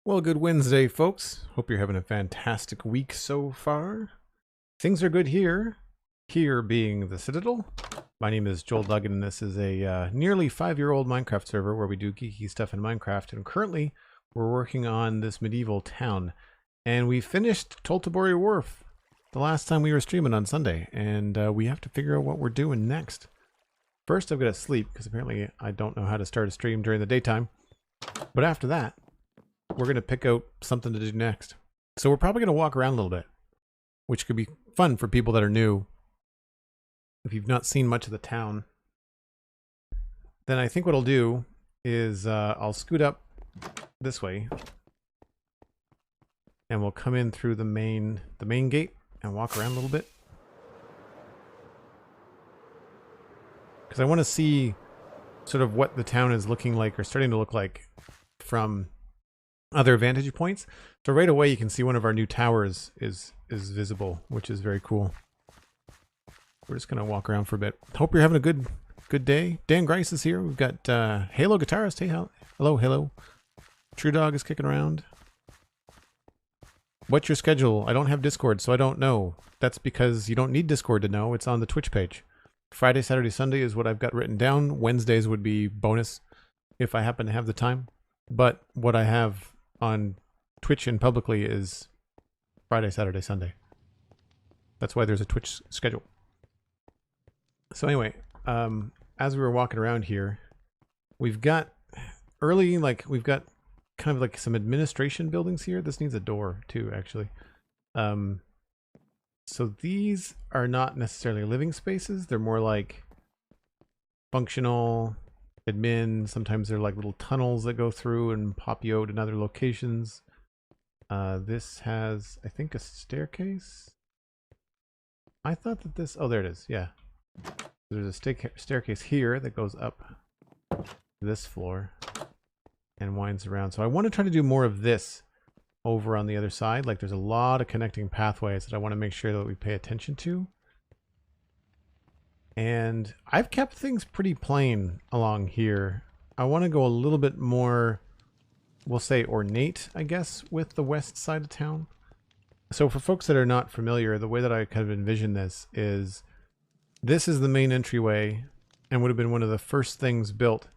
Well, good Wednesday, folks. Hope you're having a fantastic week so far. Things are good here. Here being the Citadel. My name is Joel Duggan, and this is a nearly 5-year-old Minecraft server where we do geeky stuff in Minecraft. And currently, we're working on this medieval town. And we finished Toltobury Wharf the last time we were streaming on Sunday. And we have to figure out what we're doing next. First, I've got to sleep, because apparently I don't know how to start a stream during the daytime. But after that, we're going to pick out something to do next. So we're probably going to walk around a little bit, which could be fun for people that are new. If you've not seen much of the town, then I think what I'll do is I'll scoot up this way and we'll come in through the main gate and walk around a little bit. Because I want to see sort of what the town is looking like or starting to look like from other vantage points. So right away you can see one of our new towers is visible, which is very cool. We're just gonna walk around for a bit. Hope you're having a good day. Dan Grice is here. We've got Halo Guitarist. Hey, hello. True Dog is kicking around. What's your schedule? I don't have Discord, so I don't know. That's because you don't need Discord to know. It's on the Twitch page. Friday, Saturday, Sunday is what I've got written down. Wednesdays would be bonus if I happen to have the time. But what I have on Twitch and publicly is Friday, Saturday, Sunday. That's why there's a Twitch schedule. So anyway, as we were walking around here, we've got we've got kind of like some administration buildings here. This needs a door too, actually. So these are not necessarily living spaces. They're more like functional admin. Sometimes they're like little tunnels that go through and pop you out in other locations. This has, I think, a staircase. I thought that this, oh, there it is. Yeah. There's a staircase here that goes up this floor and winds around. So I want to try to do more of this over on the other side. Like there's a lot of connecting pathways that I want to make sure that we pay attention to. And I've kept things pretty plain along here. I want to go a little bit more, we'll say ornate, I guess, with the west side of town. So for folks that are not familiar, the way that I kind of envision this is the main entryway and would have been one of the first things built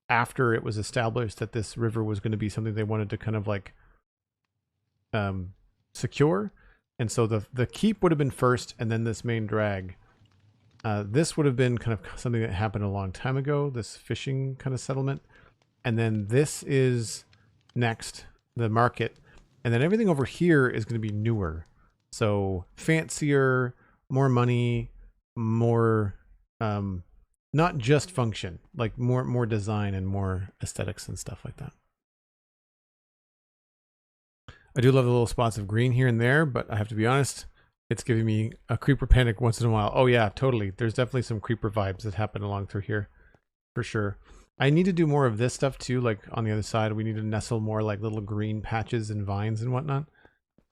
after it was established that this river was going to be something they wanted to kind of like secure. And so the keep would have been first and then this main drag. This would have been kind of something that happened a long time ago, this fishing kind of settlement. And then this is next, the market. And then everything over here is going to be newer. So fancier, more money, more, not just function, like more design and more aesthetics and stuff like that. I do love the little spots of green here and there, but I have to be honest, it's giving me a creeper panic once in a while. Oh yeah, totally. There's definitely some creeper vibes that happen along through here, for sure. I need to do more of this stuff too, like on the other side. We need to nestle more like little green patches and vines and whatnot.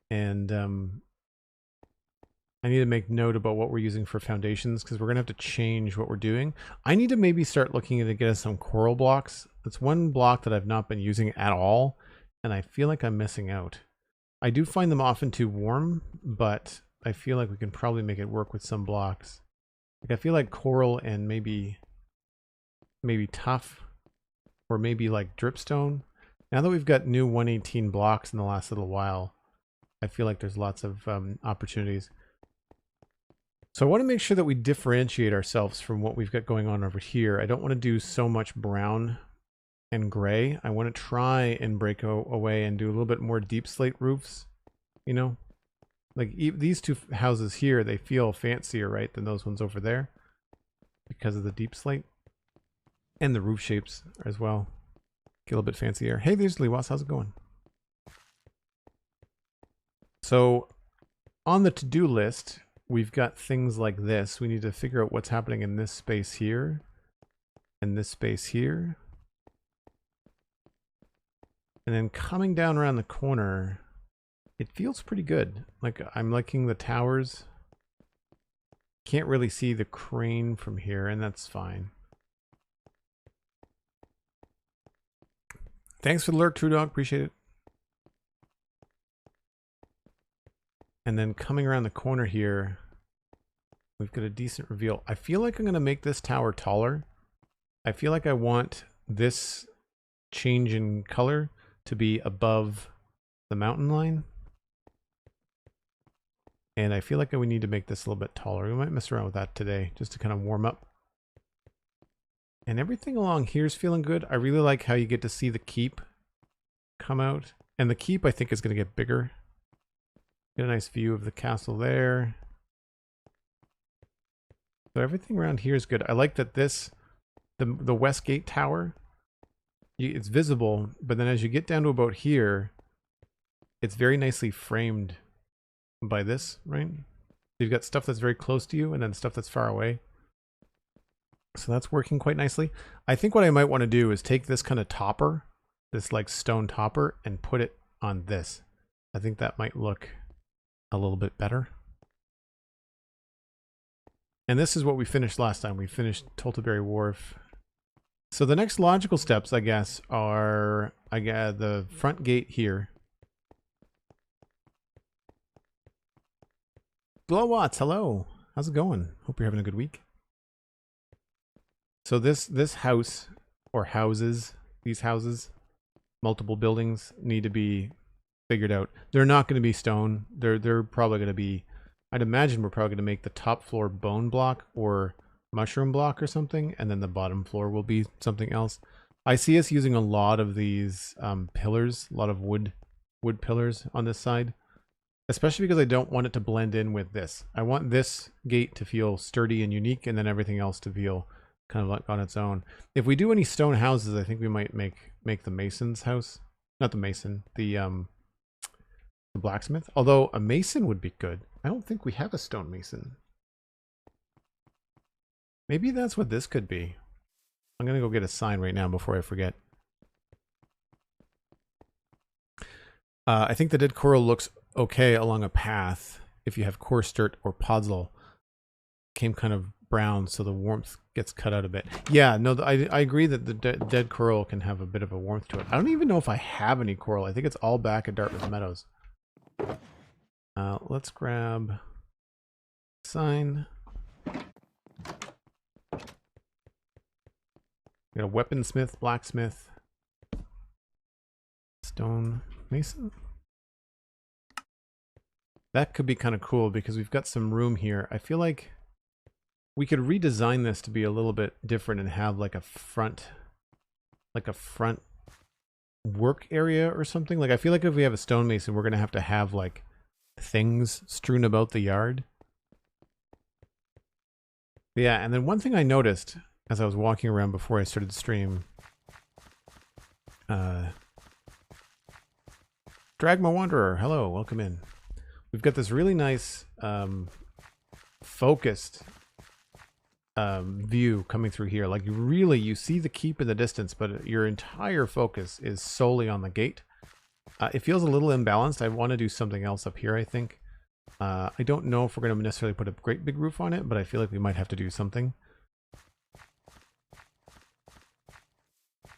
And I need to make note about what we're using for foundations because we're going to have to change what we're doing. I need to maybe start looking to get us some coral blocks. That's one block that I've not been using at all, and I feel like I'm missing out. I do find them often too warm, but I feel like we can probably make it work with some blocks. Like I feel like coral and maybe tough, or maybe like dripstone. Now that we've got new 118 blocks in the last little while, I feel like there's lots of opportunities. So I want to make sure that we differentiate ourselves from what we've got going on over here. I don't want to do so much brown and gray. I want to try and break away and do a little bit more deep slate roofs, you know? Like these two houses here, they feel fancier, right, than those ones over there because of the deep slate and the roof shapes as well. Get a little bit fancier. Hey, there's Lewas. How's it going? So on the to-do list, we've got things like this. We need to figure out what's happening in this space here and this space here. And then coming down around the corner, it feels pretty good. Like I'm liking the towers. Can't really see the crane from here, and that's fine. Thanks for the lurk, True Dog. Appreciate it. And then coming around the corner here, we've got a decent reveal. I feel like I'm going to make this tower taller. I feel like I want this change in color to be above the mountain line. And I feel like we need to make this a little bit taller. We might mess around with that today just to kind of warm up. And everything along here is feeling good. I really like how you get to see the keep come out. And the keep, I think, is going to get bigger. Get a nice view of the castle there. So everything around here is good. I like that this, the West Gate Tower, it's visible, but then as you get down to about here, it's very nicely framed by this, right? You've got stuff that's very close to you and then stuff that's far away. So that's working quite nicely. I think what I might want to do is take this kind of topper, this like stone topper, and put it on this. I think that might look a little bit better. And this is what we finished last time. We finished Toltobury Wharf. So the next logical steps, I guess, are the front gate here. Glow Watts, hello. How's it going? Hope you're having a good week. So this house, or houses, these houses, multiple buildings need to be figured out. They're not going to be stone. They're probably going to be, I'd imagine we're probably going to make the top floor bone block or mushroom block or something, and then the bottom floor will be something else. I see us using a lot of these pillars, a lot of wood pillars on this side, especially because I don't want it to blend in with this. I want this gate to feel sturdy and unique, and then everything else to feel kind of like on its own. If we do any stone houses, I think we might make the mason's house, not the mason, the blacksmith. Although a mason would be good. I don't think we have a stone mason. Maybe that's what this could be. I'm gonna go get a sign right now before I forget. I think the dead coral looks okay along a path if you have coarse dirt or podzol. Came kind of brown, so the warmth gets cut out a bit. Yeah, no, I agree that the dead coral can have a bit of a warmth to it. I don't even know if I have any coral. I think it's all back at Dartmouth Meadows. Let's grab sign. We got a weaponsmith, blacksmith, stone mason. That could be kind of cool because we've got some room here. I feel like we could redesign this to be a little bit different and have like a front work area or something. Like I feel like if we have a stonemason, we're gonna have like things strewn about the yard. But yeah, and then one thing I noticed as I was walking around before I started the stream, Dragma Wanderer, hello, welcome in. We've got this really nice focused view coming through here. Like really, you see the keep in the distance, but your entire focus is solely on the gate. It feels a little imbalanced. I want to do something else up here, I think. I don't know if we're going to necessarily put a great big roof on it, but I feel like we might have to do something.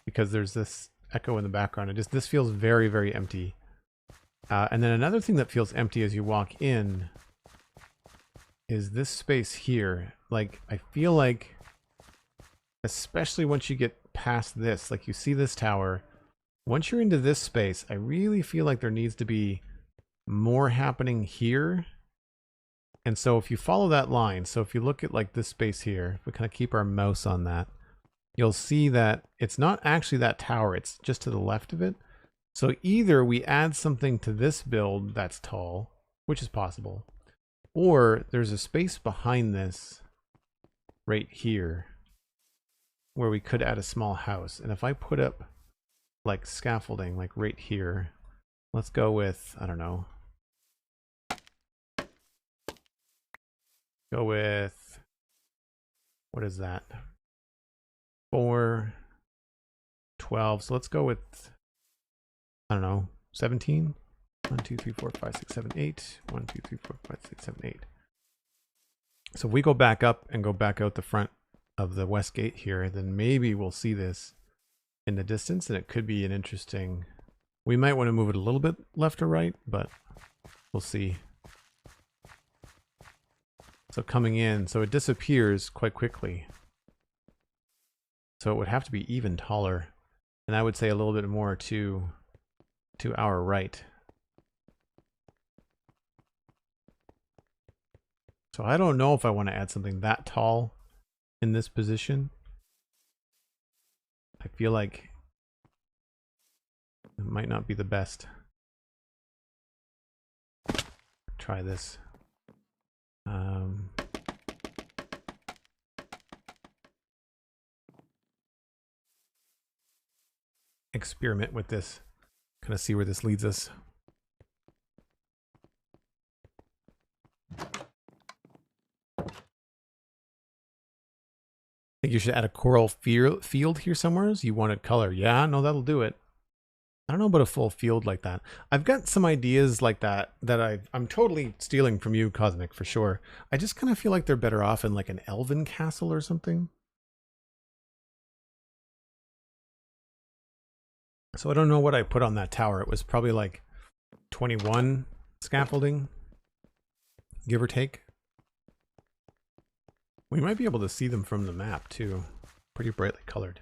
Because there's this echo in the background. This feels very, very empty. And then another thing that feels empty as you walk in is this space here. Like, I feel like, especially once you get past this, like you see this tower, once you're into this space, I really feel like there needs to be more happening here. And so if you follow that line, so if you look at like this space here, if we kind of keep our mouse on that, you'll see that it's not actually that tower, it's just to the left of it. So either we add something to this build that's tall, which is possible, or there's a space behind this right here where we could add a small house. And if I put up like scaffolding, like right here, let's go with, I don't know, go with, what is that? 4, 12. So let's go with, I don't know, 17. 1, 2, 3, 4, 5, 6, 7, 8. 1, 2, 3, 4, 5, 6, 7, 8. So if we go back up and go back out the front of the west gate here, then maybe we'll see this in the distance, and it could be an interesting. We might want to move it a little bit left or right, but we'll see. So coming in, so it disappears quite quickly. So it would have to be even taller. And I would say a little bit more to our right. So I don't know if I want to add something that tall in this position. I feel like it might not be the best. Try this. Experiment with this. Kind of see where this leads us. Think you should add a coral field here somewhere? You wanted color. Yeah, no, that'll do it. I don't know about a full field like that. I've got some ideas like that I'm totally stealing from you, Cosmic, for sure. I just kind of feel like they're better off in like an elven castle or something. So I don't know what I put on that tower. It was probably like 21 scaffolding, give or take. We might be able to see them from the map too. Pretty brightly colored.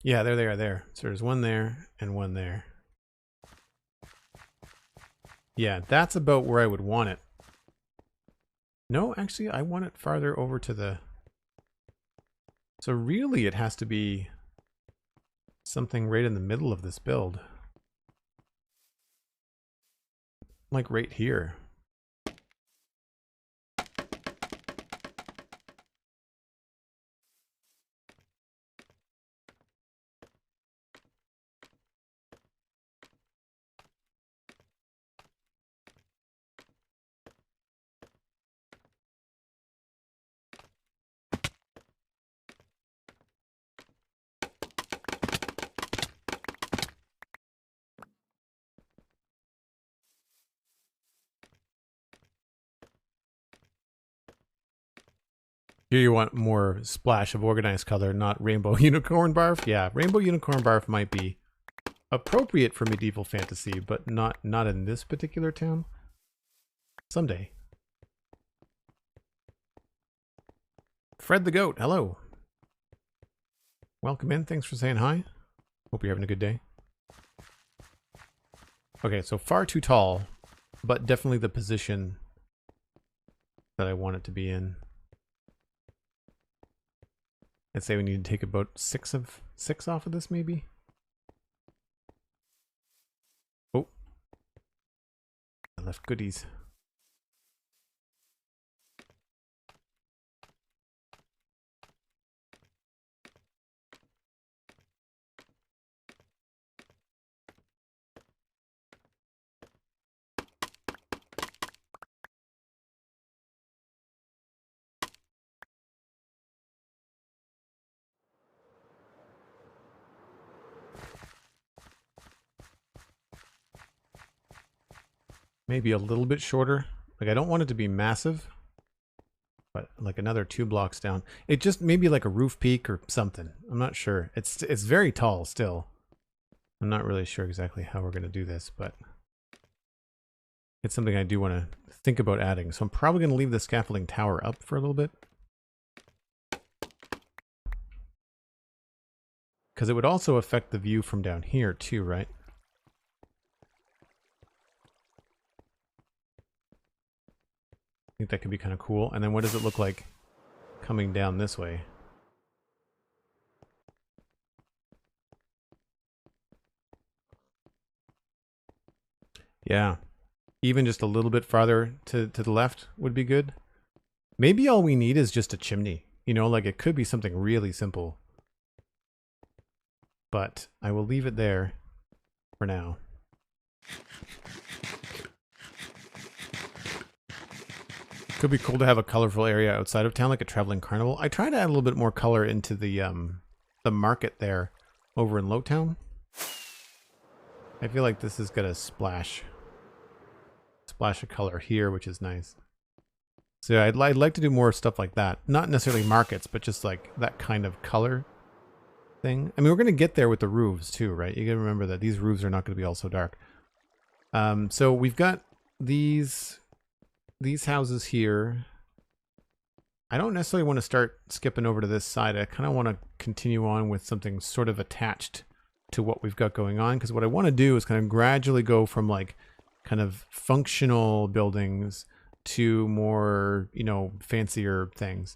Yeah, there they are there. So there's one there and one there. Yeah, that's about where I would want it. No, actually, I want it farther over to the... So really, it has to be something right in the middle of this build. Like right here. Here you want more splash of organized color, not rainbow unicorn barf. Yeah, rainbow unicorn barf might be appropriate for medieval fantasy, but not in this particular town. Someday. Fred the Goat, hello. Welcome in, thanks for saying hi. Hope you're having a good day. Okay, so far too tall, but definitely the position that I want it to be in. I'd say we need to take about 6 off of this, maybe. Oh, I left goodies. Maybe a little bit shorter. Like, I don't want it to be massive, but like another 2 blocks down. It just maybe like a roof peak or something. I'm not sure. It's very tall still. I'm not really sure exactly how we're going to do this, but it's something I do want to think about adding. So I'm probably going to leave the scaffolding tower up for a little bit. Because it would also affect the view from down here too, right? I think that could be kind of cool. And then what does it look like coming down this way? Yeah. Even just a little bit farther to the left would be good. Maybe all we need is just a chimney. You know, like it could be something really simple. But I will leave it there for now. Could be cool to have a colorful area outside of town, like a traveling carnival. I try to add a little bit more color into the market there over in Lowtown. I feel like this has got a splash of color here, which is nice. So I'd like to do more stuff like that. Not necessarily markets, but just like that kind of color thing. I mean, we're going to get there with the roofs too, right? You got to remember that these roofs are not going to be all so dark. So we've got these houses here. I don't necessarily want to start skipping over to this side. I kind of want to continue on with something sort of attached to what we've got going on, because what I want to do is kind of gradually go from like kind of functional buildings to more, you know, fancier things.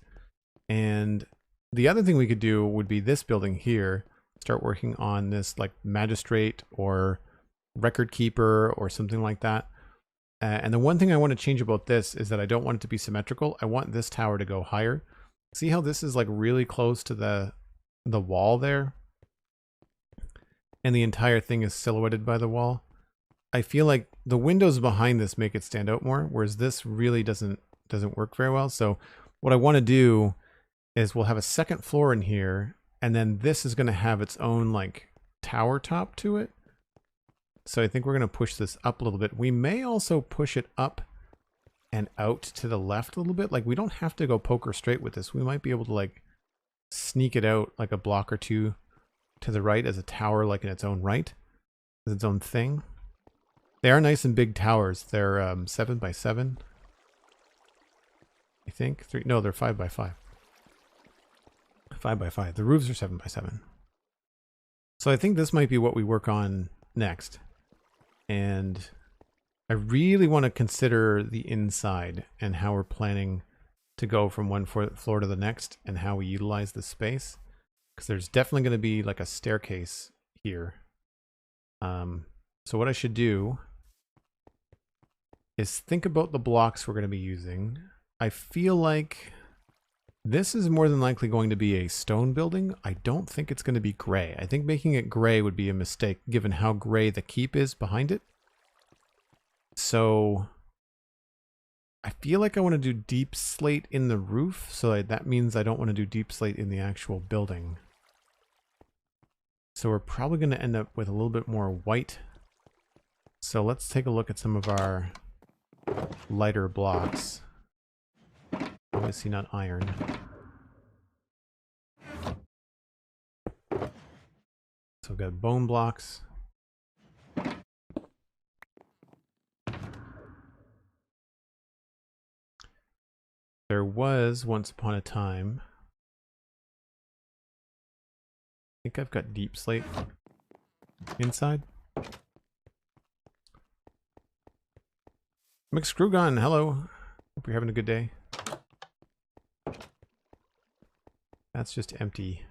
And the other thing we could do would be this building here, start working on this like magistrate or record keeper or something like that. And the one thing I want to change about this is that I don't want it to be symmetrical. I want this tower to go higher. See how this is like really close to the wall there? And the entire thing is silhouetted by the wall. I feel like the windows behind this make it stand out more, whereas this really doesn't work very well. So what I want to do is we'll have a second floor in here, and then this is going to have its own like tower top to it. So I think we're going to push this up a little bit. We may also push it up and out to the left a little bit. Like we don't have to go poker straight with this. We might be able to like sneak it out like a block or two to the right as a tower, like in its own right, as its own thing. They are nice and big towers. They're 7x7. I think no, they're 5x5. 5x5. The roofs are 7x7. So I think this might be what we work on next. And I really want to consider the inside and how we're planning to go from one floor to the next and how we utilize the space. Because there's definitely going to be like a staircase here. So what I should do is think about the blocks we're going to be using. I feel like this is more than likely going to be a stone building. I don't think it's going to be gray. I think making it gray would be a mistake given how gray the keep is behind it. So I feel like I want to do deep slate in the roof. So that means I don't want to do deep slate in the actual building. So we're probably going to end up with a little bit more white. So let's take a look at some of our lighter blocks. Obviously not iron. So we've got bone blocks. There was once upon a time. I think I've got deep slate inside. McScrewgun, hello. Hope you're having a good day. That's just empty.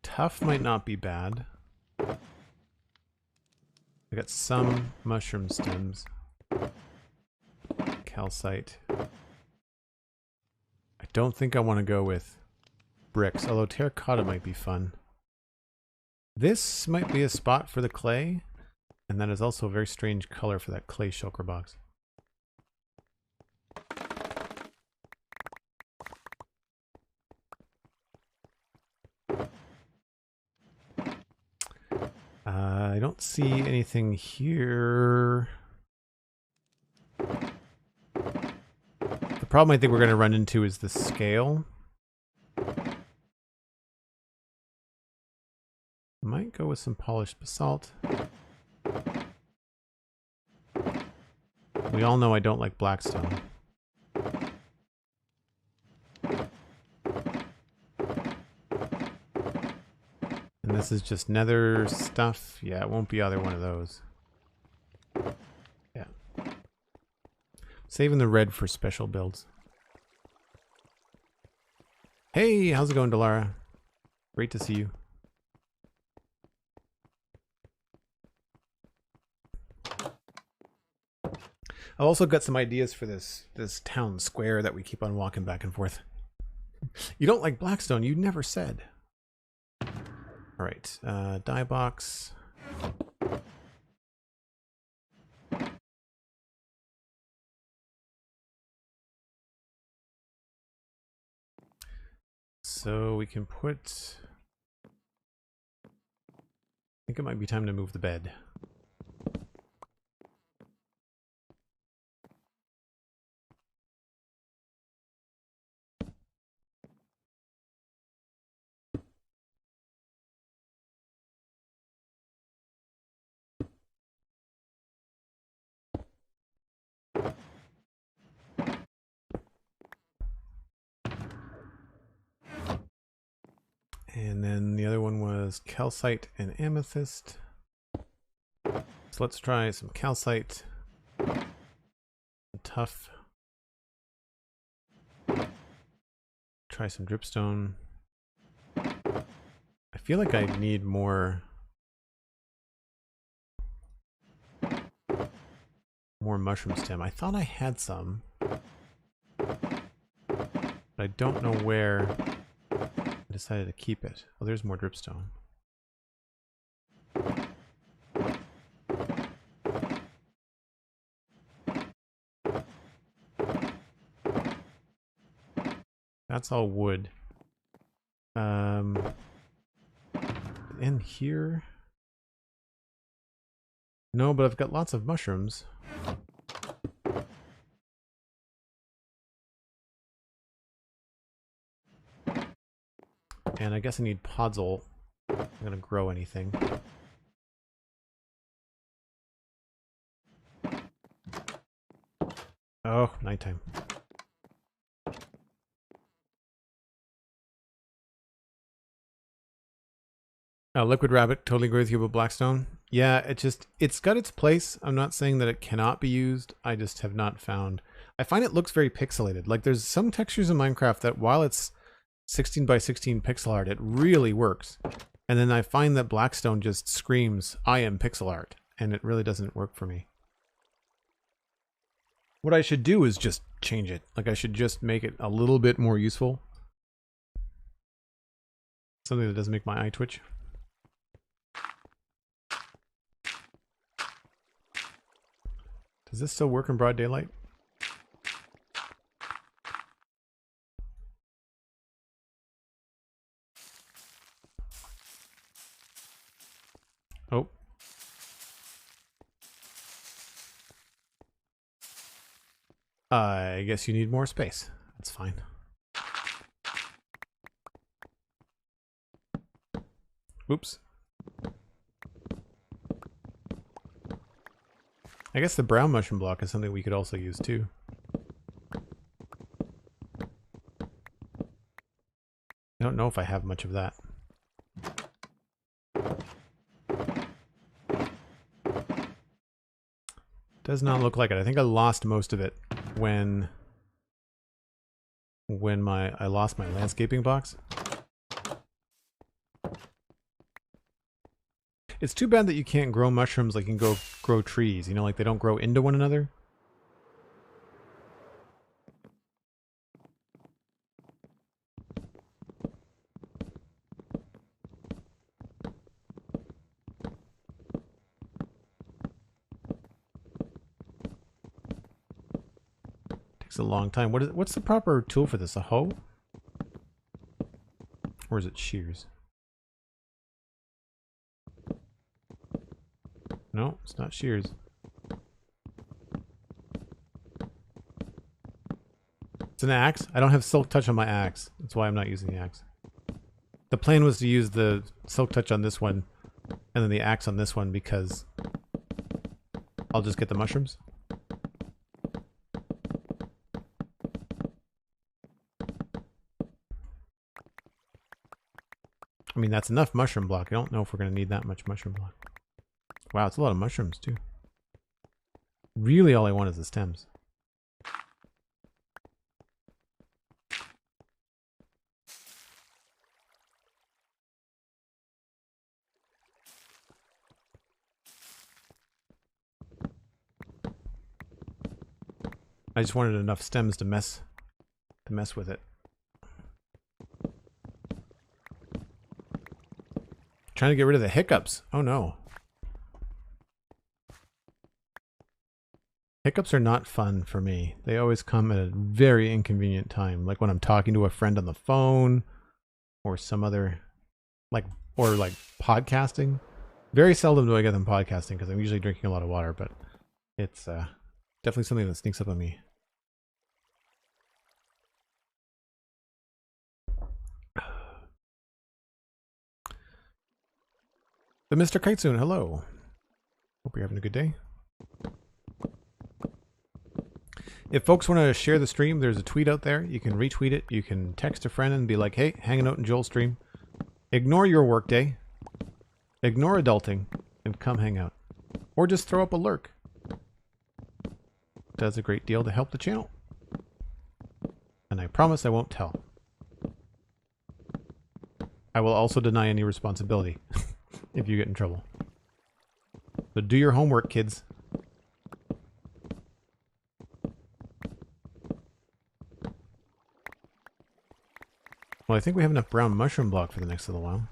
Tough might not be bad. I got some mushroom stems. Calcite. I don't think I want to go with bricks, although terracotta might be fun. This might be a spot for the clay, and that is also a very strange color for that clay shulker box. I don't see anything here. The problem I think we're going to run into is the scale. Might go with some polished basalt. We all know I don't like blackstone. And this is just nether stuff. Yeah, it won't be either one of those. Yeah. Saving the red for special builds. Hey, how's it going, Delara? Great to see you. I've also got some ideas for this town square that we keep on walking back and forth. You don't like blackstone, you never said. All right, dye box. So we can put... I think it might be time to move the bed. And then the other one was calcite and amethyst. So let's try some calcite. Tough. Try some dripstone. I feel like I need more mushroom stem. I thought I had some, but I don't know where I decided to keep it. Oh, there's more dripstone. That's all wood. In here? No, but I've got lots of mushrooms. And I guess I need podzol. I'm gonna grow anything. Oh, nighttime. Liquid Rabbit, totally agree with you about Blackstone. Yeah, it's got its place. I'm not saying that it cannot be used. I just have not found. I find it looks very pixelated. Like there's some textures in Minecraft that while it's 16 by 16 pixel art, it really works. And then I find that Blackstone just screams, I am pixel art. And it really doesn't work for me. What I should do is just change it. Like I should just make it a little bit more useful. Something that doesn't make my eye twitch. Does this still work in broad daylight? Oh. I guess you need more space. That's fine. Oops. I guess the brown mushroom block is something we could also use too. I don't know if I have much of that. Does not look like it. I think I lost most of it when I lost my landscaping box. It's too bad that you can't grow mushrooms like you can go grow trees, you know, like they don't grow into one another. Takes a long time. What's the proper tool for this? A hoe? Or is it shears? No, it's not shears. It's an axe. I don't have silk touch on my axe. That's why I'm not using the axe. The plan was to use the silk touch on this one and then the axe on this one because I'll just get the mushrooms. I mean, that's enough mushroom block. I don't know if we're going to need that much mushroom block. Wow, it's a lot of mushrooms too. Really all I want is the stems. I just wanted enough stems to mess with it. Trying to get rid of the hiccups. Oh no. Hiccups are not fun for me. They always come at a very inconvenient time. Like when I'm talking to a friend on the phone or some other, or podcasting. Very seldom do I get them podcasting because I'm usually drinking a lot of water, but it's definitely something that sneaks up on me. The Mr. Kitesoon, hello. Hope you're having a good day. If folks want to share the stream, there's a tweet out there. You can retweet it. You can text a friend and be like, hey, hanging out in Joel's stream. Ignore your workday. Ignore adulting and come hang out. Or just throw up a lurk. Does a great deal to help the channel. And I promise I won't tell. I will also deny any responsibility if you get in trouble. So do your homework, kids. Well, I think we have enough brown mushroom block for the next little while.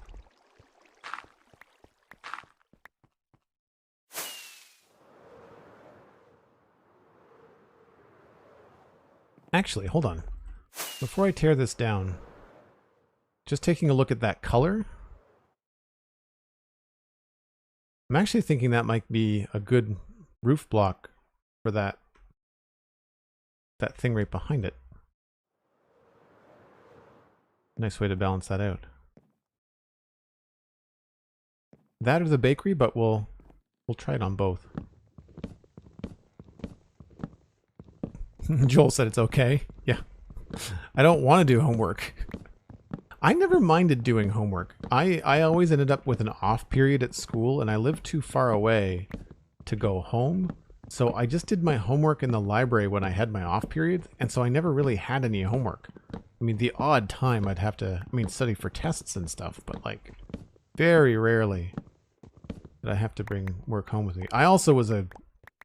Actually, hold on. Before I tear this down, just taking a look at that color, I'm actually thinking that might be a good roof block for that thing right behind it. Nice way to balance that out. That or the bakery, but we'll try it on both. Joel said it's okay. Yeah. I don't want to do homework. I never minded doing homework. I always ended up with an off period at school, and I lived too far away to go home. So I just did my homework in the library when I had my off period, and so I never really had any homework. I mean, the odd time I'd have to, study for tests and stuff, but like, very rarely did I have to bring work home with me. I also was a,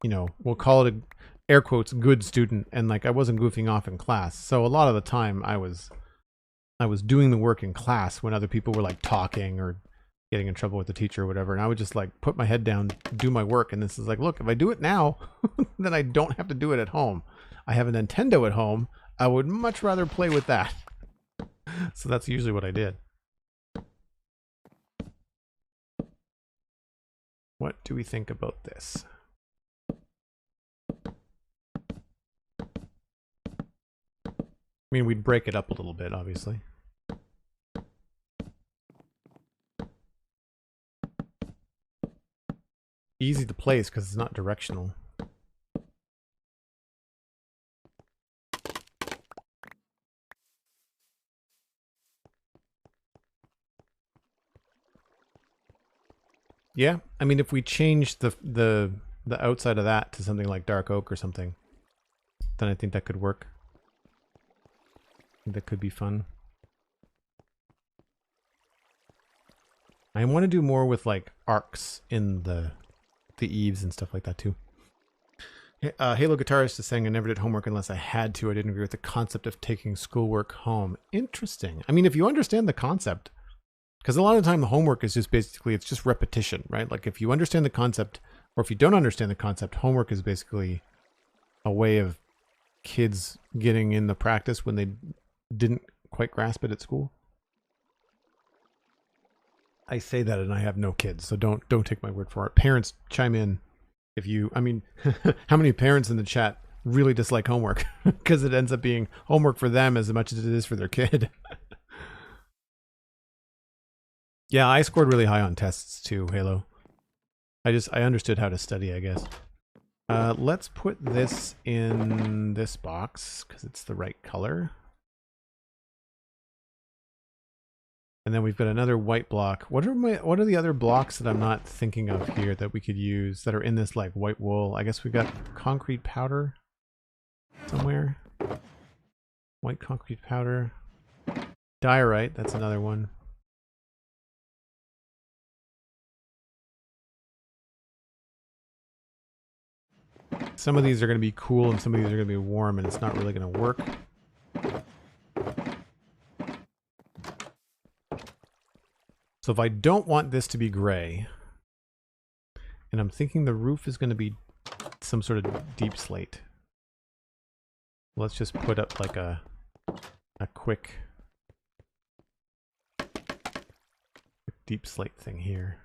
we'll call it a, air quotes, good student, and like I wasn't goofing off in class. So a lot of the time I was doing the work in class when other people were like talking or getting in trouble with the teacher or whatever, and I would just like put my head down, do my work, and this is like, look, if I do it now, then I don't have to do it at home. I have a Nintendo at home. I would much rather play with that. So that's usually what I did. What do we think about this? I mean, we'd break it up a little bit, obviously. Easy to place because it's not directional. Yeah, I mean, if we change the outside of that to something like dark oak or something, then I think that could work. That could be fun. I want to do more with like arcs in the eaves and stuff like that too. Halo Guitarist is saying I never did homework unless I had to. I didn't agree with the concept of taking schoolwork home. Interesting. I mean, if you understand the concept, because a lot of the time the homework is just basically, it's just repetition, right? Like if you understand the concept, or if you don't understand the concept, homework is basically a way of kids getting in the practice when they didn't quite grasp it at school. I say that and I have no kids, so don't take my word for it. Parents, chime in if you, how many parents in the chat really dislike homework? Because it ends up being homework for them as much as it is for their kid. Yeah, I scored really high on tests too, Halo. I understood how to study, I guess. Let's put this in this box because it's the right color. And then we've got another white block. What are the other blocks that I'm not thinking of here that we could use that are in this like white wool? I guess we've got concrete powder somewhere. White concrete powder. Diorite, that's another one. Some of these are going to be cool and some of these are going to be warm, and it's not really going to work. So if I don't want this to be gray, and I'm thinking the roof is going to be some sort of deep slate, let's just put up like a quick deep slate thing here.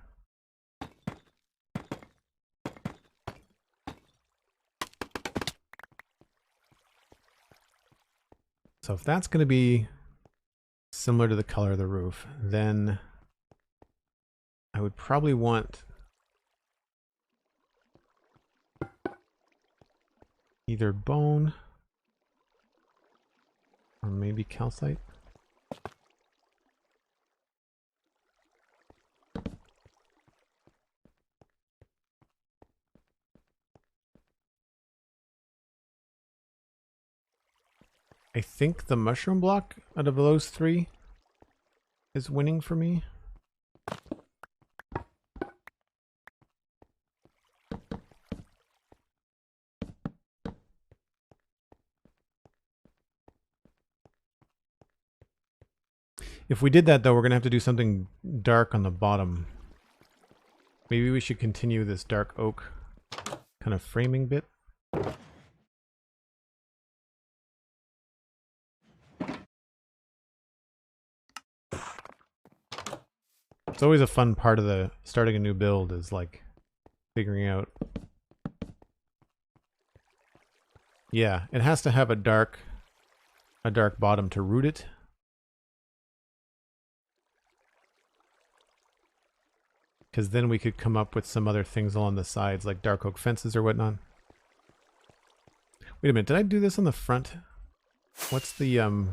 So if that's going to be similar to the color of the roof, then I would probably want either bone or maybe calcite. I think the mushroom block out of those three is winning for me. If we did that, though, we're going to have to do something dark on the bottom. Maybe we should continue this dark oak kind of framing bit. It's always a fun part of the starting a new build is like figuring out. Yeah, it has to have a dark bottom to root it. Because then we could come up with some other things along the sides, like dark oak fences or whatnot. Wait a minute, did I do this on the front? What's the,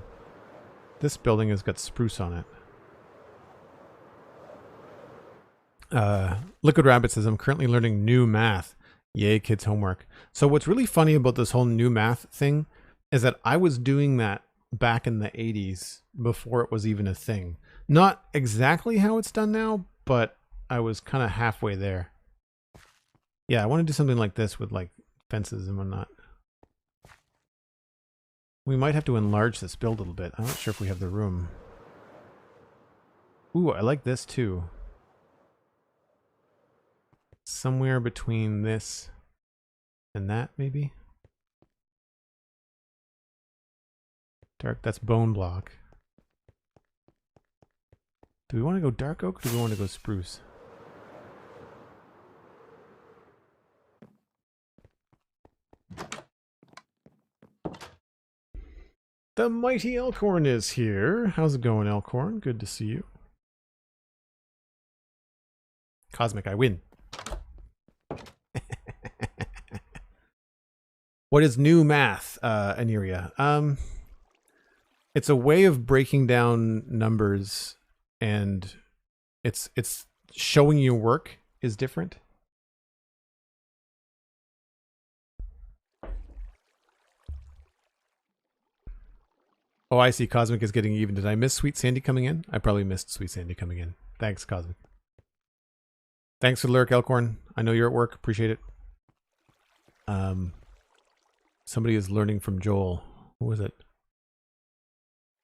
this building has got spruce on it. Liquid Rabbit says, I'm currently learning new math. Yay, kids' homework. So what's really funny about this whole new math thing is that I was doing that back in the 80s before it was even a thing. Not exactly how it's done now, but I was kind of halfway there. Yeah, I want to do something like this with like fences and whatnot. We might have to enlarge this build a little bit. I'm not sure if we have the room. Ooh, I like this too. Somewhere between this and that, maybe? Dark, that's bone block. Do we want to go dark oak or do we want to go spruce? The mighty Elkhorn is here. How's it going, Elkhorn? Good to see you. Cosmic, I win. What is new math, Aniria? It's a way of breaking down numbers, and it's showing your work is different. Oh, I see. Cosmic is getting even. Did I miss Sweet Sandy coming in? I probably missed Sweet Sandy coming in. Thanks, Cosmic. Thanks for the lurk, Elkhorn. I know you're at work. Appreciate it. Somebody is learning from Joel. Who was it?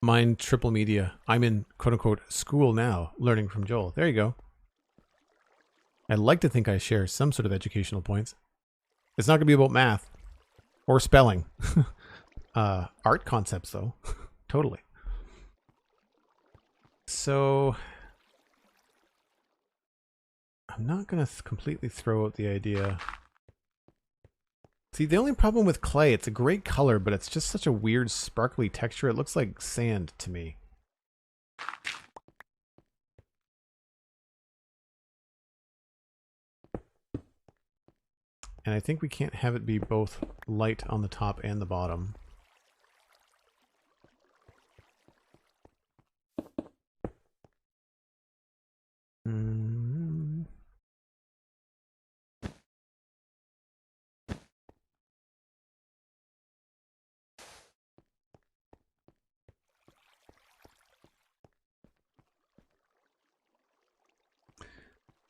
Mind Triple Media. I'm in quote-unquote school now, learning from Joel. There you go. I'd like to think I share some sort of educational points. It's not going to be about math or spelling. Art concepts, though. Totally. So I'm not going to completely throw out the idea. See, the only problem with clay, it's a great color, but it's just such a weird sparkly texture. It looks like sand to me. And I think we can't have it be both light on the top and the bottom.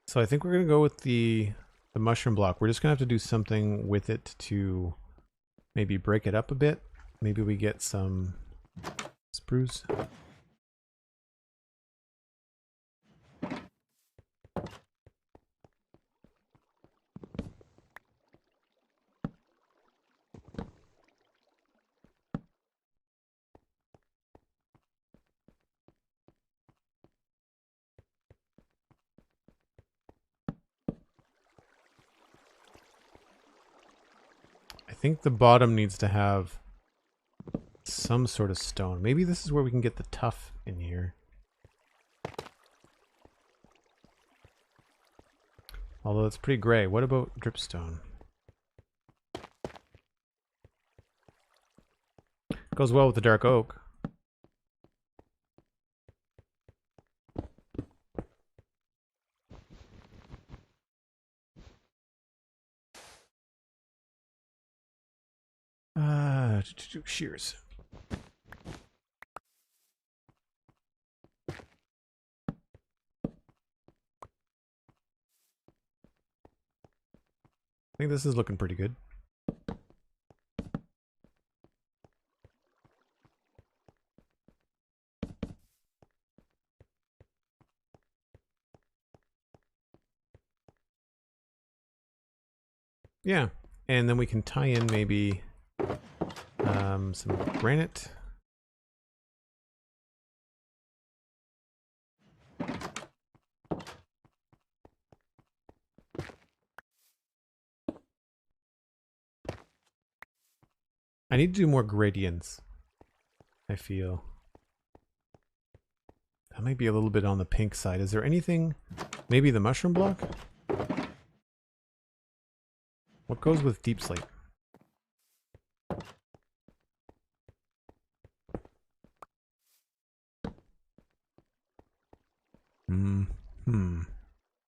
So I think we're going to go with the mushroom block. We're just going to have to do something with it to maybe break it up a bit. Maybe we get some spruce. I think the bottom needs to have some sort of stone. Maybe this is where we can get the tuff in here. Although it's pretty gray. What about dripstone? Goes well with the dark oak. Shears. think this is looking pretty good. Yeah, and then we can tie in maybe some granite. I need to do more gradients, I feel. That might be a little bit on the pink side. Is there anything, maybe the mushroom block? What goes with deep slate?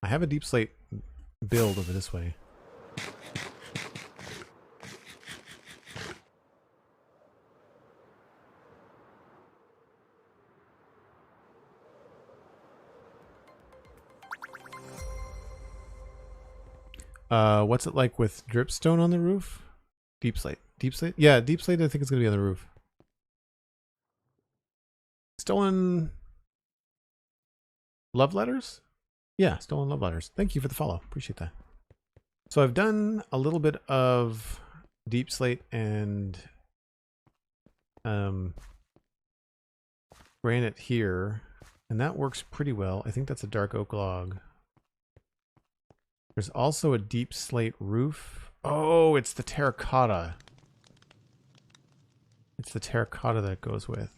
I have a deep slate build over this way. What's it like with dripstone on the roof? Deep slate. Deep slate? Yeah, deep slate I think it's going to be on the roof. Stolen love letters? Yeah, stolen love letters. Thank you for the follow. Appreciate that. So I've done a little bit of deep slate and granite here, and that works pretty well. I think that's a dark oak log. There's also a deep slate roof. Oh, it's the terracotta. It's the terracotta that goes with.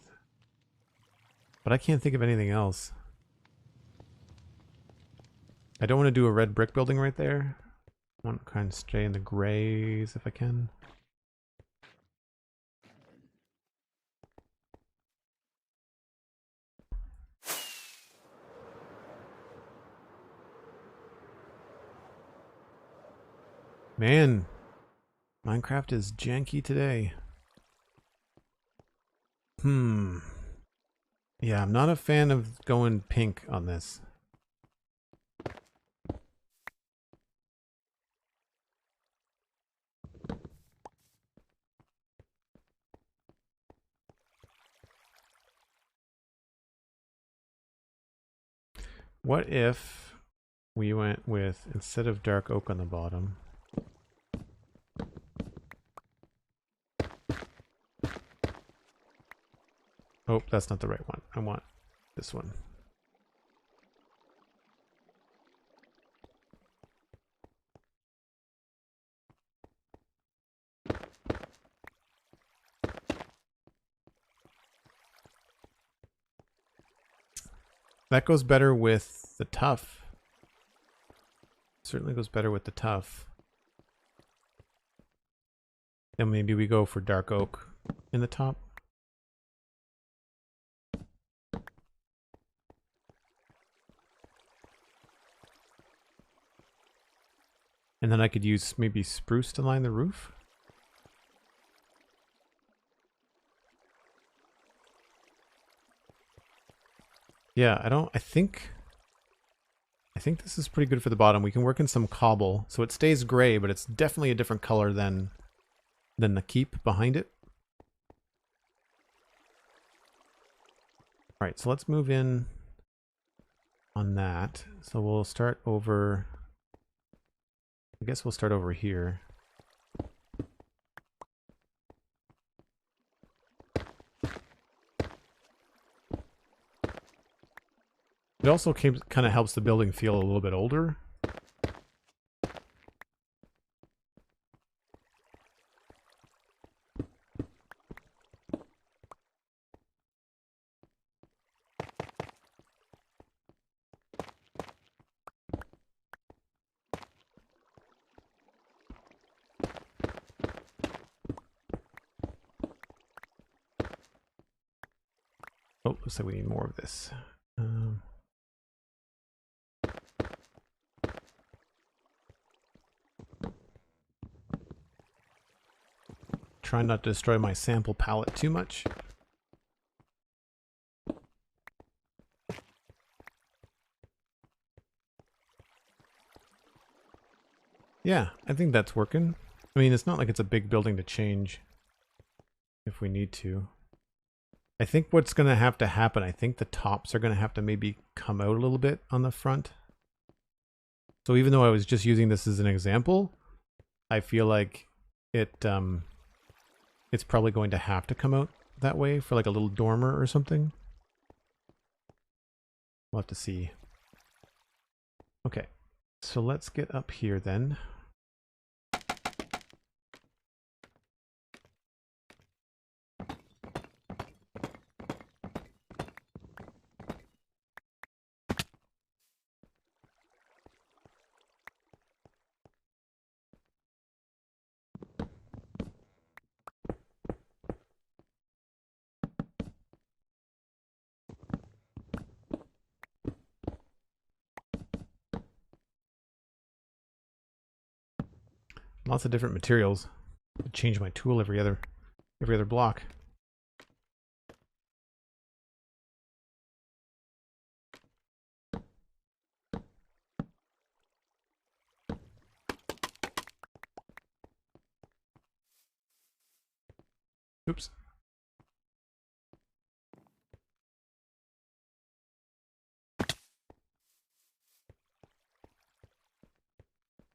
But I can't think of anything else. I don't want to do a red brick building right there. I want to kind of stay in the grays if I can. Man, Minecraft is janky today. Yeah, I'm not a fan of going pink on this. What if we went with, instead of dark oak on the bottom, oh, that's not the right one. I want this one. That goes better with the tough. Certainly goes better with the tough. Then maybe we go for dark oak in the top. And then I could use maybe spruce to line the roof. Yeah, I think this is pretty good for the bottom. We can work in some cobble, so it stays gray, but it's definitely a different color than the keep behind it. All right, so let's move in on that. So we'll start over, I guess we'll start over here. It also kind of helps the building feel a little bit older. Oh, looks like we need more of this. Try not to destroy my sample palette too much. Yeah, I think that's working. I mean, it's not like it's a big building to change if we need to. I think what's going to have to happen, I think the tops are going to have to maybe come out a little bit on the front. So even though I was just using this as an example, I feel like it's probably going to have to come out that way for like a little dormer or something. We'll have to see. Okay, so let's get up here then. Lots of different materials. I change my tool every other block. Oops.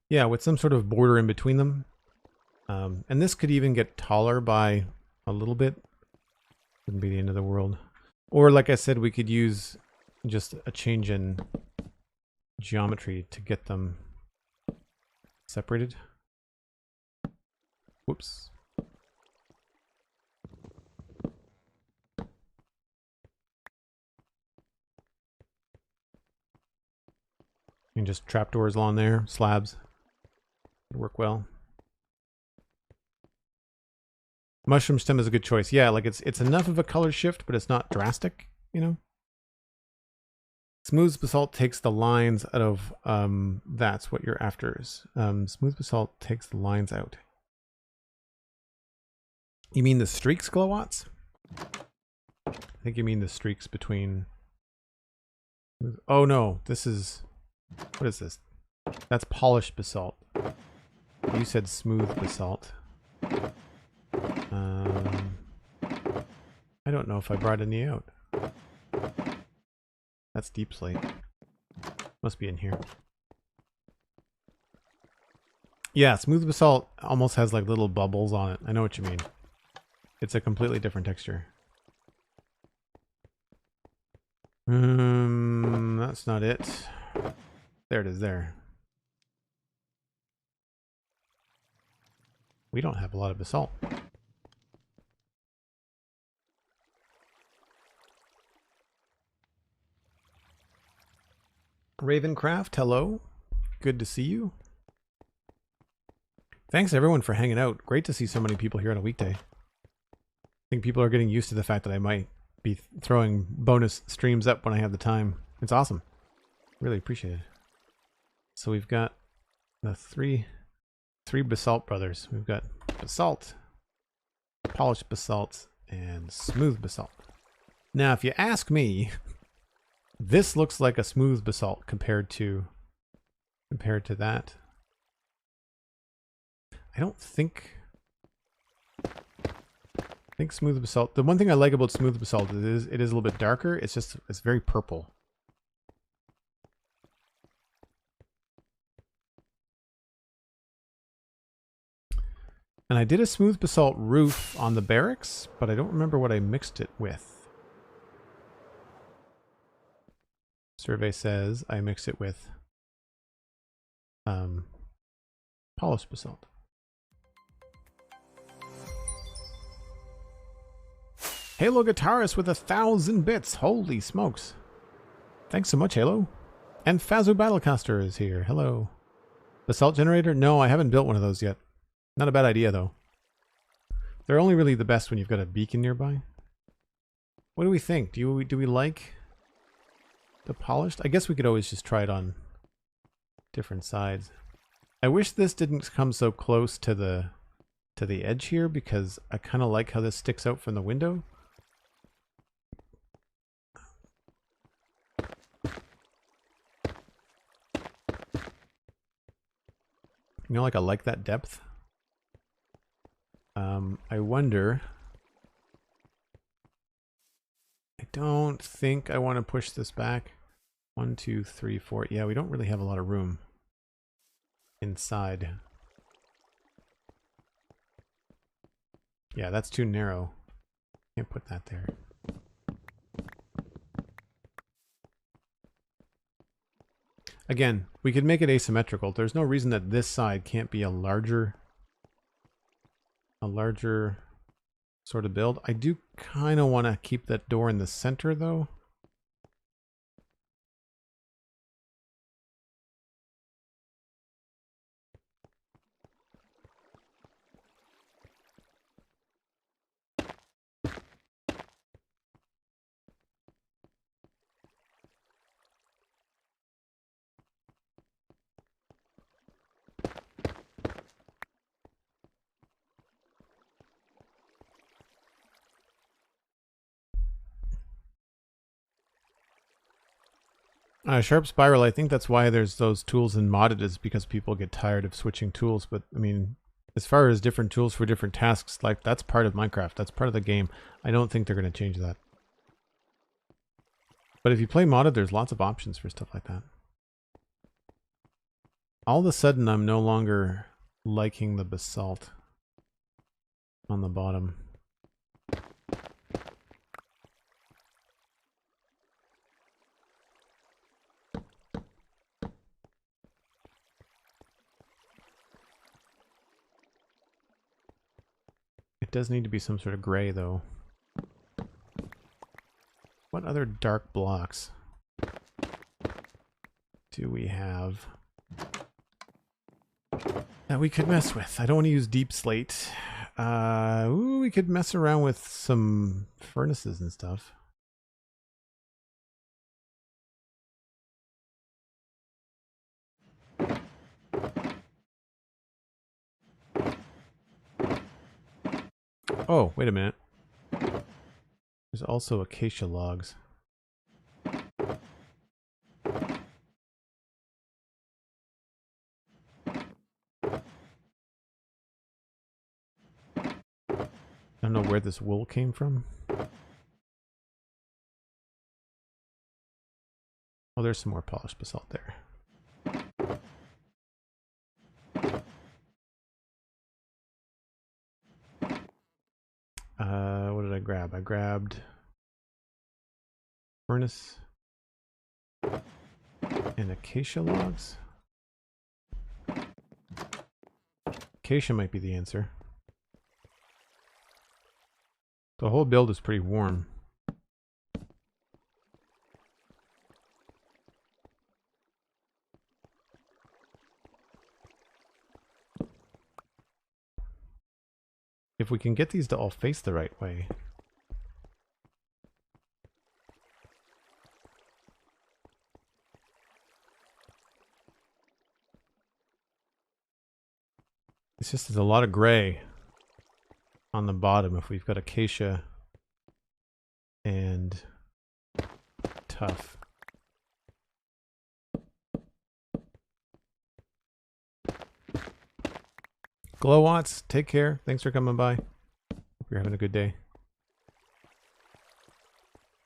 Yeah, with some sort of border in between them. And this could even get taller by a little bit. Wouldn't be the end of the world. Or like I said, we could use just a change in geometry to get them separated. Whoops. And just trapdoors along there, slabs. Would work well. Mushroom stem is a good choice. Yeah, like it's enough of a color shift, but it's not drastic, you know? Smooth basalt takes the lines out of, that's what you're after is. Smooth basalt takes the lines out. You mean the streaks, Glowatts? I think you mean the streaks between... Oh no, this is... What is this? That's polished basalt. You said smooth basalt. I don't know if I brought any out. That's deep slate. Must be in here. Yeah, smooth basalt almost has like little bubbles on it. I know what you mean. It's a completely different texture. That's not it. There it is there. We don't have a lot of basalt. Ravencraft, hello. Good to see you. Thanks everyone for hanging out. Great to see so many people here on a weekday. I think people are getting used to the fact that I might be throwing bonus streams up when I have the time. It's awesome. Really appreciate it. So we've got the three basalt brothers. We've got basalt, polished basalt, and smooth basalt. Now, if you ask me, this looks like a smooth basalt compared to that. I think smooth basalt. The one thing I like about smooth basalt is it is a little bit darker. It's very purple. And I did a smooth basalt roof on the barracks, but I don't remember what I mixed it with. Survey says I mixed it with polished basalt. Halo Guitarist with 1,000 bits. Holy smokes. Thanks so much, Halo. And Fazu Battlecaster is here. Hello. Basalt generator? No, I haven't built one of those yet. Not a bad idea, though. They're only really the best when you've got a beacon nearby. What do we think? Do we like the polished? I guess we could always just try it on different sides. I wish this didn't come so close to the edge here, because I kind of like how this sticks out from the window. You know, like I like that depth. I wonder. I don't think I want to push this back. 1, 2, 3, 4. Yeah, we don't really have a lot of room inside. Yeah, that's too narrow. Can't put that there. Again, we could make it asymmetrical. There's no reason that this side can't be a larger sort of build. I do kind of want to keep that door in the center though. Sharp spiral, I think that's why there's those tools in modded, is because people get tired of switching tools. But I mean, as far as different tools for different tasks, like that's part of Minecraft. That's part of the game. I don't think they're going to change that. But if you play modded, there's lots of options for stuff like that. All of a sudden, I'm no longer liking the basalt on the bottom. It does need to be some sort of gray, though. What other dark blocks do we have that we could mess with? I don't want to use deep slate. Ooh, we could mess around with some furnaces and stuff. Oh, wait a minute. There's also acacia logs. I don't know where this wool came from. Oh, there's some more polished basalt there. What did I grab? I grabbed furnace and acacia logs. Acacia might be the answer. The whole build is pretty warm. If we can get these to all face the right way. It's just there's a lot of gray on the bottom if we've got acacia and tough. Glowwatts, take care. Thanks for coming by. Hope you're having a good day.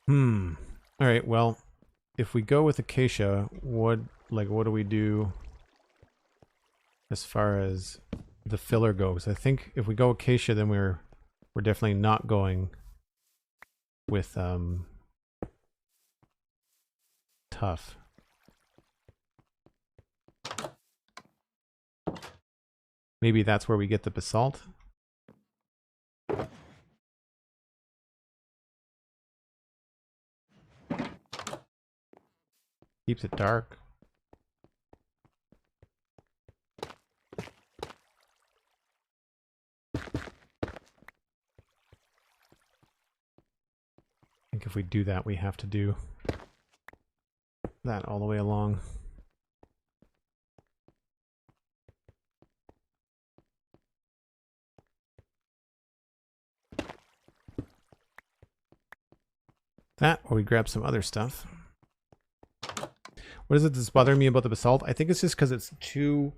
Alright, well, if we go with acacia, what do we do as far as the filler goes? I think if we go acacia, then we're definitely not going with tough. Maybe that's where we get the basalt. Keeps it dark. I think if we do that, we have to do that all the way along. That, or we grab some other stuff. What is it that's bothering me about the basalt? I think it's just because it's too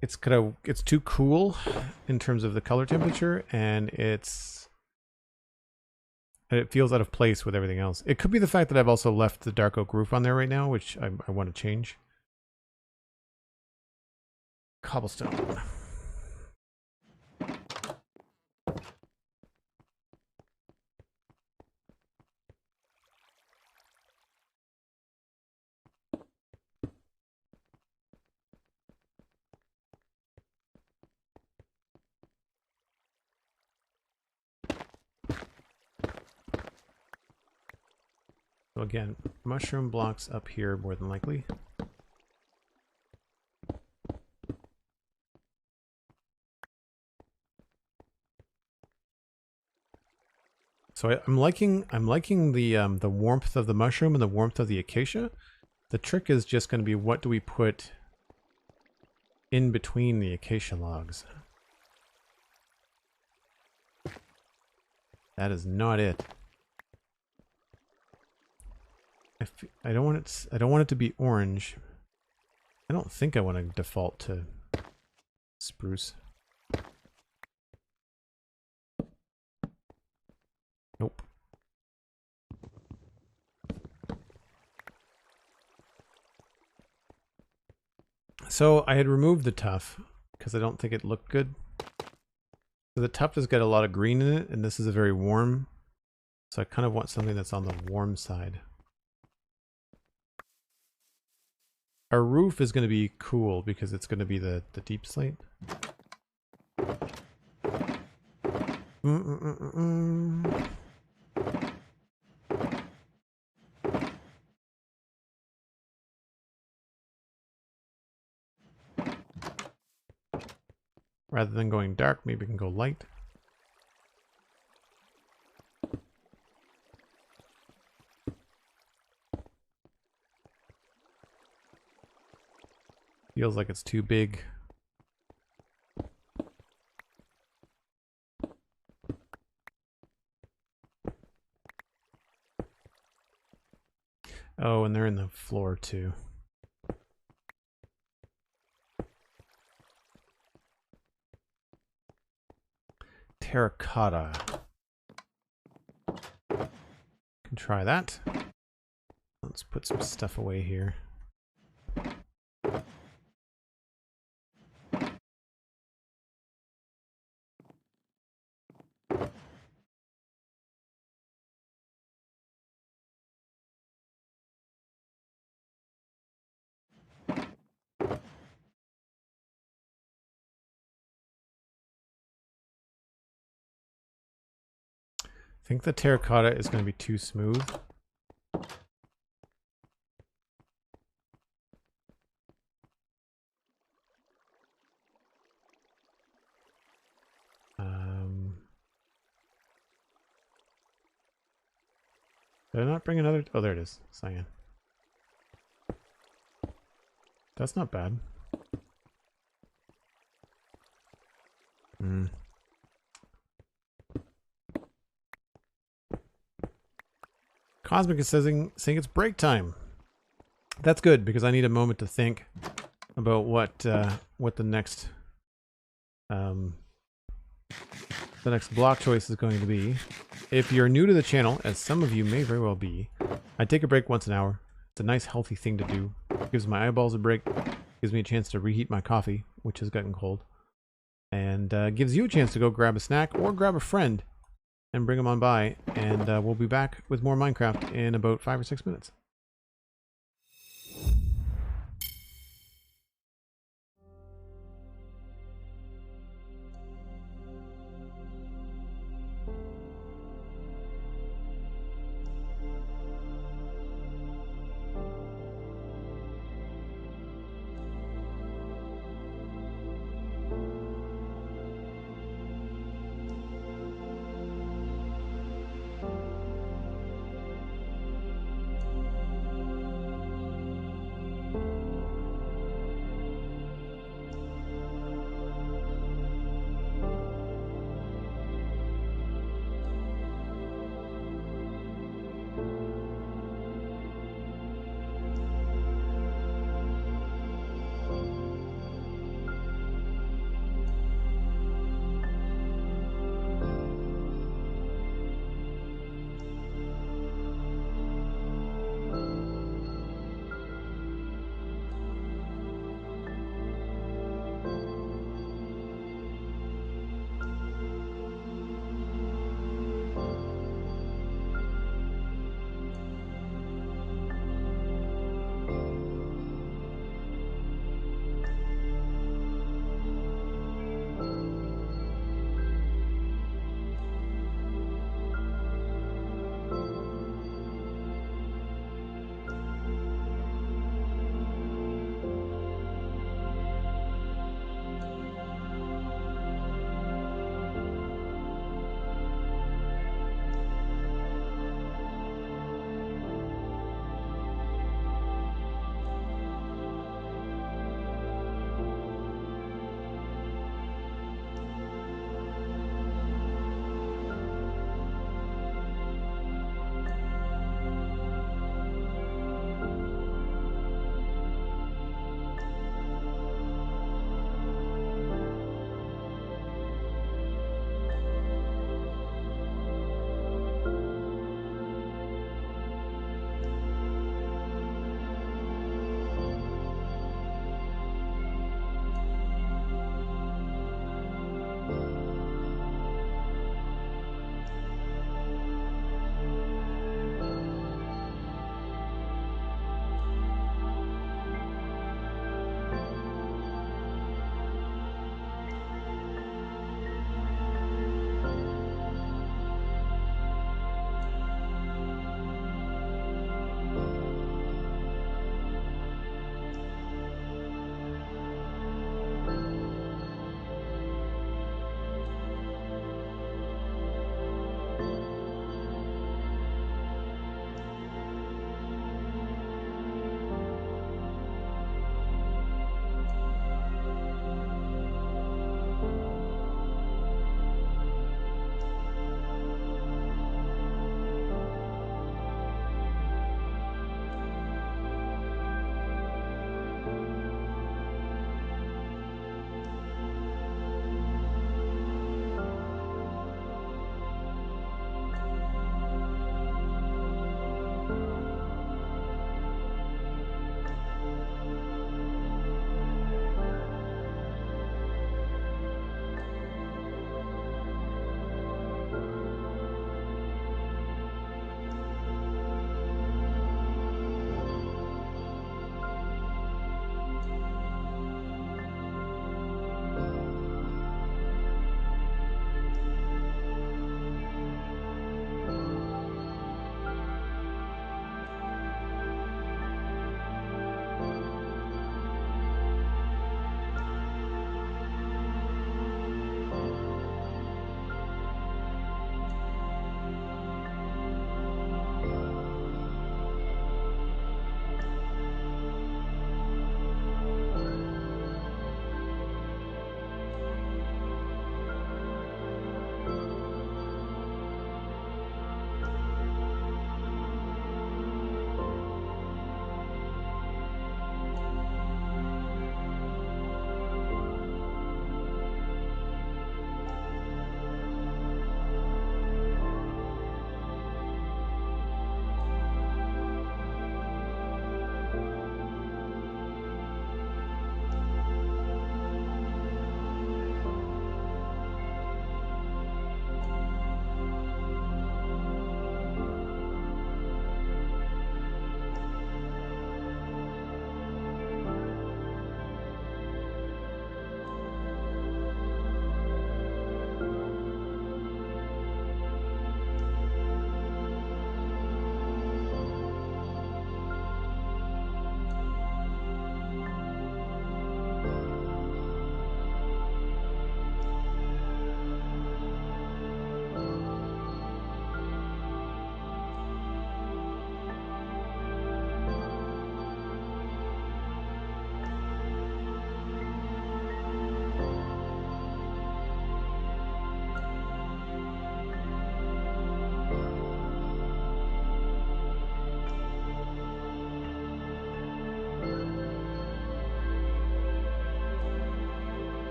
it's too cool in terms of the color temperature, and it feels out of place with everything else. It could be the fact that I've also left the dark oak roof on there right now, which I want to change. Cobblestone. So again, mushroom blocks up here more than likely. So I'm liking the warmth of the mushroom and the warmth of the acacia. The trick is just going to be, what do we put in between the acacia logs? That is not it. I don't want it to be orange. I don't think I want to default to spruce. Nope. So I had removed the tuff because I don't think it looked good. So the tuff has got a lot of green in it, and this is a very warm. So I kind of want something that's on the warm side. Our roof is going to be cool because it's going to be the deep slate. Rather than going dark, maybe we can go light. Feels like it's too big. Oh, and they're in the floor too. Terracotta. Can try that. Let's put some stuff away here. I think the terracotta is going to be too smooth. Did I not bring another? Oh, there it is. Cyan. That's not bad. Cosmic is saying it's break time. That's good because I need a moment to think about what the next block choice is going to be. If you're new to the channel, as some of you may very well be, I take a break once an hour. It's a nice healthy thing to do. It gives my eyeballs a break, gives me a chance to reheat my coffee, which has gotten cold, and gives you a chance to go grab a snack or grab a friend and bring them on by, and we'll be back with more Minecraft in about 5 or 6 minutes.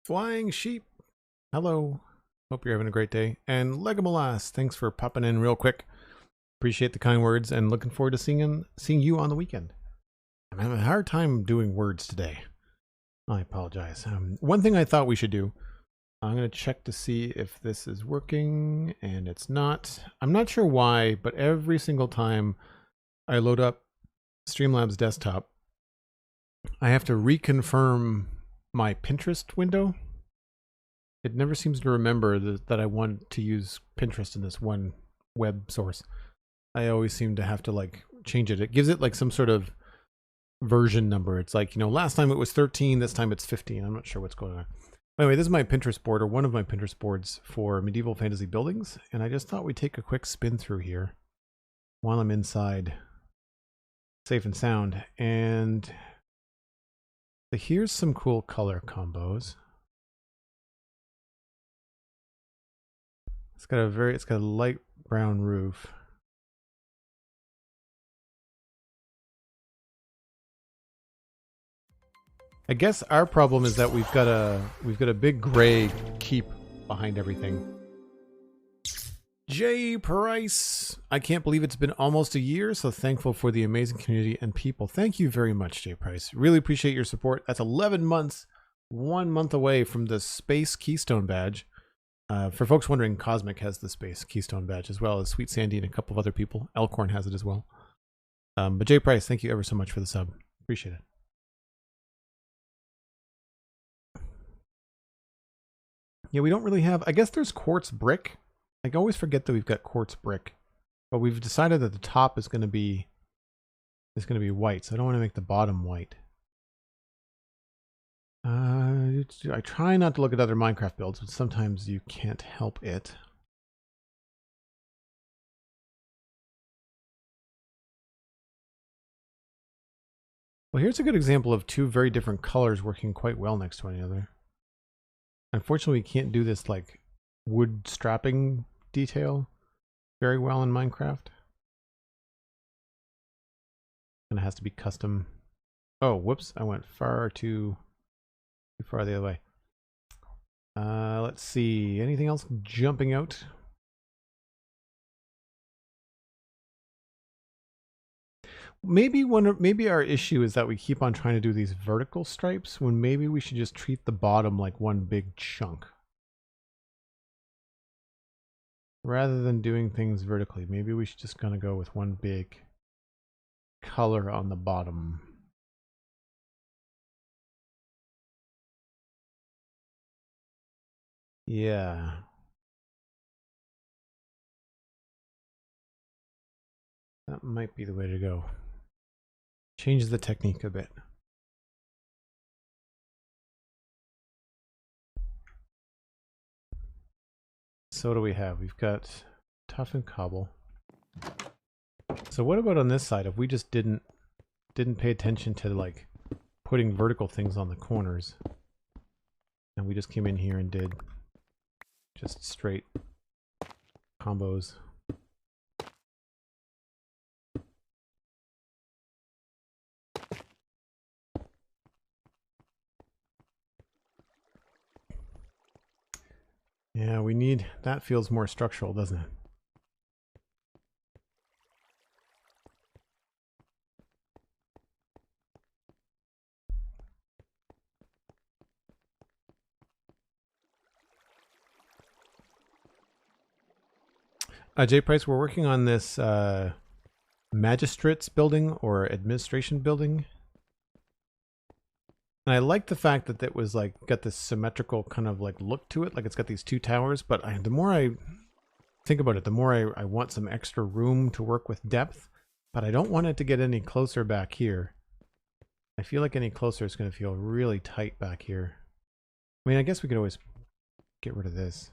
Flying Sheep, hello. Hope you're having a great day. And Legomolas, thanks for popping in real quick. Appreciate the kind words and looking forward to seeing you on the weekend. I'm having a hard time doing words today. I apologize. One thing I thought we should do, I'm going to check to see if this is working, and it's not. I'm not sure why, but every single time I load up Streamlabs desktop, I have to reconfirm my Pinterest window. It never seems to remember that I want to use Pinterest in this one web source. I always seem to have to like change it. It gives it like some sort of version number. It's like, you know, last time it was 13, this time it's 15. I'm not sure what's going on. Anyway, this is my Pinterest board, or one of my Pinterest boards for medieval fantasy buildings. And I just thought we'd take a quick spin through here while I'm inside safe and sound. And here's some cool color combos. It's got a light brown roof. I guess our problem is that we've got a big gray keep behind everything. Jay Price, I can't believe it's been almost a year, so thankful for the amazing community and people. Thank you very much, Jay Price. Really appreciate your support. That's 11 months, 1 month away from the Space Keystone badge. For folks wondering, Cosmic has the Space Keystone badge, as well as Sweet Sandy and a couple of other people. Elkhorn has it as well. But Jay Price, thank you ever so much for the sub. Appreciate it. Yeah, we don't really have, I guess there's quartz brick. I always forget that we've got quartz brick, but we've decided that the top is going to be white, so I don't want to make the bottom white. I try not to look at other Minecraft builds, but sometimes you can't help it. Well, here's a good example of two very different colors working quite well next to one another. Unfortunately, we can't do this like wood strapping detail very well in Minecraft. And it has to be custom. Oh, whoops, I went far too far the other way. Let's see, anything else jumping out? Maybe our issue is that we keep on trying to do these vertical stripes when maybe we should just treat the bottom like one big chunk. Rather than doing things vertically, maybe we should just kind of go with one big color on the bottom. Yeah. That might be the way to go. Change the technique a bit. So what do we have? We've got tough and cobble. So what about on this side? If we just didn't pay attention to like putting vertical things on the corners, and we just came in here and did just straight combos. Yeah, we need, that feels more structural, doesn't it? Jay Price, we're working on this magistrates building or administration building. And I like the fact that it was like got this symmetrical kind of like look to it, like it's got these two towers. But the more I think about it, the more I want some extra room to work with depth. But I don't want it to get any closer back here. I feel like any closer is going to feel really tight back here. I mean, I guess we could always get rid of this.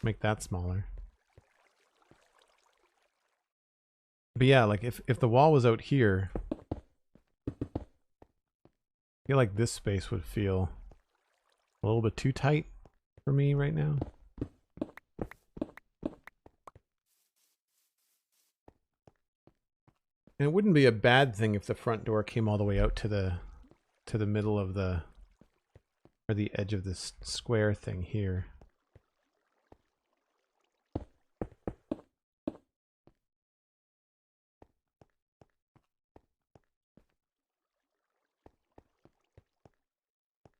Make that smaller. But yeah, like if the wall was out here, I feel like this space would feel a little bit too tight for me right now. And it wouldn't be a bad thing if the front door came all the way out to the middle of the, or the edge of this square thing here.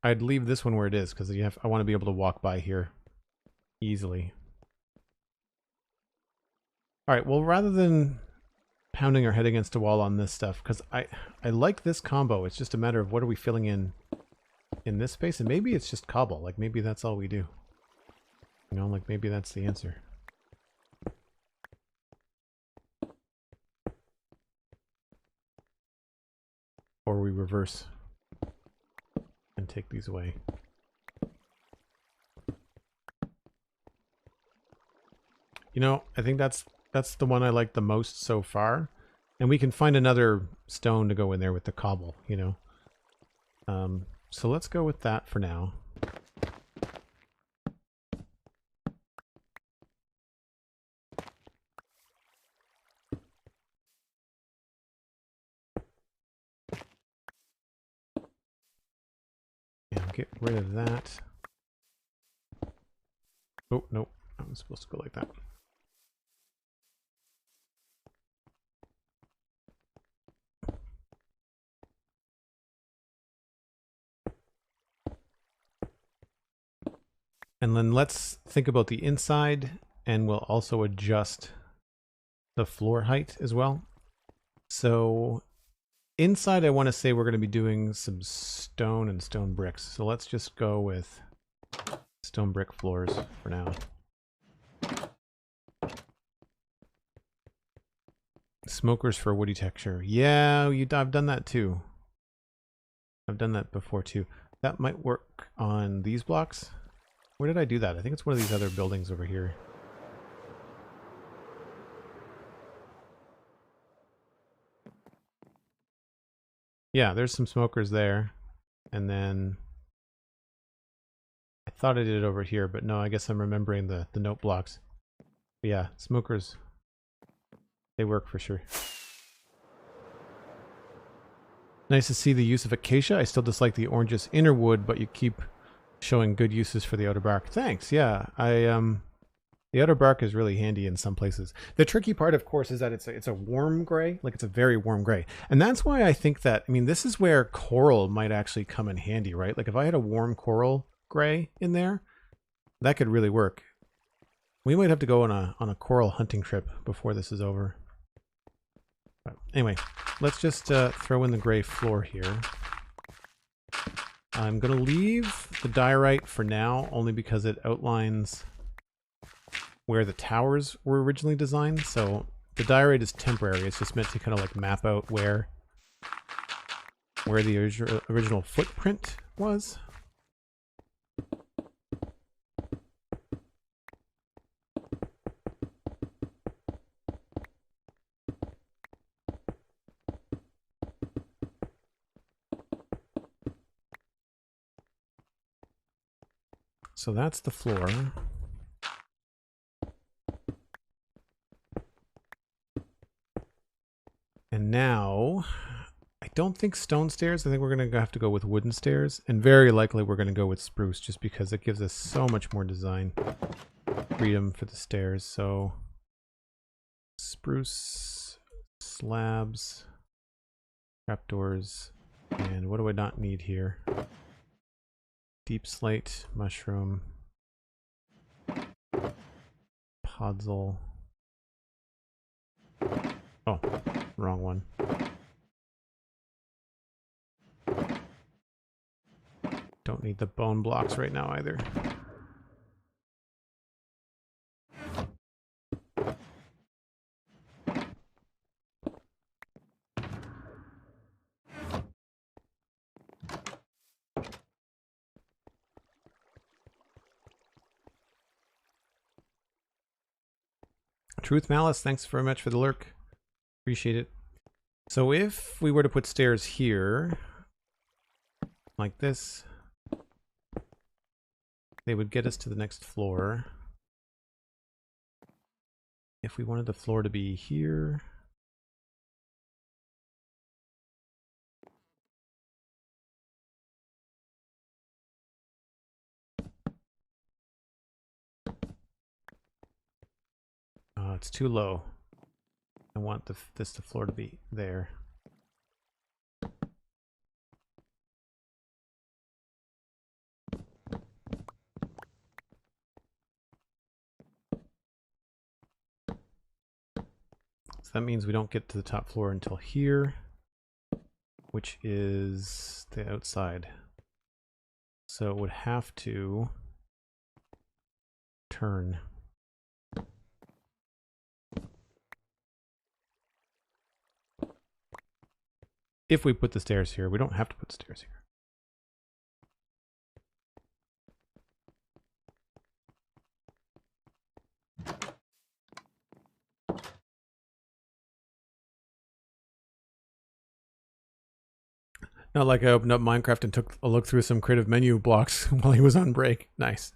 I'd leave this one where it is because I want to be able to walk by here easily. All right, well, rather than pounding our head against a wall on this stuff, because I like this combo. It's just a matter of what are we filling in this space, and maybe it's just cobble. Like maybe that's all we do. You know, like maybe that's the answer. Or we reverse and take these away. You know, I think that's the one I like the most so far. And we can find another stone to go in there with the cobble, you know. So let's go with that for now. Yeah, get rid of that. Oh, nope. I was supposed to go like that. And then let's think about the inside, and we'll also adjust the floor height as well. So inside, I want to say we're going to be doing some stone and stone bricks. So let's just go with stone brick floors for now. Smokers for woody texture. Yeah, I've done that too. I've done that before too. That might work on these blocks. Where did I do that? I think it's one of these other buildings over here. Yeah, there's some smokers there. And then I thought I did it over here, but no, I guess I'm remembering the note blocks. But yeah, smokers, they work for sure. Nice to see the use of acacia. I still dislike the oranges inner wood, but you keep showing good uses for the outer bark. Thanks. Yeah, the outer bark is really handy in some places. The tricky part, of course, is that it's a warm gray, like it's a very warm gray, and that's why I think that, I mean, this is where coral might actually come in handy, right? Like if I had a warm coral gray in there, that could really work. We might have to go on a coral hunting trip before this is over. But anyway, let's just throw in the gray floor here. I'm going to leave the diorite for now, only because it outlines where the towers were originally designed. So the diorite is temporary. It's just meant to kind of like map out where the original footprint was. So that's the floor. And now, I don't think stone stairs. I think we're going to have to go with wooden stairs. And very likely we're going to go with spruce just because it gives us so much more design freedom for the stairs. So spruce, slabs, trapdoors, and what do I not need here? Deep slate, mushroom, podzol. Oh, wrong one. Don't need the bone blocks right now either. Truth Malice, thanks very much for the lurk. Appreciate it. So if we were to put stairs here, like this, they would get us to the next floor. If we wanted the floor to be here, it's too low. I want this floor to be there. So that means we don't get to the top floor until here, which is the outside. So it would have to turn. If we put the stairs here, we don't have to put stairs here. Not like I opened up Minecraft and took a look through some creative menu blocks while he was on break. Nice.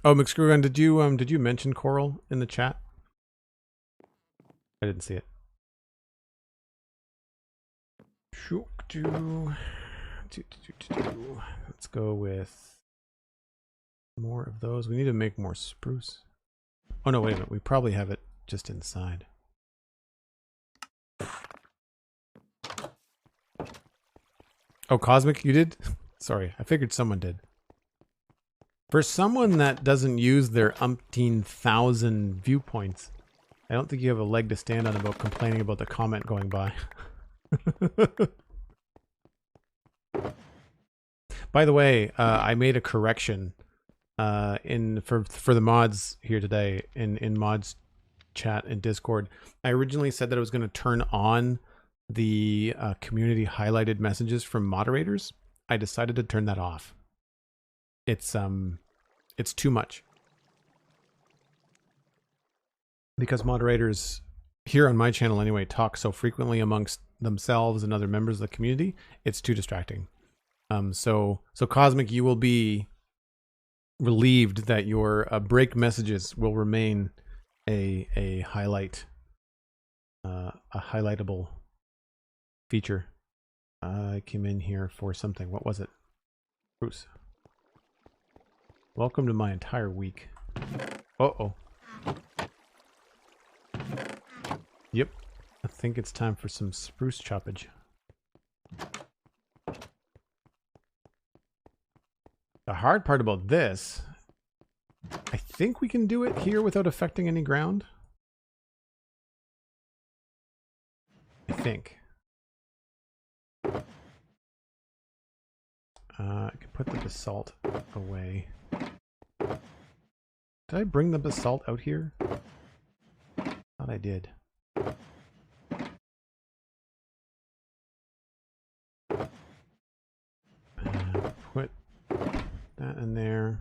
Oh, McScrewgun, did you mention coral in the chat? I didn't see it. Let's go with more of those. We need to make more spruce. Oh no, wait a minute. We probably have it just inside. Oh, Cosmic, you did? Sorry, I figured someone did. For someone that doesn't use their umpteen thousand viewpoints, I don't think you have a leg to stand on about complaining about the comment going by. By the way, I made a correction for the mods here today in mods chat and Discord. I originally said that I was going to turn on the community highlighted messages from moderators. I decided to turn that off. It's too much. Because moderators here on my channel anyway talk so frequently amongst themselves and other members of the community, it's too distracting. So Cosmic, you will be relieved that your break messages will remain a highlight, a highlightable feature. I came in here for something. What was it? Bruce. Welcome to my entire week. Uh-oh. Yep. I think it's time for some spruce choppage. The hard part about this, I think we can do it here without affecting any ground. I think. I can put the basalt away. Did I bring the basalt out here? Thought I did. Put that in there.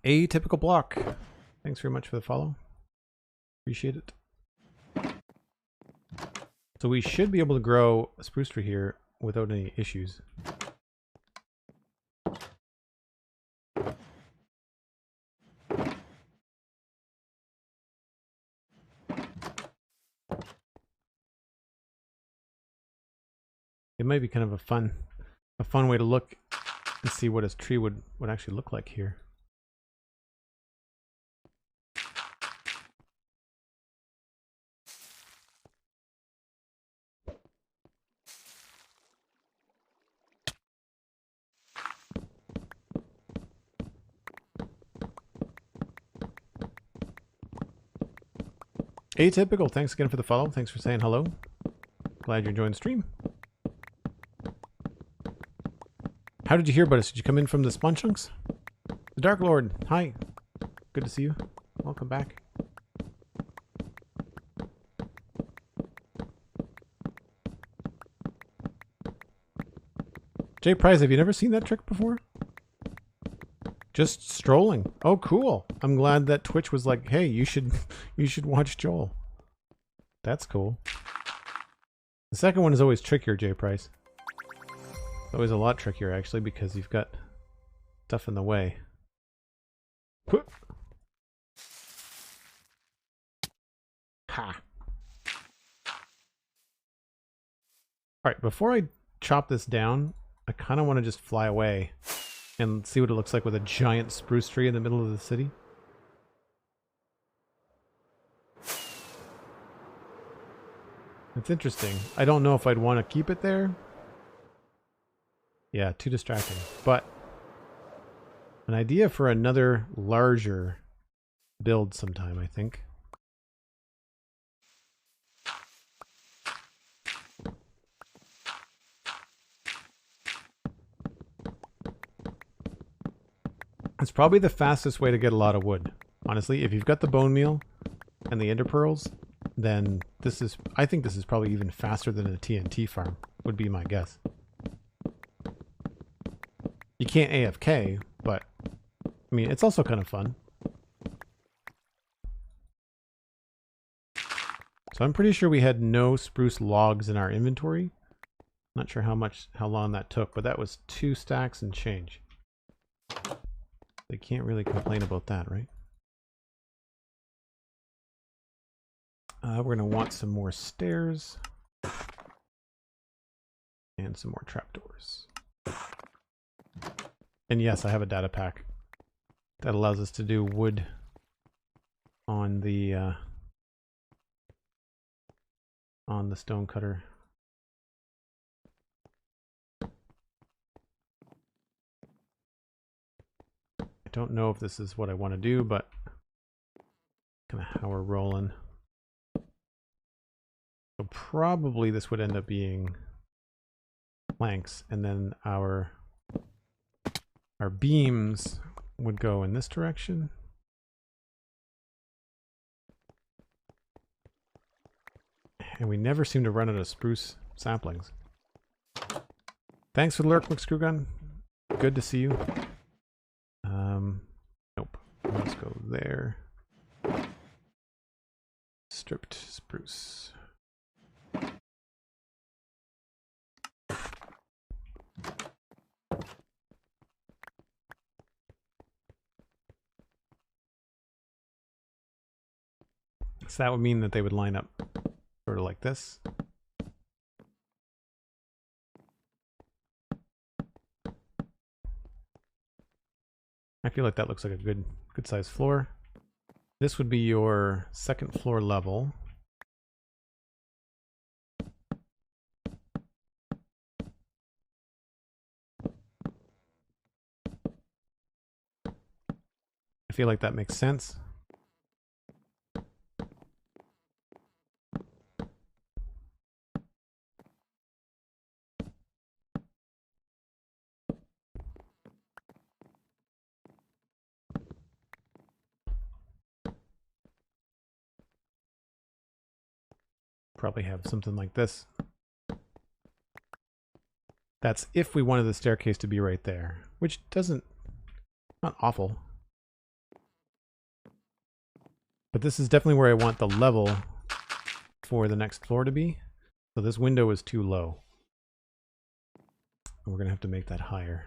Atypical block. Thanks very much for the follow. Appreciate it. So we should be able to grow a spruce tree here without any issues. It might be kind of a fun way to look and see what his tree would actually look like here. Atypical, thanks again for the follow. Thanks for saying hello. Glad you're enjoying the stream. How did you hear about us? Did you come in from the Spawn Chunks? The Dark Lord, hi. Good to see you. Welcome back. Jay Price, have you never seen that trick before? Just strolling. Oh, cool. I'm glad that Twitch was like, hey, you should watch Joel. That's cool. The second one is always trickier, Jay Price. It's always a lot trickier, actually, because you've got stuff in the way. Ha! Alright, before I chop this down, I kind of want to just fly away and see what it looks like with a giant spruce tree in the middle of the city. It's interesting. I don't know if I'd want to keep it there. Yeah, too distracting. But an idea for another larger build sometime, I think. It's probably the fastest way to get a lot of wood. Honestly, if you've got the bone meal and the ender pearls, then this is, I think this is probably even faster than a TNT farm, would be my guess. You can't AFK, but I mean, it's also kind of fun. So I'm pretty sure we had no spruce logs in our inventory. Not sure how long that took, but that was 2 stacks and change. They can't really complain about that, right? We're going to want some more stairs. And some more trapdoors. And yes, I have a data pack that allows us to do wood on the stone cutter. I don't know if this is what I want to do, but kind of how we're rolling. So probably this would end up being planks, and then our beams would go in this direction. And we never seem to run out of spruce saplings. Thanks for the lurk, McScrewgun. Good to see you. Nope. Let's go there. Stripped spruce. So that would mean that they would line up sort of like this. I feel like that looks like a good size floor. This would be your second floor level. I feel like that makes sense. Probably have something like this. That's if we wanted the staircase to be right there, which doesn't, not awful. But this is definitely where I want the level for the next floor to be. So this window is too low. We're going to have to make that higher.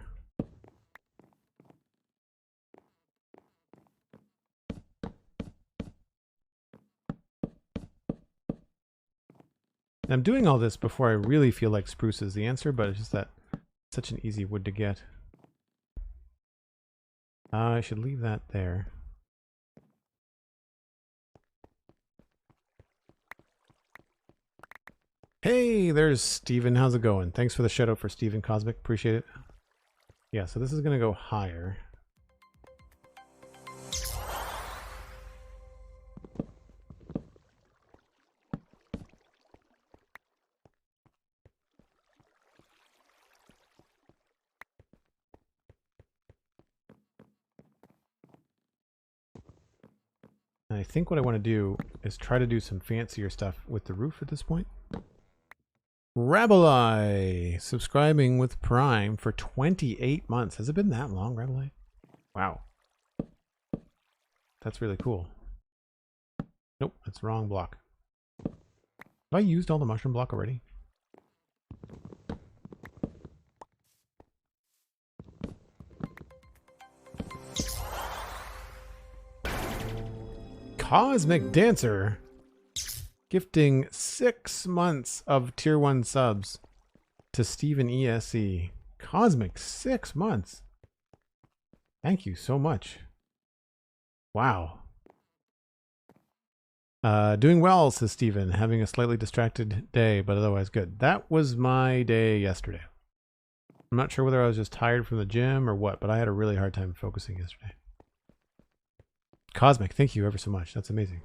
And I'm doing all this before I really feel like spruce is the answer, but it's just that it's such an easy wood to get. I should leave that there. Hey, there's Steven. How's it going? Thanks for the shout out for Steven Cosmic. Appreciate it. Yeah, so this is going to go higher. And I think what I want to do is try to do some fancier stuff with the roof at this point. Rabelai subscribing with Prime for 28 months. Has it been that long, Rabelai? Wow. That's really cool. Nope, that's the wrong block. Have I used all the mushroom block already? Cosmic Dancer gifting 6 months of tier 1 subs to Stephen ESE. Cosmic, 6 months. Thank you so much. Wow. Doing well, says Stephen. Having a slightly distracted day, but otherwise good. That was my day yesterday. I'm not sure whether I was just tired from the gym or what, but I had a really hard time focusing yesterday. Cosmic, thank you ever so much. That's amazing.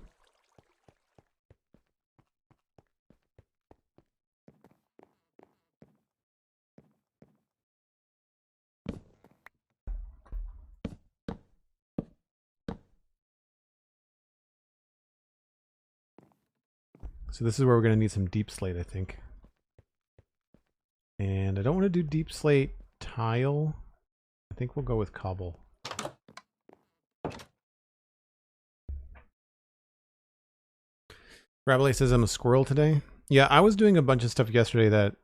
So this is where we're going to need some deep slate, I think. And I don't want to do deep slate tile. I think we'll go with cobble. Rabelais says I'm a squirrel today. Yeah, I was doing a bunch of stuff yesterday that,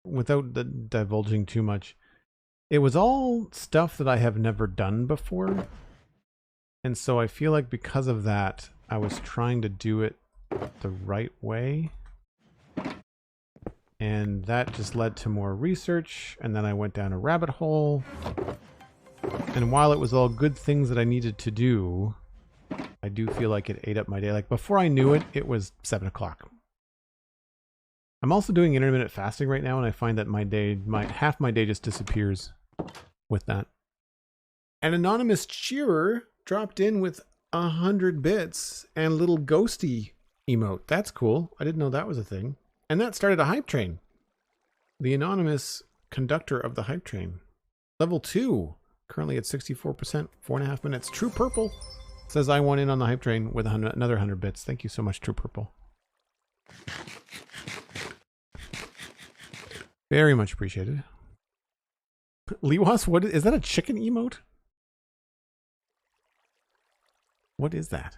without divulging too much, it was all stuff that I have never done before. And so I feel like because of that, I was trying to do it the right way. And that just led to more research, and then I went down a rabbit hole. And while it was all good things that I needed to do, I do feel like it ate up my day. Like before I knew it, it was 7 o'clock. I'm also doing intermittent fasting right now, and I find that my day, half my day just disappears with that. An anonymous cheerer dropped in with 100 bits and a little ghosty emote. That's cool. I didn't know that was a thing. And that started a hype train. The anonymous conductor of the hype train. Level 2. Currently at 64%. 4.5 minutes. True Purple says I want in on the hype train with another 100 bits. Thank you so much, True Purple. Very much appreciated. Liwas, what is that? A chicken emote? What is that?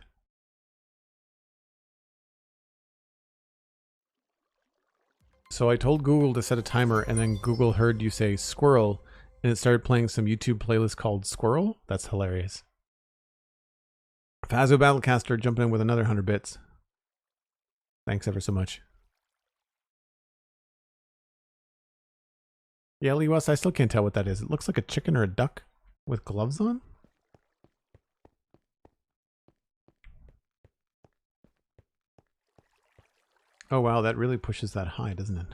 So I told Google to set a timer, and then Google heard you say squirrel, and it started playing some YouTube playlist called Squirrel. That's hilarious. Fazo Battlecaster jumping in with another 100 bits. Thanks ever so much. Yeah, Liwas, I still can't tell what that is. It looks like a chicken or a duck with gloves on. Oh wow, that really pushes that high, doesn't it?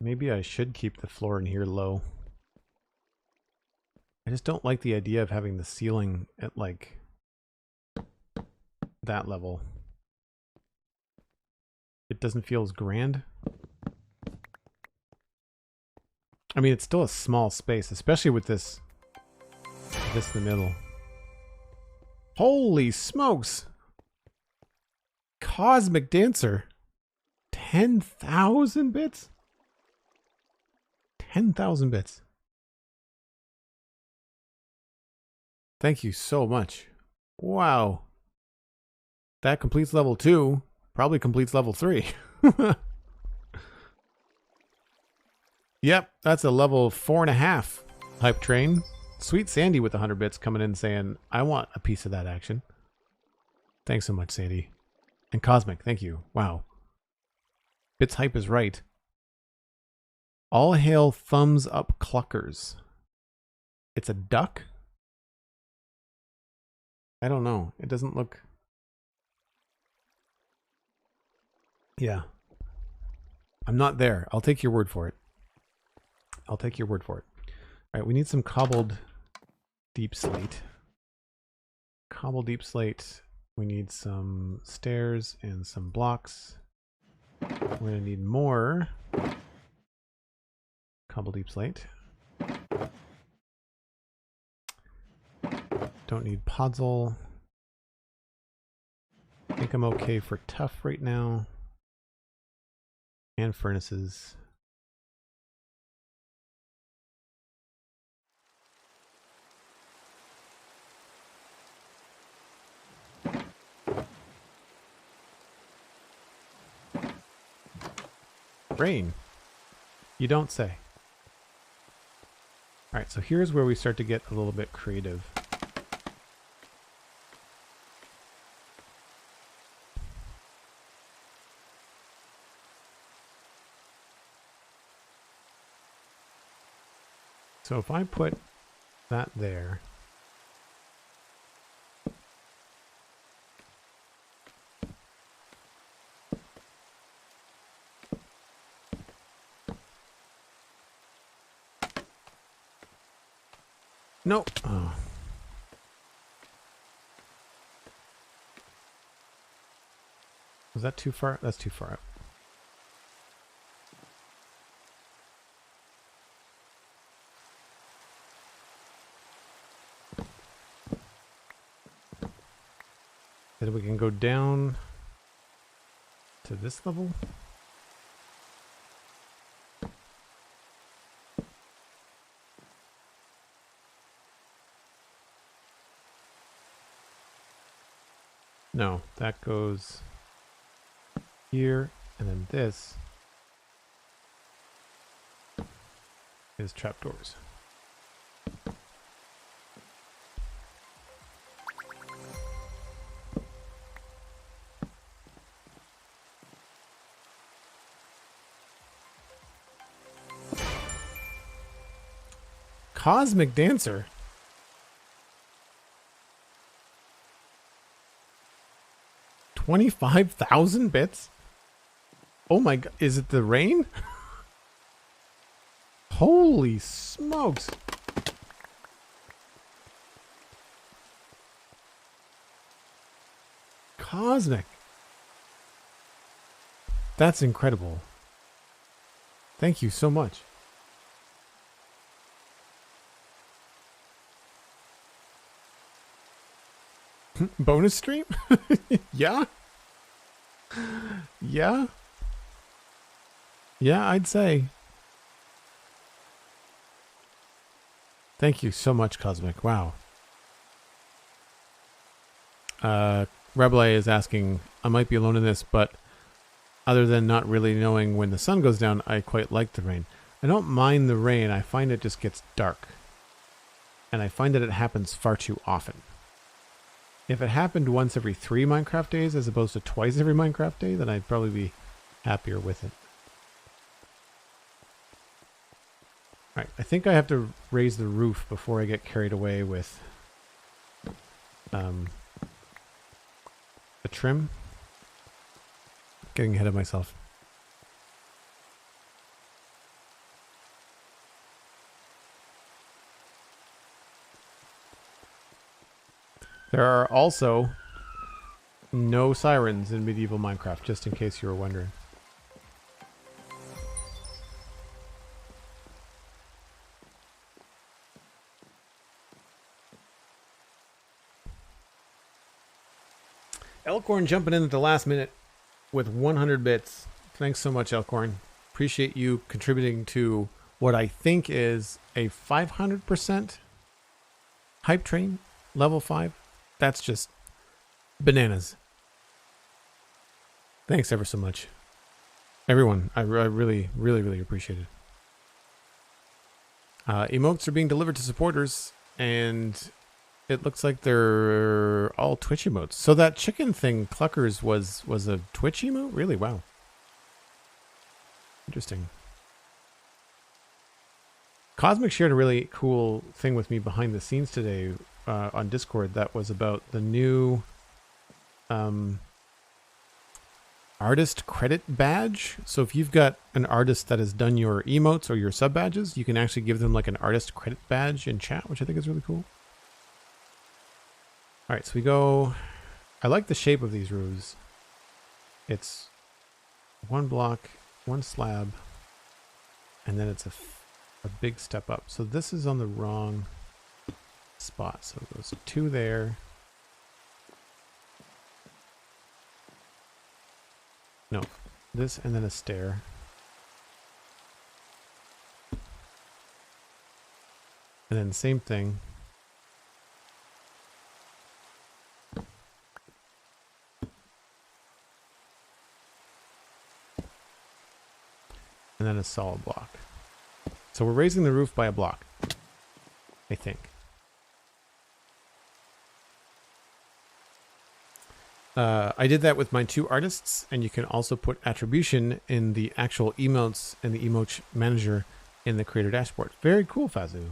Maybe I should keep the floor in here low. I just don't like the idea of having the ceiling at like that level. It doesn't feel as grand. I mean, it's still a small space, especially with this in the middle. Holy smokes! Cosmic Dancer. 10,000 bits? 10,000 bits. Thank you so much. Wow. That completes level 2. Probably completes level 3. Yep, that's a level 4.5 hype train. Sweet Sandy with 100 bits coming in saying, I want a piece of that action. Thanks so much, Sandy. And Cosmic, thank you. Wow. Bits hype is right. All hail thumbs up cluckers. It's a duck? I don't know. It doesn't look... Yeah. I'm not there. I'll take your word for it. I'll take your word for it. Alright, we need some cobbled deep slate. Cobbled deep slate. We need some stairs and some blocks. We're going to need more cobbled deep slate. Don't need podzol. I think I'm okay for tough right now. And furnaces. Rain. You don't say. Alright, so here's where we start to get a little bit creative. So if I put that there, no. Oh. Was that too far? That's too far out. Then we can go down to this level. No, that goes here, and then this is trapdoors. Cosmic Dancer. $25,000 bits? Oh my god, is it the rain? Holy smokes. Cosmic. That's incredible. Thank you so much. Bonus stream? Yeah? Yeah? Yeah, I'd say. Thank you so much, Cosmic. Wow. Rebele is asking, I might be alone in this, but other than not really knowing when the sun goes down, I quite like the rain. I don't mind the rain. I find it just gets dark. And I find that it happens far too often. If it happened once every 3 Minecraft days as opposed to twice every Minecraft day, then I'd probably be happier with it. Alright, I think I have to raise the roof before I get carried away with the trim. Getting ahead of myself. There are also no sirens in medieval Minecraft, just in case you were wondering. Elkhorn jumping in at the last minute with 100 bits. Thanks so much, Elkhorn. Appreciate you contributing to what I think is a 500% hype train, level 5. That's just bananas. Thanks ever so much. Everyone, I really, really, really appreciate it. Emotes are being delivered to supporters, and it looks like they're all Twitch emotes. So that chicken thing, Cluckers, was a Twitch emote? Really? Wow. Interesting. Cosmic shared a really cool thing with me behind the scenes today on Discord that was about the new artist credit badge. So if you've got an artist that has done your emotes or your sub badges, you can actually give them like an artist credit badge in chat, which I think is really cool. All right, so we go. I like the shape of these roofs. It's one block, one slab, and then it's a big step up. So this is on the wrong spot. So it goes 2 there. No, this and then a stair. And then same thing. And then a solid block. So we're raising the roof by a block, I think. I did that with my 2 artists, and you can also put attribution in the actual emotes and the emote manager in the creator dashboard. Very cool, Fazu.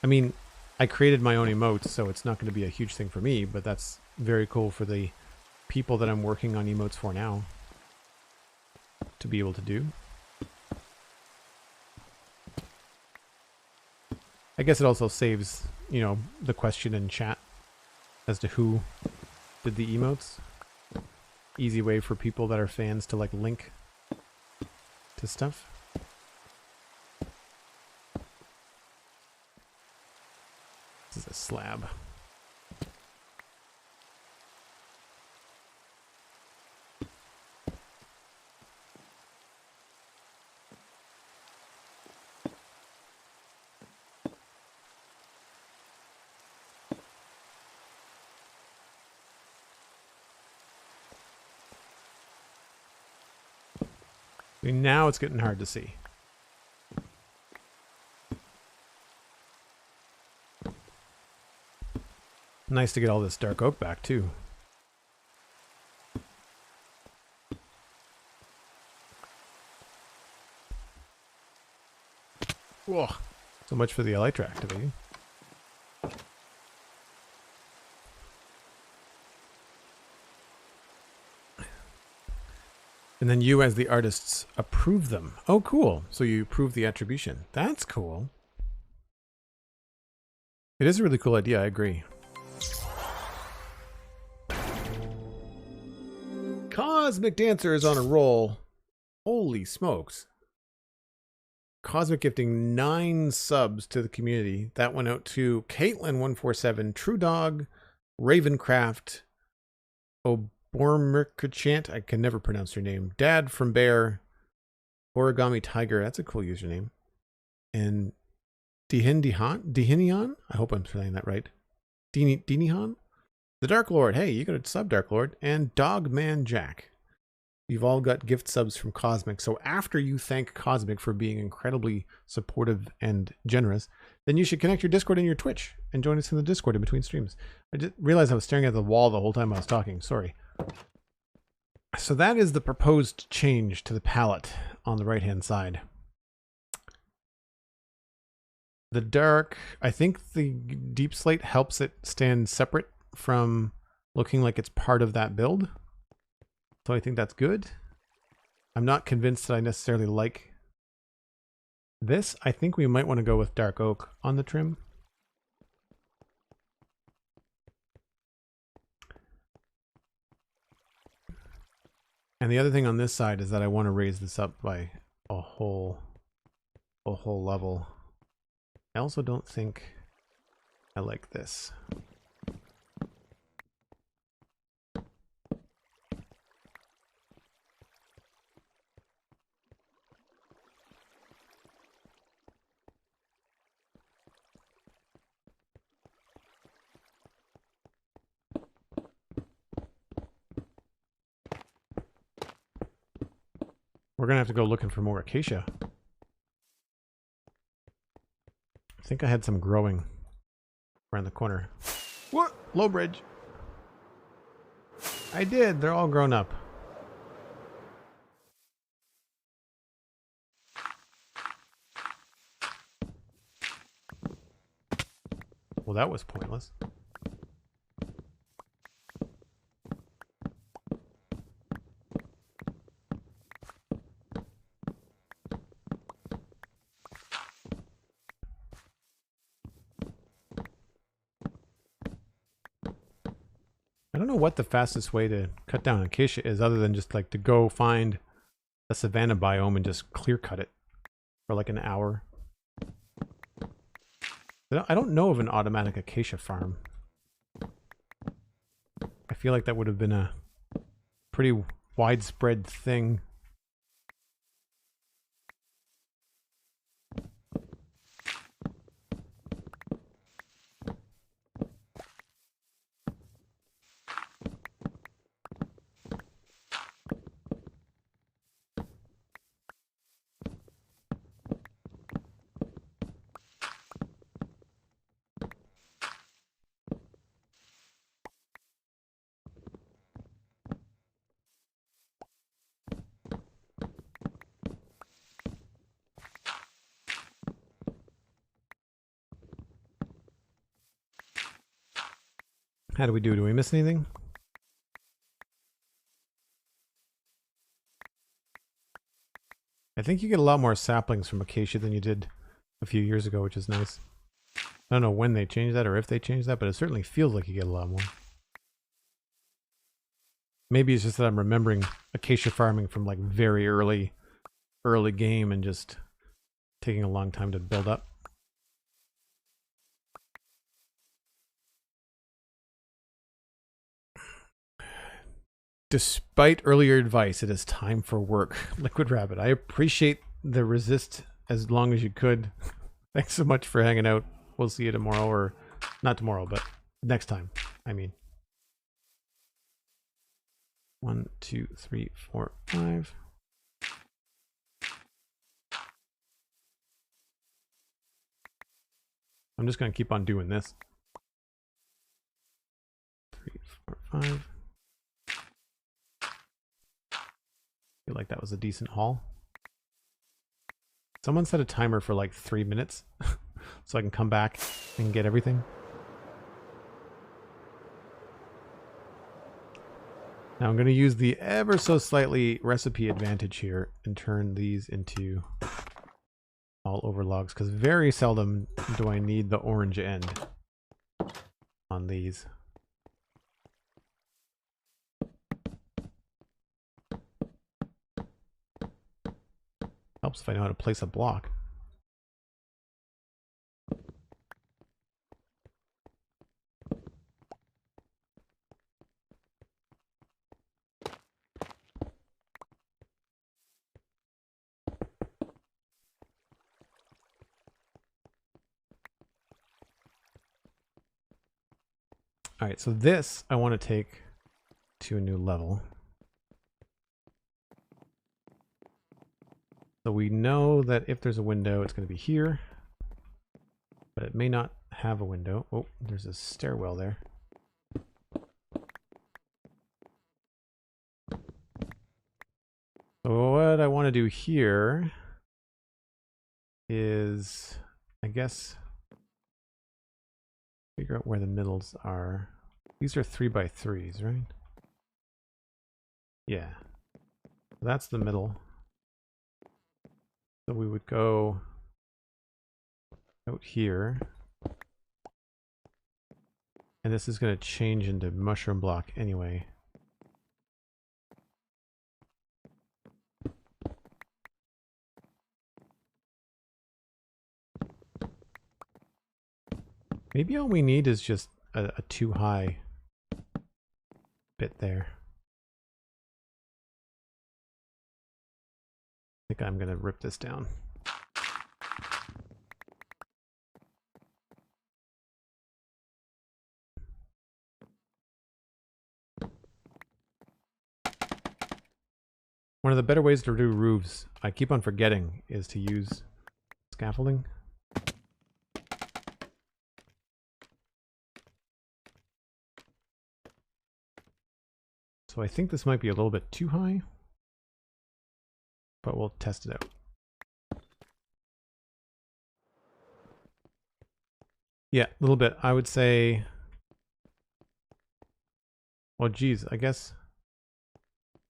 I mean, I created my own emotes, so it's not going to be a huge thing for me, but that's very cool for the people that I'm working on emotes for now to be able to do. I guess it also saves, you know, the question in chat as to who did the emotes. Easy way for people that are fans to like link to stuff. This is a slab. Now it's getting hard to see. Nice to get all this dark oak back too. Whoa, so much for the elytra activating. And then you as the artists approve them. Oh, cool. So you approve the attribution. That's cool. It is a really cool idea, I agree. Cosmic Dancer is on a roll. Holy smokes. Cosmic gifting 9 subs to the community. That went out to Caitlin147, True Dog, Ravencraft, Bormerkachant, I can never pronounce your name. Dad from Bear, Origami Tiger, that's a cool username. And Dihinion, I hope I'm saying that right. Dinihan? The Dark Lord, hey, you got a sub, Dark Lord. And Dogman Jack. You've all got gift subs from Cosmic. So after you thank Cosmic for being incredibly supportive and generous, then you should connect your Discord and your Twitch and join us in the Discord in between streams. I just realized I was staring at the wall the whole time I was talking. Sorry. So that is the proposed change to the palette on the right-hand side. The dark, I think the deep slate helps it stand separate from looking like it's part of that build. So I think that's good. I'm not convinced that I necessarily like this. I think we might want to go with dark oak on the trim. And the other thing on this side is that I want to raise this up by a whole level. I also don't think I like this. We're gonna have to go looking for more acacia. I think I had some growing around the corner. What? Low bridge. I did. They're all grown up. Well, that was pointless. don't know what the fastest way to cut down acacia is other than just like to go find a savanna biome and just clear cut it for like an hour. I don't know of an automatic acacia farm. I feel like that would have been a pretty widespread thing. How do we do? Do we miss anything? I think you get a lot more saplings from acacia than you did a few years ago, which is nice. I don't know when they changed that or if they changed that, but it certainly feels like you get a lot more. Maybe it's just that I'm remembering acacia farming from like very early game and just taking a long time to build up. Despite earlier advice, it is time for work. Liquid Rabbit, I appreciate the resist as long as you could. Thanks so much for hanging out. We'll see you tomorrow, or not tomorrow, but next time. I mean. 1, 2, 3, 4, 5. I'm just going to keep on doing this. 3, 4, 5. Feel like that was a decent haul. Someone set a timer for like 3 minutes so I can come back and get everything. Now I'm going to use the ever so slightly recipe advantage here and turn these into all overlogs, because very seldom do I need the orange end on these. Helps if I know how to place a block. All right, so this I want to take to a new level. So we know that if there's a window, it's going to be here, but it may not have a window. Oh, there's a stairwell there. So what I want to do here is, I guess, figure out where the middles are. These are 3x3s, right? Yeah. That's the middle. So we would go out here. And this is going to change into mushroom block anyway. Maybe all we need is just a too high bit there. I think I'm going to rip this down. One of the better ways to do roofs, I keep on forgetting, is to use scaffolding. So I think this might be a little bit too high, but we'll test it out. Yeah, a little bit. I would say, well, geez, I guess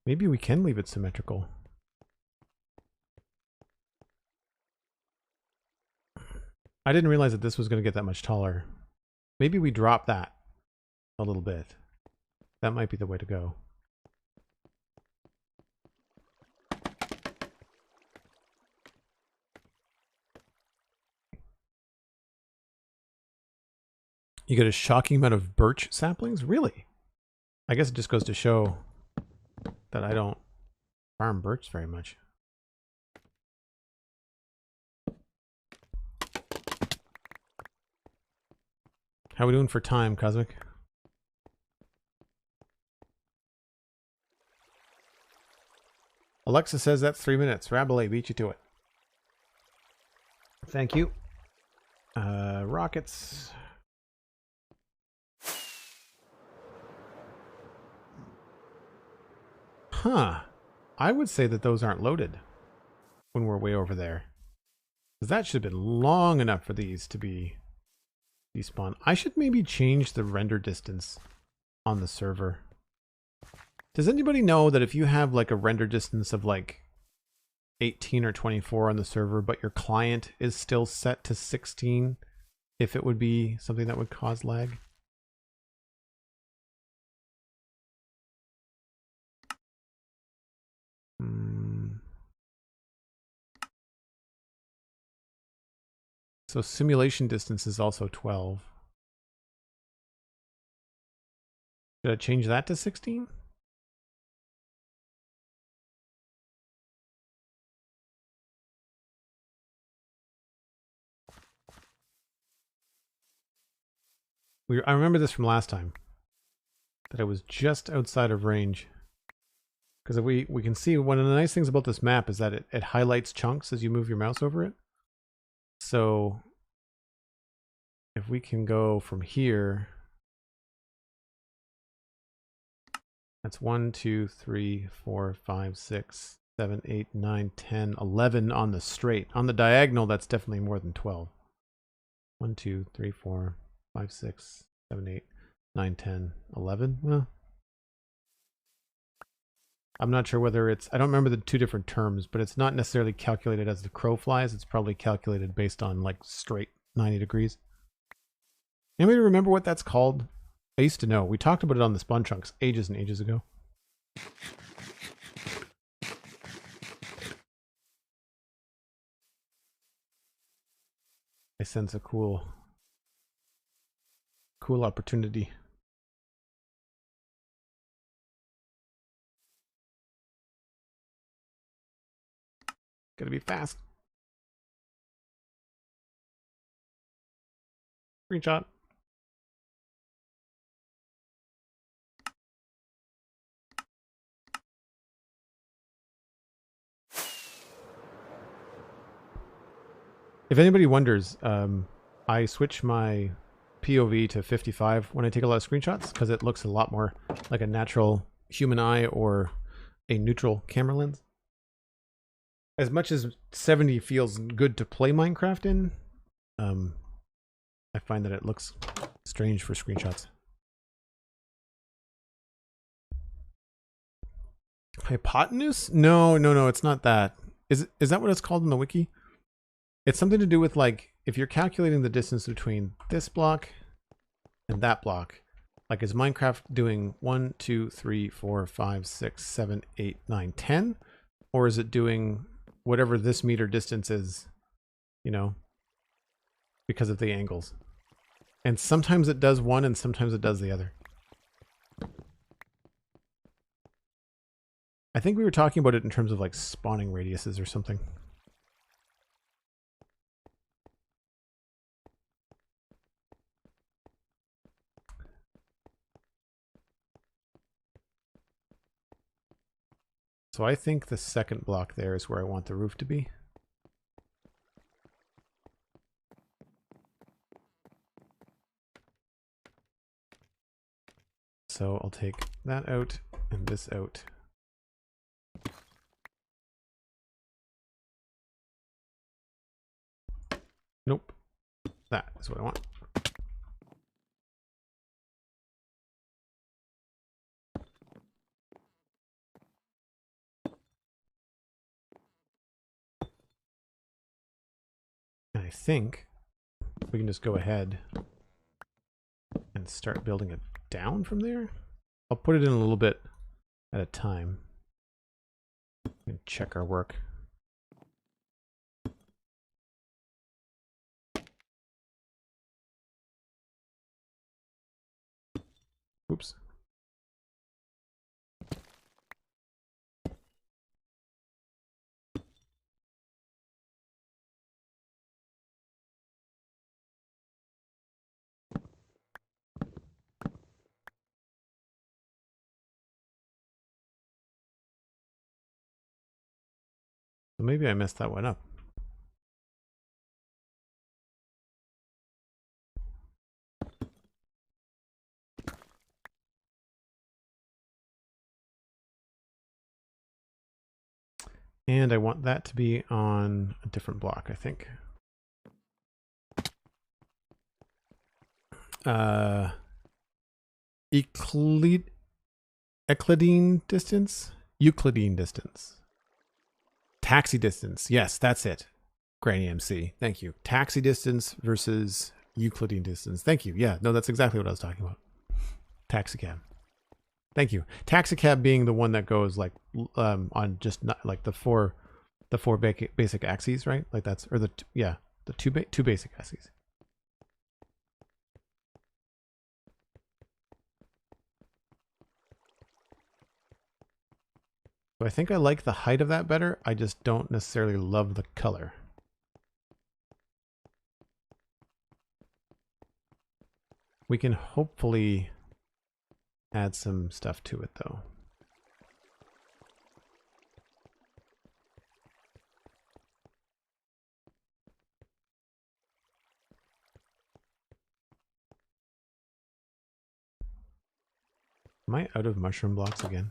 maybe we can leave it symmetrical. I didn't realize that this was going to get that much taller. Maybe we drop that a little bit. That might be the way to go. You get a shocking amount of birch saplings? Really? I guess it just goes to show that I don't farm birch very much. How are we doing for time, Cosmic? Alexa says that's 3 minutes. Rabelais beat you to it. Thank you. Rockets. Huh. I would say that those aren't loaded when we're way over there. Because that should have been long enough for these to be despawned. I should maybe change the render distance on the server. Does anybody know that if you have like a render distance of like 18 or 24 on the server, but your client is still set to 16, if it would be something that would cause lag? So simulation distance is also 12. Should I change that to 16? I remember this from last time, that I was just outside of range. Because if we can see, one of the nice things about this map is that it highlights chunks as you move your mouse over it. So if we can go from here, that's 1, 2, 3, 4, 5, 6, 7, 8, 9, 10, 11 on the straight. On the diagonal, that's definitely more than 12. 1, 2, 3, 4, 5, 6, 7, 8, 9, 10, 11. Well, I'm not sure whether it's, I don't remember the two different terms, but it's not necessarily calculated as the crow flies. It's probably calculated based on like straight 90 degrees. Anybody remember what that's called? I used to know. We talked about it on the Spawn Chunks ages and ages ago. I sense a cool opportunity. Gotta be fast. Screenshot. If anybody wonders, I switch my POV to 55 when I take a lot of screenshots because it looks a lot more like a natural human eye or a neutral camera lens. As much as 70 feels good to play Minecraft in, I find that it looks strange for screenshots. Hypotenuse? No, it's not that. Is that what it's called in the wiki? It's something to do with like if you're calculating the distance between this block and that block, like is Minecraft doing 1, 2, 3, 4, 5, 6, 7, 8, 9, 10? Or is it doing whatever this meter distance is, you know, because of the angles? And sometimes it does one and sometimes it does the other. I think we were talking about it in terms of like spawning radiuses or something. So I think the second block there is where I want the roof to be. So I'll take that out and this out. Nope. That is what I want. And I think we can just go ahead and start building it down from there. I'll put it in a little bit at a time and check our work. Oops. So maybe I messed that one up. And I want that to be on a different block, I think. Euclidean distance? Euclidean distance. Taxi distance. Yes, that's it. Granny MC. Thank you. Taxi distance versus Euclidean distance. Thank you. Yeah, no, that's exactly what I was talking about. Taxi cab. Thank you. Taxi cab being the one that goes like on just not like the four basic axes, right? Like that's, or the two basic axes. So I think I like the height of that better. I just don't necessarily love the color. We can hopefully add some stuff to it though. Am I out of mushroom blocks again?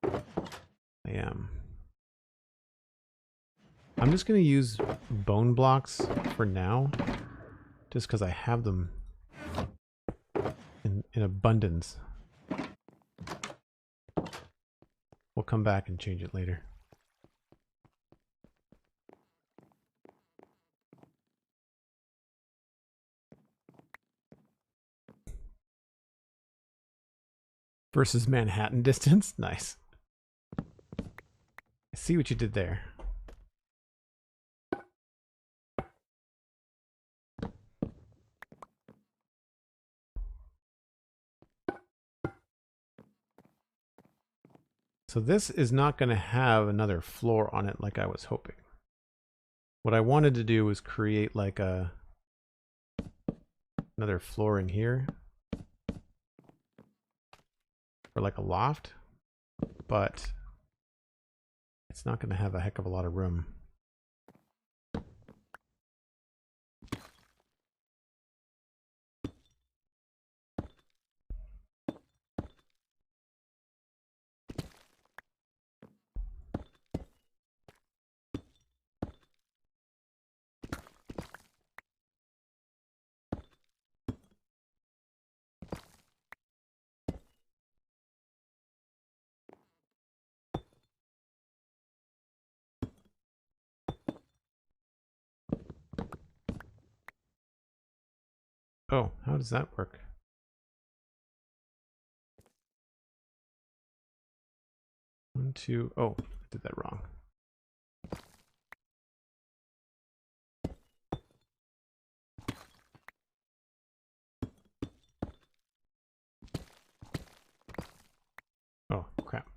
I am. I'm just going to use bone blocks for now, just because I have them in abundance. We'll come back and change it later. Versus Manhattan distance? Nice. I see what you did there. So this is not going to have another floor on it like I was hoping. What I wanted to do was create like another floor in here for like a loft, but it's not going to have a heck of a lot of room. Oh, how does that work? One, two, oh, I did that wrong. Oh, crap.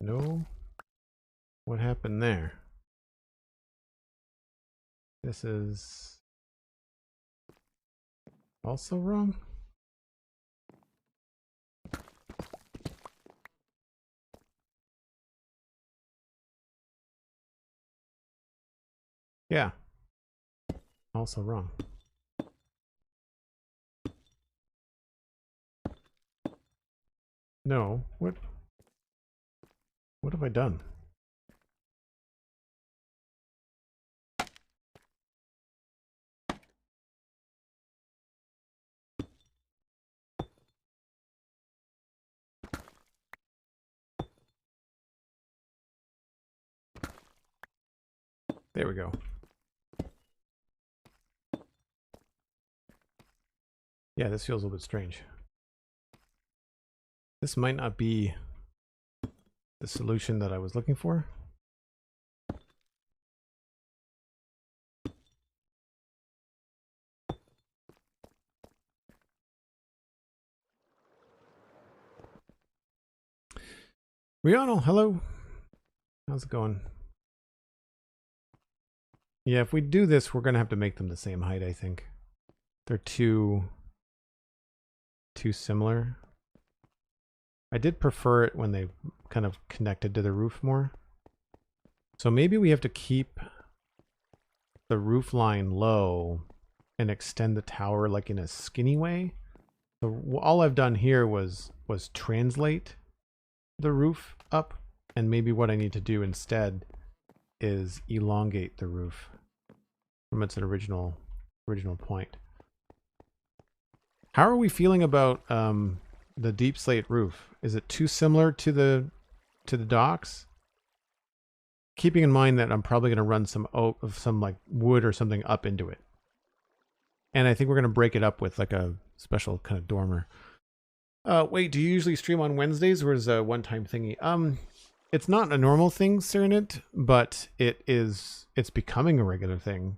No. What happened there? This is also wrong. Yeah. Also wrong. No. What? What have I done? There we go. Yeah, this feels a little bit strange. This might not be the solution that I was looking for. Rihanna, hello. How's it going? Yeah, if we do this, we're going to have to make them the same height, I think. They're too similar. I did prefer it when they kind of connected to the roof more. So maybe we have to keep the roof line low and extend the tower like in a skinny way. So all I've done here was translate the roof up, and maybe what I need to do instead is elongate the roof from its original point. How are we feeling about the deep slate roof? Is it too similar to the docks? Keeping in mind that I'm probably going to run some like wood or something up into it. And I think we're going to break it up with like a special kind of dormer. Wait, do you usually stream on Wednesdays, or is a one-time thingy? It's not a normal thing, Serenit, but it's becoming a regular thing.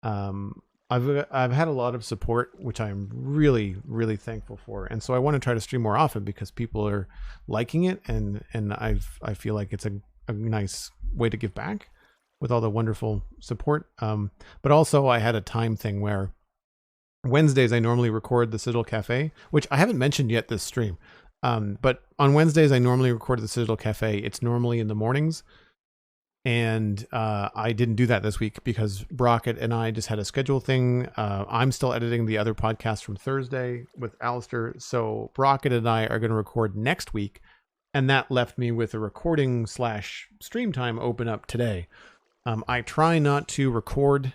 I've had a lot of support, which I'm really, really thankful for. And so I want to try to stream more often because people are liking it, and I feel like it's a nice way to give back with all the wonderful support. But also I had a time thing where Wednesdays I normally record the Citadel Cafe, which I haven't mentioned yet this stream. But on Wednesdays I normally record the Citadel Cafe. It's normally in the mornings. And I didn't do that this week because Brockett and I just had a schedule thing. I'm still editing the other podcast from Thursday with Alistair. So Brockett and I are going to record next week. And that left me with a recording / stream time open up today. I try not to record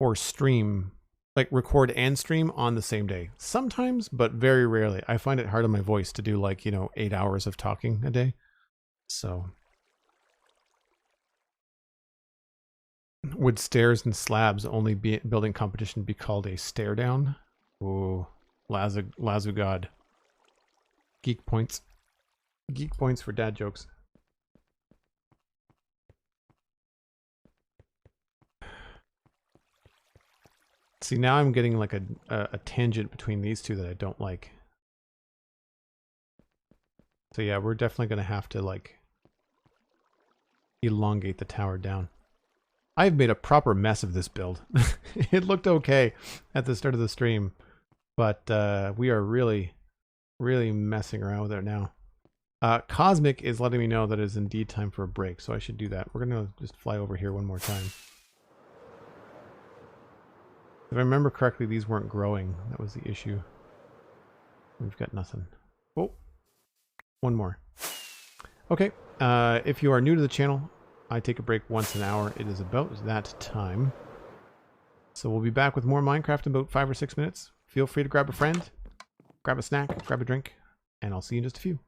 or stream, like record and stream on the same day. Sometimes, but very rarely. I find it hard on my voice to do 8 hours of talking a day. So would stairs and slabs only building competition be called a stare down? Ooh, Lazu God. Geek points. Geek points for dad jokes. See, now I'm getting like a tangent between these two that I don't like. So yeah, we're definitely going to have to elongate the tower down. I've made a proper mess of this build. It looked okay at the start of the stream, but we are really, really messing around with it now. Cosmic is letting me know that it is indeed time for a break, so I should do that. We're going to just fly over here one more time. If I remember correctly, these weren't growing. That was the issue. We've got nothing. Oh, one more. Okay, if you are new to the channel, I take a break once an hour. It is about that time. So we'll be back with more Minecraft in about 5 or 6 minutes. Feel free to grab a friend, grab a snack, grab a drink, and I'll see you in just a few.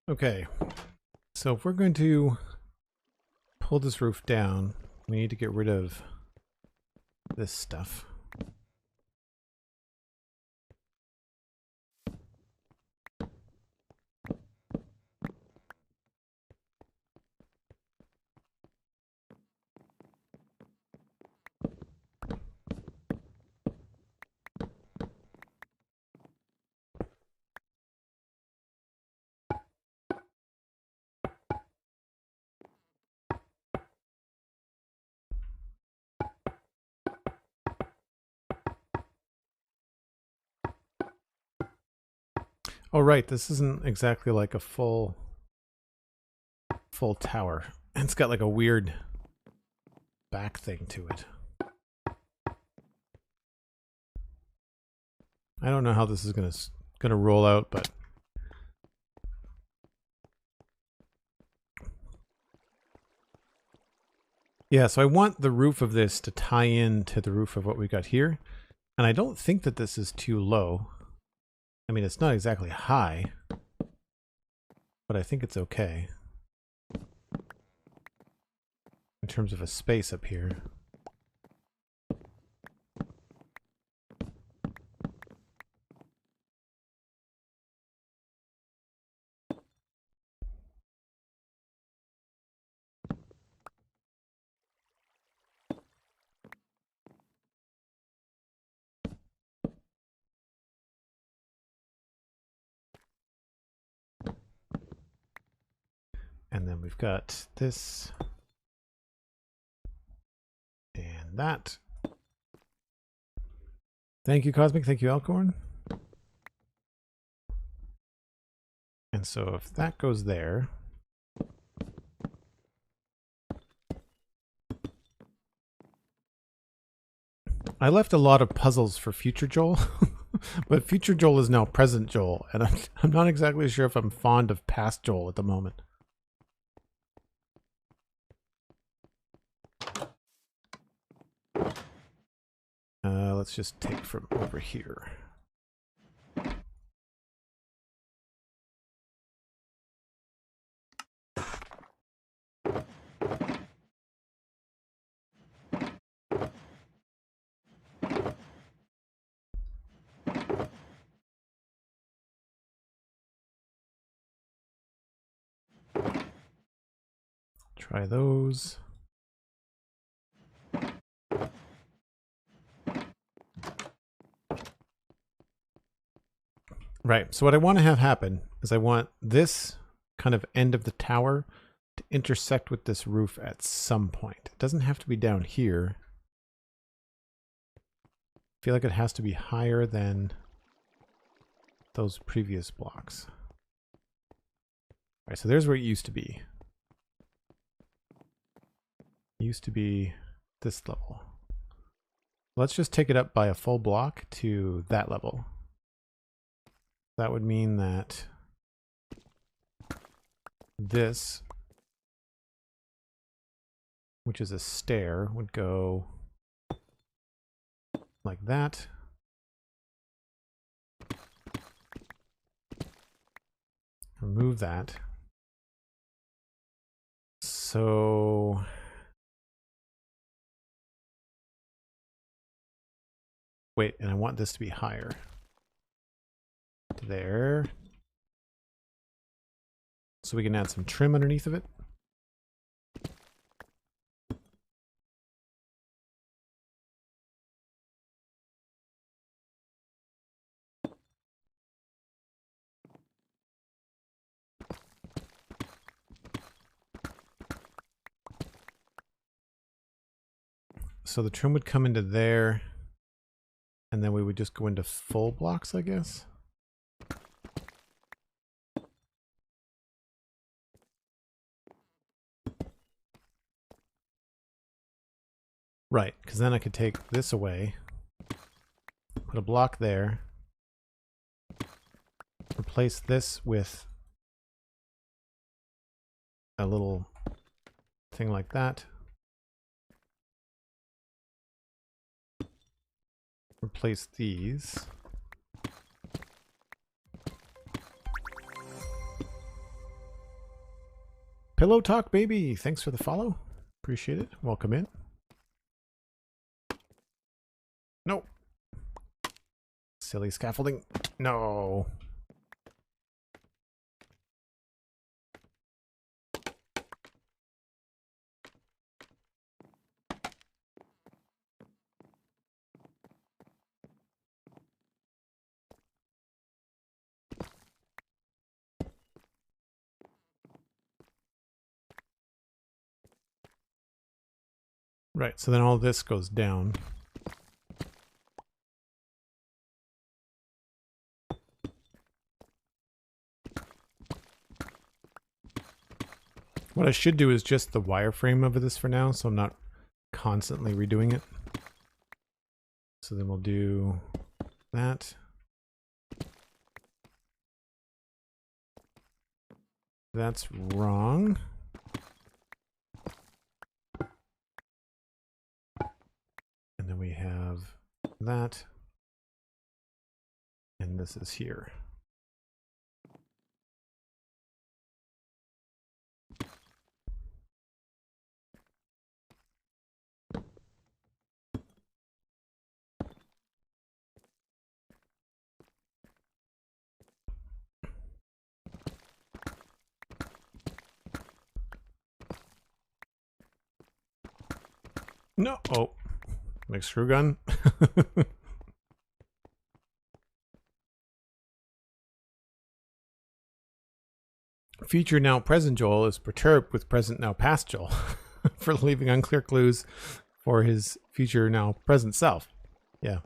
Okay, so if we're going to pull this roof down, we need to get rid of this stuff. Oh right, this isn't exactly like a full tower. And it's got like a weird back thing to it. I don't know how this is gonna roll out, but yeah, so I want the roof of this to tie in to the roof of what we got here. And I don't think that this is too low. I mean, it's not exactly high, but I think it's okay in terms of a space up here. And then we've got this and that. Thank you, Cosmic. Thank you, Alcorn. And so if that goes there, I left a lot of puzzles for future Joel, but future Joel is now present Joel, and I'm not exactly sure if I'm fond of past Joel at the moment. Let's just take from over here. Try those. Right, so what I want to have happen is I want this kind of end of the tower to intersect with this roof at some point. It doesn't have to be down here. I feel like it has to be higher than those previous blocks. All right, so there's where it used to be. It used to be this level. Let's just take it up by a full block to that level. That would mean that this, which is a stair, would go like that. Remove that. So wait, and I want this to be higher. There. So we can add some trim underneath of it. So the trim would come into there, and then we would just go into full blocks, I guess. Right, because then I could take this away, put a block there, replace this with a little thing like that. Replace these. Pillow Talk Baby, thanks for the follow. Appreciate it. Welcome in. Nope. Silly scaffolding. No. Right, so then all this goes down. What I should do is just the wireframe of this for now, so I'm not constantly redoing it. So then we'll do that. That's wrong. And then we have that. And this is here. No. Oh, like screw gun. Future now present Joel is perturbed with present now past Joel for leaving unclear clues for his future now present self. Yeah.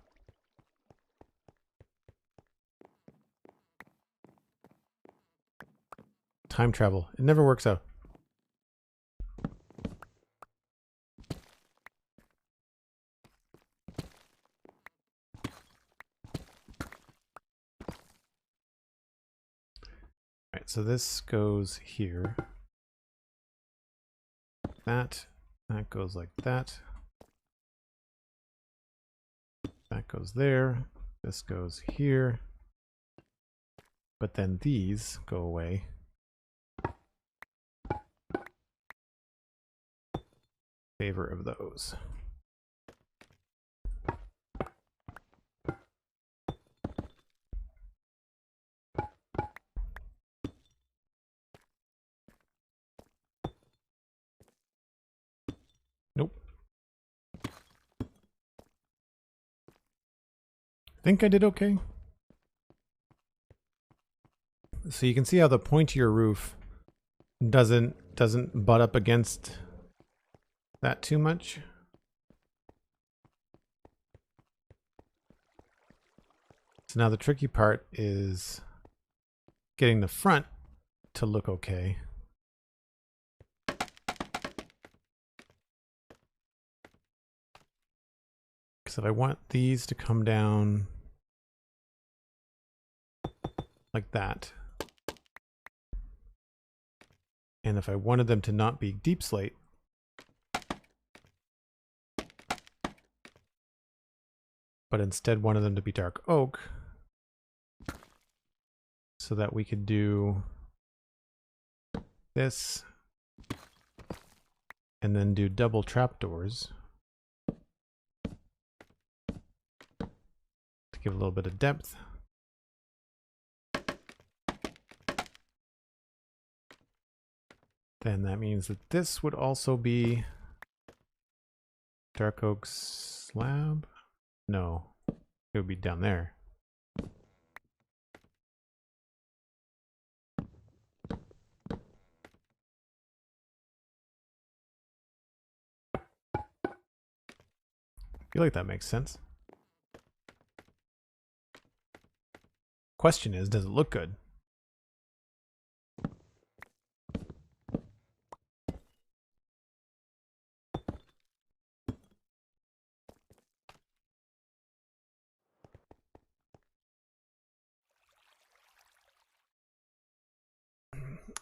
Time travel. It never works out. Right, so this goes here. That goes like that. That goes there. This goes here. But then these go away. Favor of those. Nope. I think I did okay. So you can see how the pointier roof doesn't butt up against that too much. So now the tricky part is getting the front to look okay. Because if I want these to come down like that, and if I wanted them to not be deep slate, but instead wanted them to be dark oak, so that we could do this and then do double trapdoors to give a little bit of depth. Then that means that this would also be dark oak slab. No, it would be down there. I feel like that makes sense. Question is, does it look good?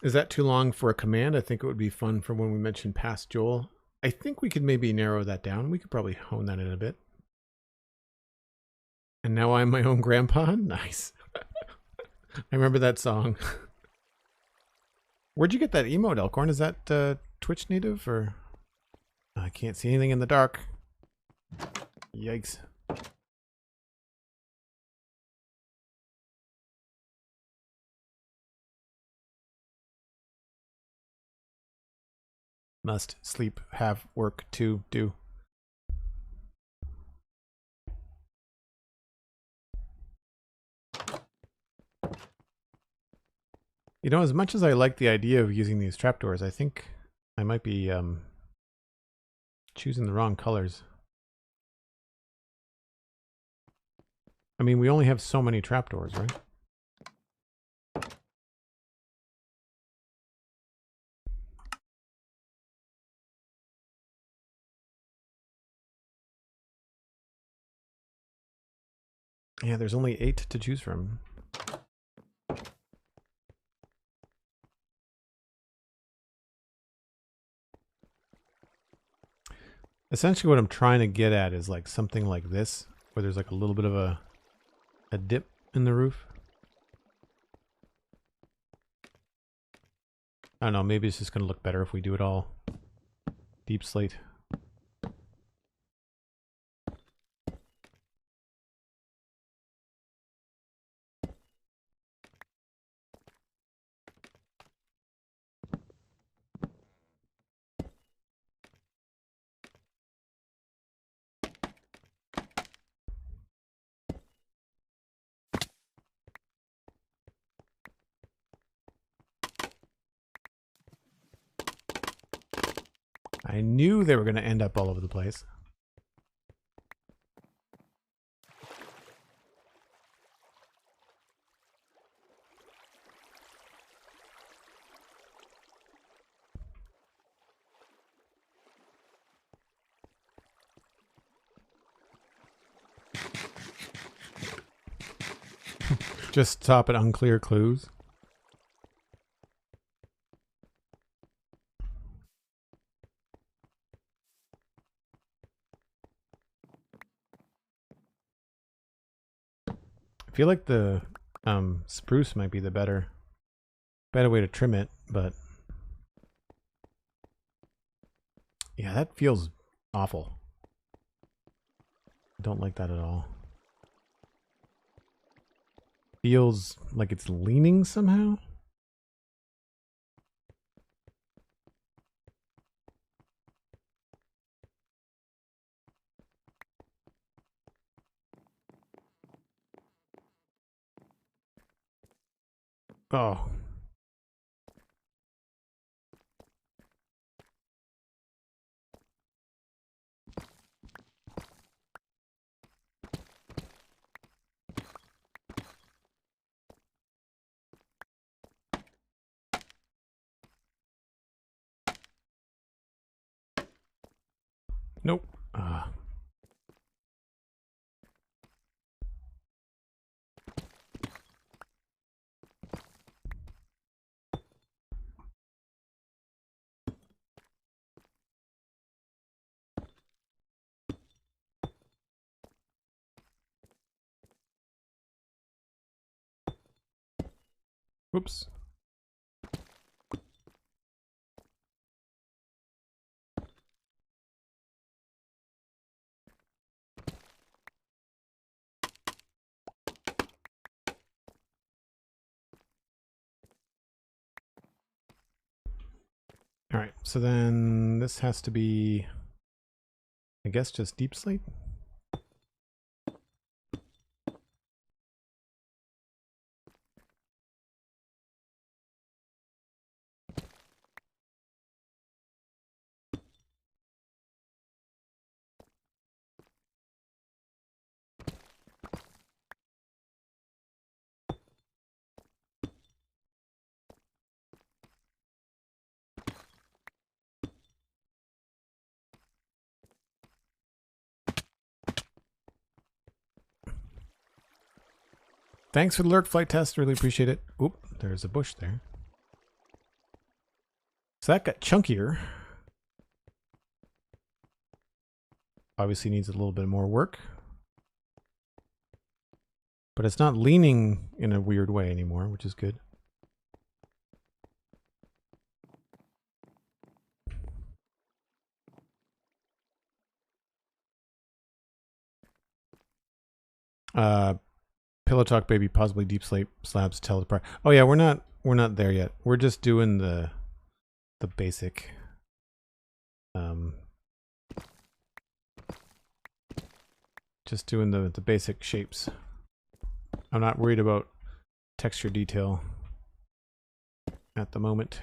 Is that too long for a command? I think it would be fun for when we mention past Joel. I think we could maybe narrow that down. We could probably hone that in a bit. And now I'm my own grandpa? Nice. I remember that song. Where'd you get that emote, Elkhorn? Is that Twitch native or? I can't see anything in the dark. Yikes. Must sleep, have work to do. You know, as much as I like the idea of using these trapdoors, I think I might be choosing the wrong colors. I mean, we only have so many trapdoors, right? Yeah, there's only 8 to choose from. Essentially what I'm trying to get at is like something like this, where there's like a little bit of a dip in the roof. I don't know, maybe it's just going to look better if we do it all deep slate. I knew they were going to end up all over the place. Just stop at unclear clues. I feel like the spruce might be the better way to trim it, but yeah, that feels awful. I don't like that at all. Feels like it's leaning somehow. Oh. Nope. Whoops. All right, so then this has to be, I guess, just deep slate. Thanks for the lurk flight test. Really appreciate it. Oop, there's a bush there. So that got chunkier. Obviously needs a little bit more work. But it's not leaning in a weird way anymore, which is good. Pillow talk, baby, possibly deep sleep slabs. Tell the price. Oh yeah, we're not there yet. We're just doing the basic. Just doing the basic shapes. I'm not worried about texture detail at the moment.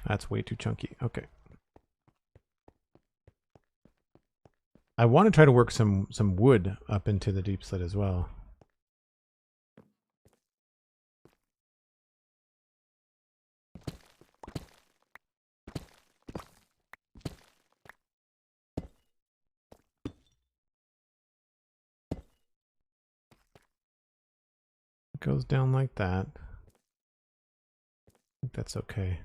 That's way too chunky. Okay. I want to try to work some wood up into the deep slit as well. It goes down like that. I think that's okay.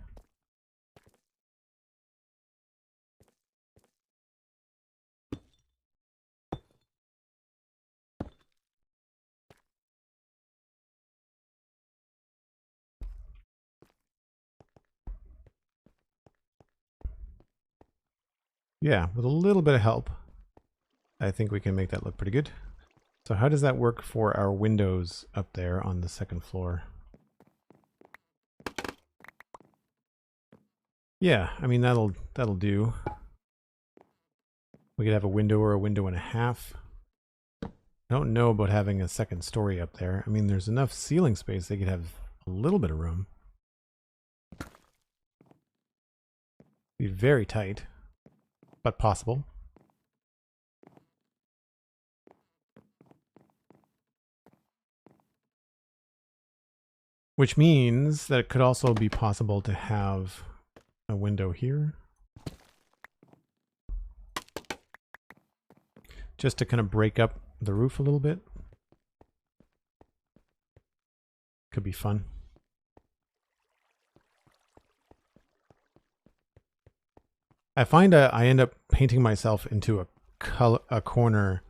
Yeah, with a little bit of help, I think we can make that look pretty good. So how does that work for our windows up there on the second floor? Yeah, I mean that'll do. We could have a window or a window and a half. I don't know about having a second story up there. I mean, there's enough ceiling space they could have a little bit of room. Be very tight, but possible. Which means that it could also be possible to have a window here. Just to kind of break up the roof a little bit. Could be fun. I find I end up painting myself into a corner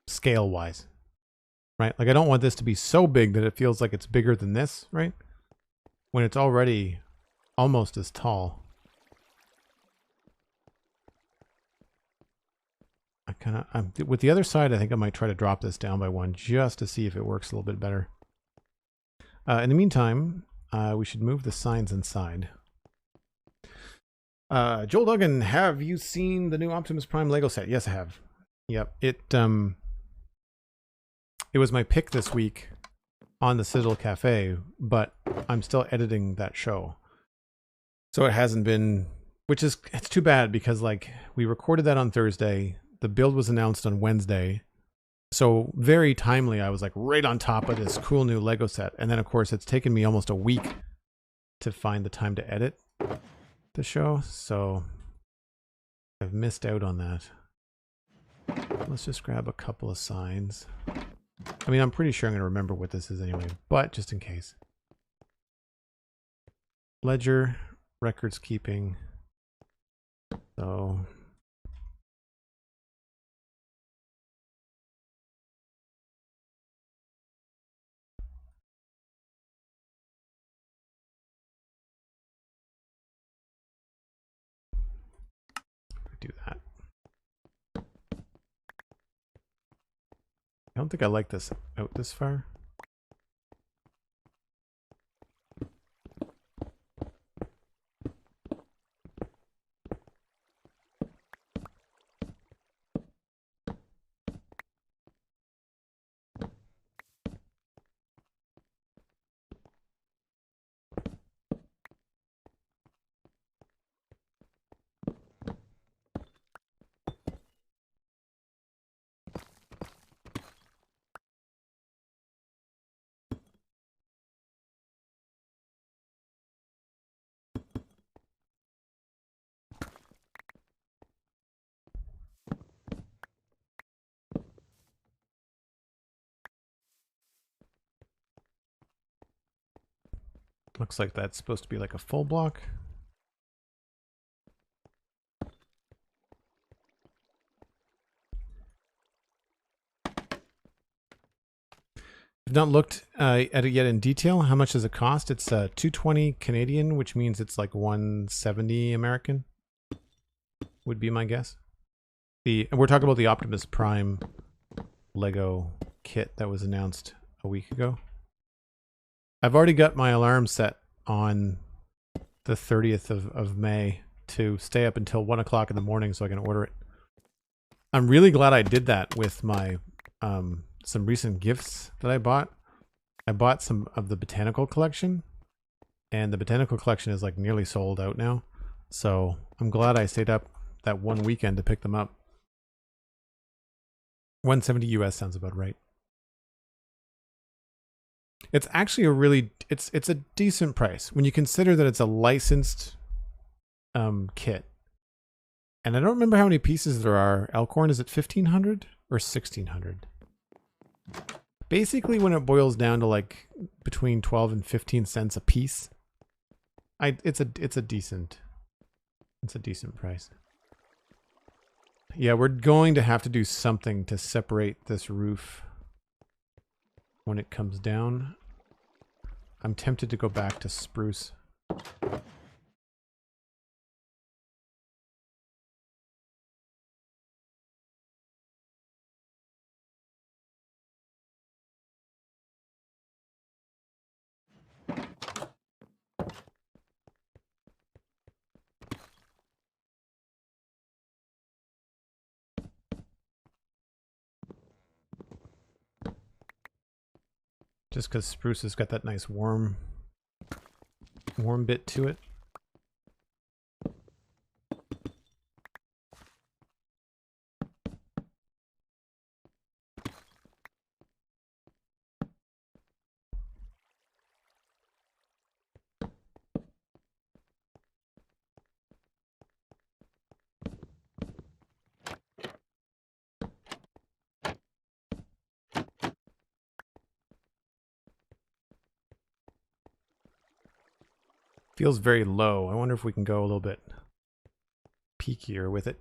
scale-wise. Right? Like I don't want this to be so big that it feels like it's bigger than this, right? When it's already almost as tall. With the other side, I think I might try to drop this down by one just to see if it works a little bit better. In the meantime, we should move the signs inside. Joel Duggan, have you seen the new Optimus Prime Lego set? Yes, I have. Yep. It was my pick this week on the Citadel Cafe, but I'm still editing that show. So it hasn't been, it's too bad because like we recorded that on Thursday. The build was announced on Wednesday. So very timely, I was like right on top of this cool new Lego set. And then of course it's taken me almost a week to find the time to edit the show. So I've missed out on that. Let's just grab a couple of signs. I mean, I'm pretty sure I'm going to remember what this is anyway, but just in case. Ledger, records keeping. So do that. I don't think I like this out this far. Looks like that's supposed to be like a full block. I've not looked at it yet in detail. How much does it cost? It's 220 Canadian, which means it's like 170 American, would be my guess. We're talking about the Optimus Prime Lego kit that was announced a week ago. I've already got my alarm set on the 30th of May to stay up until 1 o'clock in the morning so I can order it. I'm really glad I did that with my some recent gifts that I bought. I bought some of the botanical collection, and the botanical collection is like nearly sold out now. So I'm glad I stayed up that one weekend to pick them up. 170 US sounds about right. It's actually a really, it's a decent price when you consider that it's a licensed kit. And I don't remember how many pieces there are. Elkhorn, is it 1,500 or 1,600? Basically, when it boils down to like between 12 and 15 cents a piece, it's a decent price. Yeah, we're going to have to do something to separate this roof when it comes down. I'm tempted to go back to spruce. Just because spruce has got that nice warm bit to it. Feels very low. I wonder if we can go a little bit peakier with it.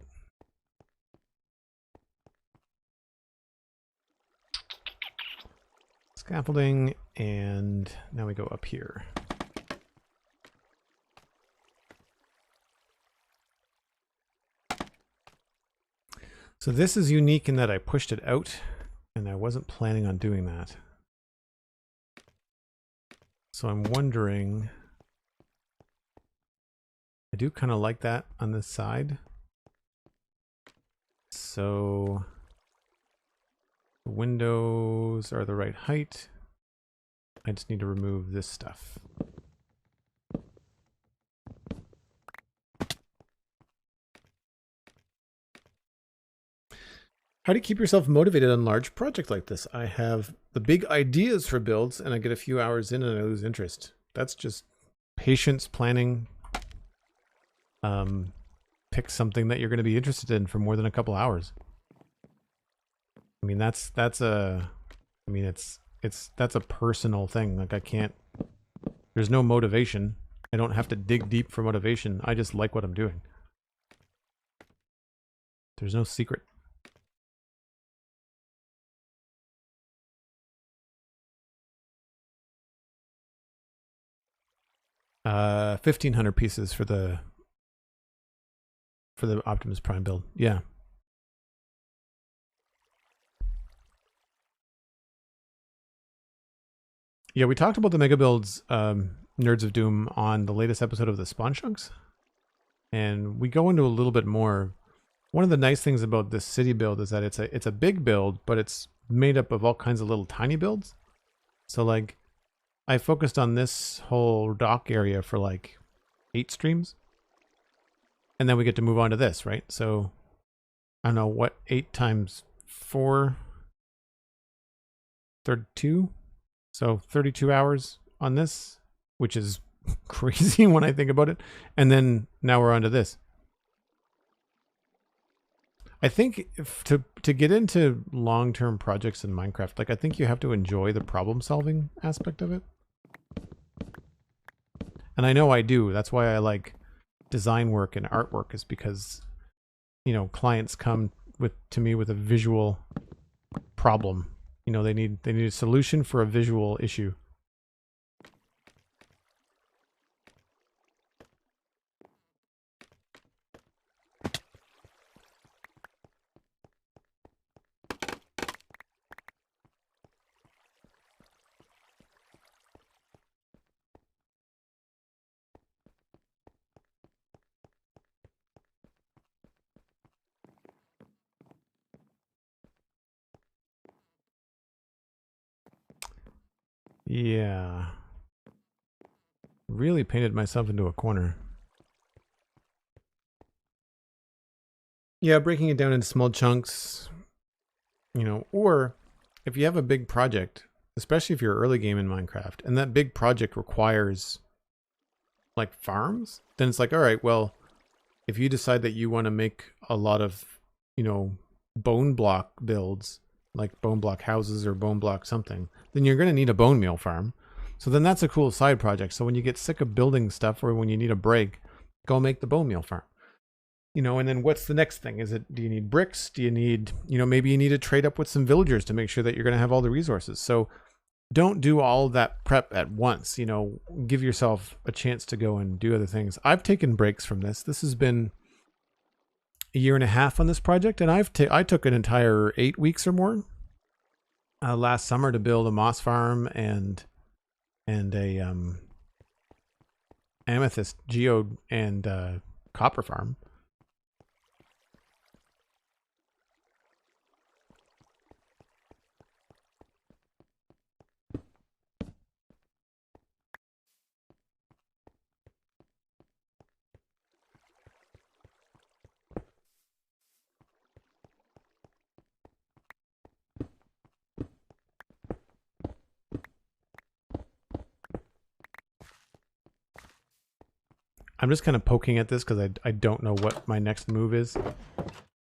Scaffolding, and now we go up here. So this is unique in that I pushed it out, and I wasn't planning on doing that. So I'm wondering... I do kind of like that on this side. So the windows are the right height. I just need to remove this stuff. How do you keep yourself motivated on large projects like this? I have the big ideas for builds and I get a few hours in and I lose interest. That's just patience, planning. Pick something that you're going to be interested in for more than a couple hours. I mean, that's a personal thing. Like I can't, there's no motivation. I don't have to dig deep for motivation. I just like what I'm doing. There's no secret. Uh, 1,500 pieces for the Optimus Prime build. Yeah. Yeah, we talked about the mega builds, Nerds of Doom, on the latest episode of the Spawn Chunks. And we go into a little bit more. One of the nice things about this city build is that it's a big build, but it's made up of all kinds of little tiny builds. So like I focused on this whole dock area for like 8 streams. And then we get to move on to this, right? So, I don't know, what, 8 times 4? 32? So, 32 hours on this, which is crazy when I think about it. And then, now we're on to this. I think to get into long-term projects in Minecraft, like I think you have to enjoy the problem-solving aspect of it. And I know I do. That's why I like design work and artwork, is because, you know, clients come to me with a visual problem, You know, they need a solution for a visual issue. Yeah. Really painted myself into a corner. Yeah, breaking it down into small chunks, you know, or if you have a big project, especially if you're early game in Minecraft, and that big project requires like farms, then it's like, all right, well, if you decide that you want to make a lot of, you know, bone block builds, like bone block houses or bone block something, then you're going to need a bone meal farm. So then that's a cool side project. So when you get sick of building stuff or when you need a break, go make the bone meal farm. You know, and then what's the next thing? Do you need bricks? Do you need, you know, maybe you need to trade up with some villagers to make sure that you're going to have all the resources. So don't do all that prep at once, you know, give yourself a chance to go and do other things. I've taken breaks from this. This has been a year and a half on this project, and I took an entire 8 weeks or more last summer to build a moss farm and a amethyst geode and copper farm. I'm just kind of poking at this because I don't know what my next move is.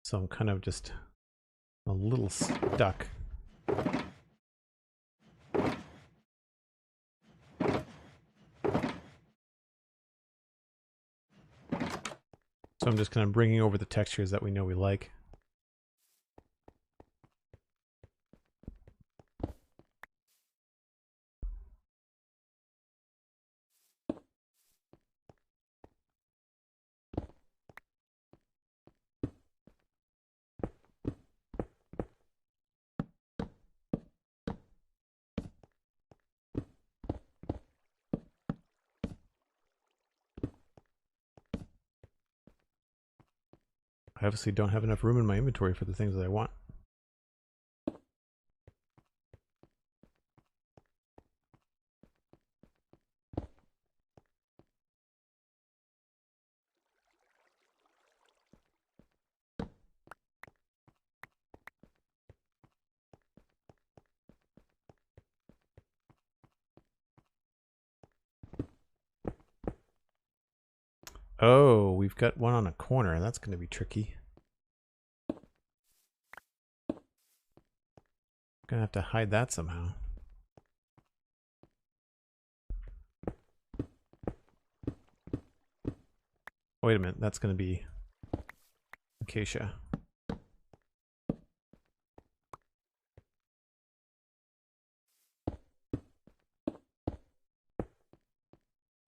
So I'm kind of just a little stuck. So I'm just kind of bringing over the textures that we know we like. I obviously don't have enough room in my inventory for the things that I want. Oh, we've got one on a corner. That's going to be tricky. Gonna have to hide that somehow. Wait a minute, that's gonna be acacia.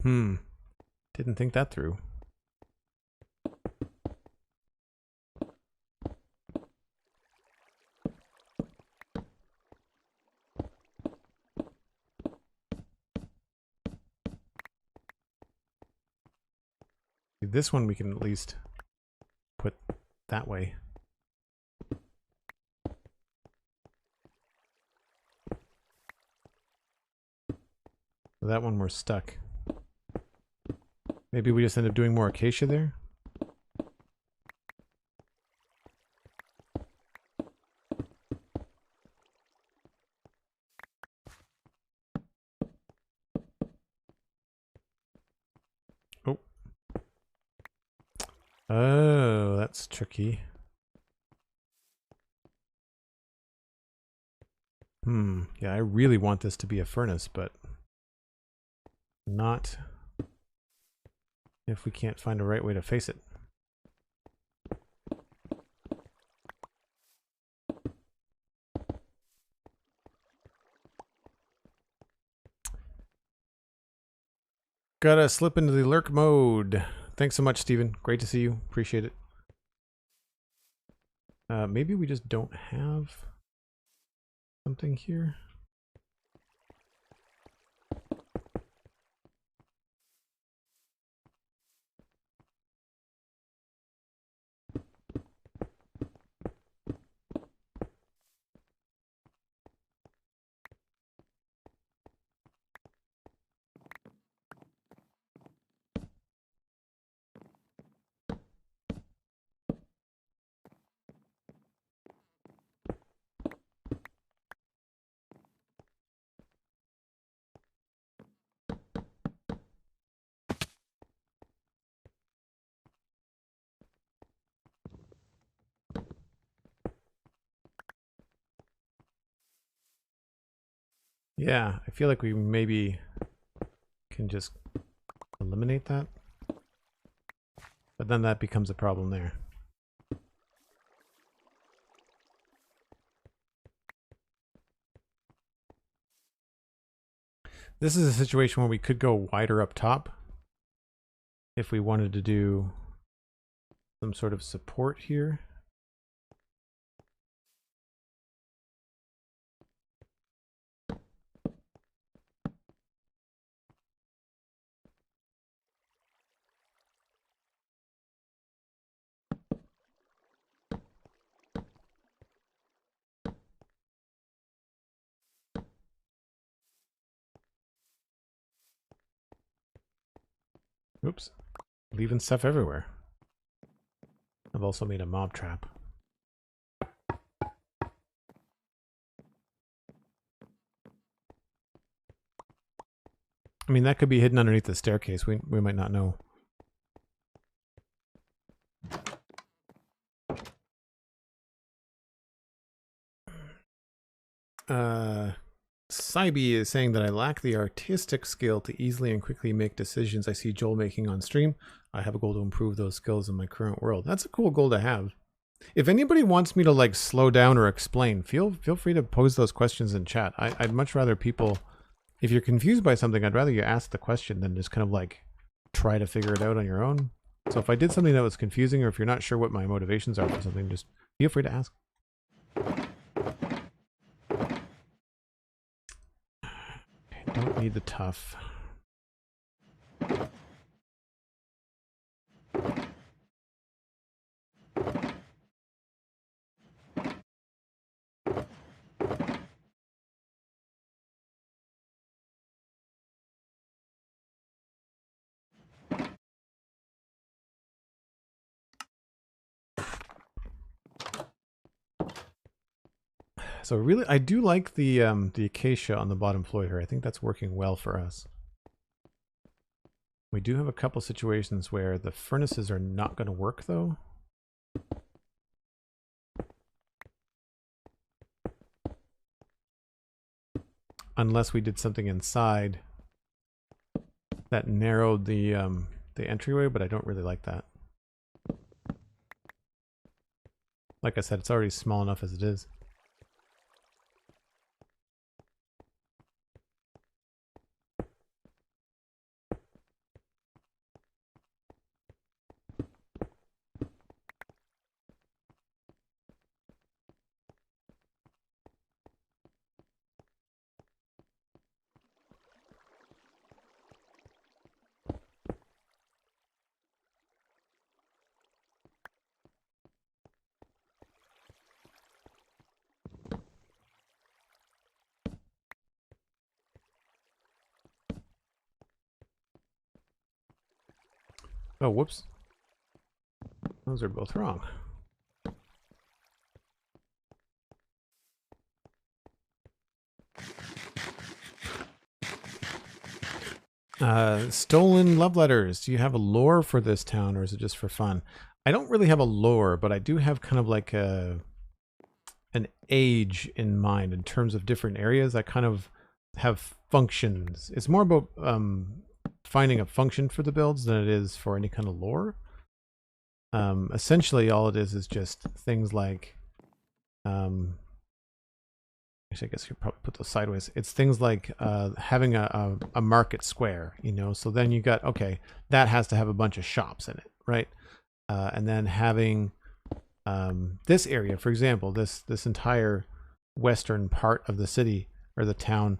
Didn't think that through. This one we can at least put that way. That one we're stuck. Maybe we just end up doing more acacia there? Oh. Oh, that's tricky. Yeah, I really want this to be a furnace, but not if we can't find a right way to face it. Gotta slip into the lurk mode. Thanks so much, Steven. Great to see you. Appreciate it. Maybe we just don't have something here. Yeah, I feel like we maybe can just eliminate that. But then that becomes a problem there. This is a situation where we could go wider up top if we wanted to do some sort of support here. Oops, leaving stuff everywhere. I've also made a mob trap. I mean, that could be hidden underneath the staircase. We might not know. Cybe is saying that I lack the artistic skill to easily and quickly make decisions I see Joel making on stream. I have a goal to improve those skills in my current world. That's a cool goal to have. If anybody wants me to like slow down or explain, feel free to pose those questions in chat. I'd much rather people, if you're confused by something, I'd rather you ask the question than just kind of like try to figure it out on your own. So if I did something that was confusing, or if you're not sure what my motivations are for something, just feel free to ask. Don't need the tough. So really, I do like the acacia on the bottom floor here. I think that's working well for us. We do have a couple situations where the furnaces are not going to work, though. Unless we did something inside that narrowed the entryway, but I don't really like that. Like I said, it's already small enough as it is. Oh, whoops. Those are both wrong. Stolen love letters. Do you have a lore for this town, or is it just for fun? I don't really have a lore, but I do have kind of like an age in mind in terms of different areas. I kind of have functions. It's more about finding a function for the builds than it is for any kind of lore. Essentially, all it is just things like Actually, I guess you could probably put those sideways. It's things like having a market square, you know. So then you got, okay, that has to have a bunch of shops in it, right? And then having this area, for example, this entire western part of the city or the town,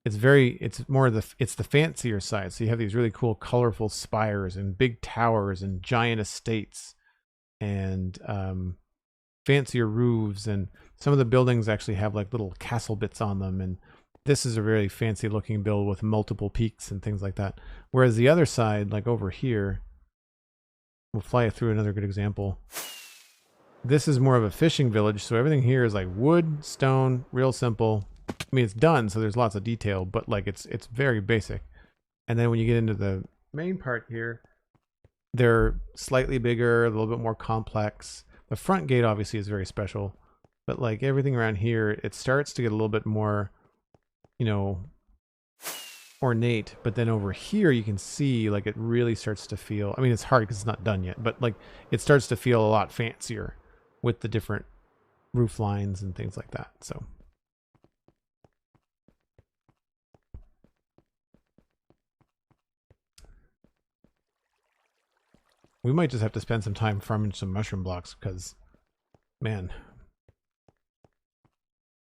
it's the fancier side. So you have these really cool, colorful spires and big towers and giant estates and fancier roofs, and some of the buildings actually have like little castle bits on them, and this is a really fancy looking build with multiple peaks and things like that. Whereas the other side, like over here, we'll fly through another good example. This is more of a fishing village, so everything here is like wood, stone, real simple. I mean, it's done, so there's lots of detail, but like it's very basic. And then when you get into the main part here, they're slightly bigger, a little bit more complex. The front gate obviously is very special, but like everything around here, it starts to get a little bit more, you know, ornate. But then over here, you can see like it really starts to feel, I mean, it's hard because it's not done yet, but like it starts to feel a lot fancier with the different roof lines and things like that. So we might just have to spend some time farming some mushroom blocks because, man,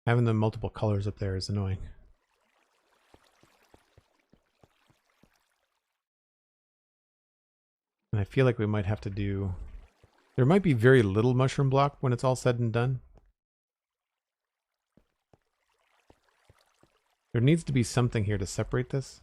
having the multiple colors up there is annoying. And I feel like we might have to do... There might be very little mushroom block when it's all said and done. There needs to be something here to separate this.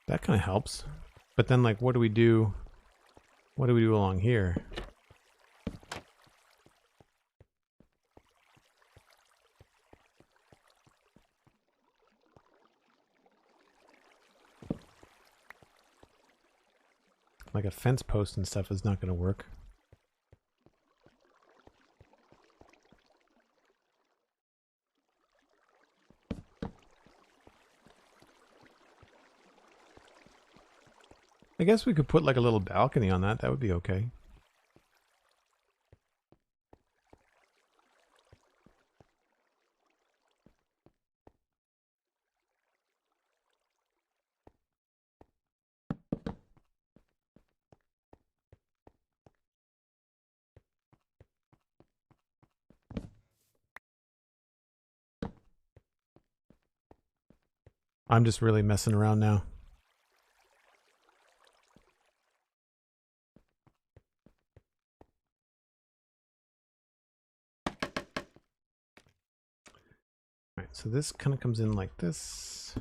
That kind of helps. But then, like, what do we do? What do we do along here? Like a fence post and stuff is not going to work. I guess we could put like a little balcony on that. That would be okay. I'm just really messing around now. Alright, so this kind of comes in like this.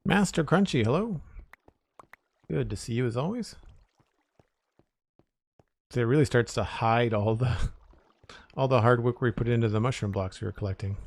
Master Crunchy, hello. Good to see you as always. So it really starts to hide all the hard work we put into the mushroom blocks we were collecting.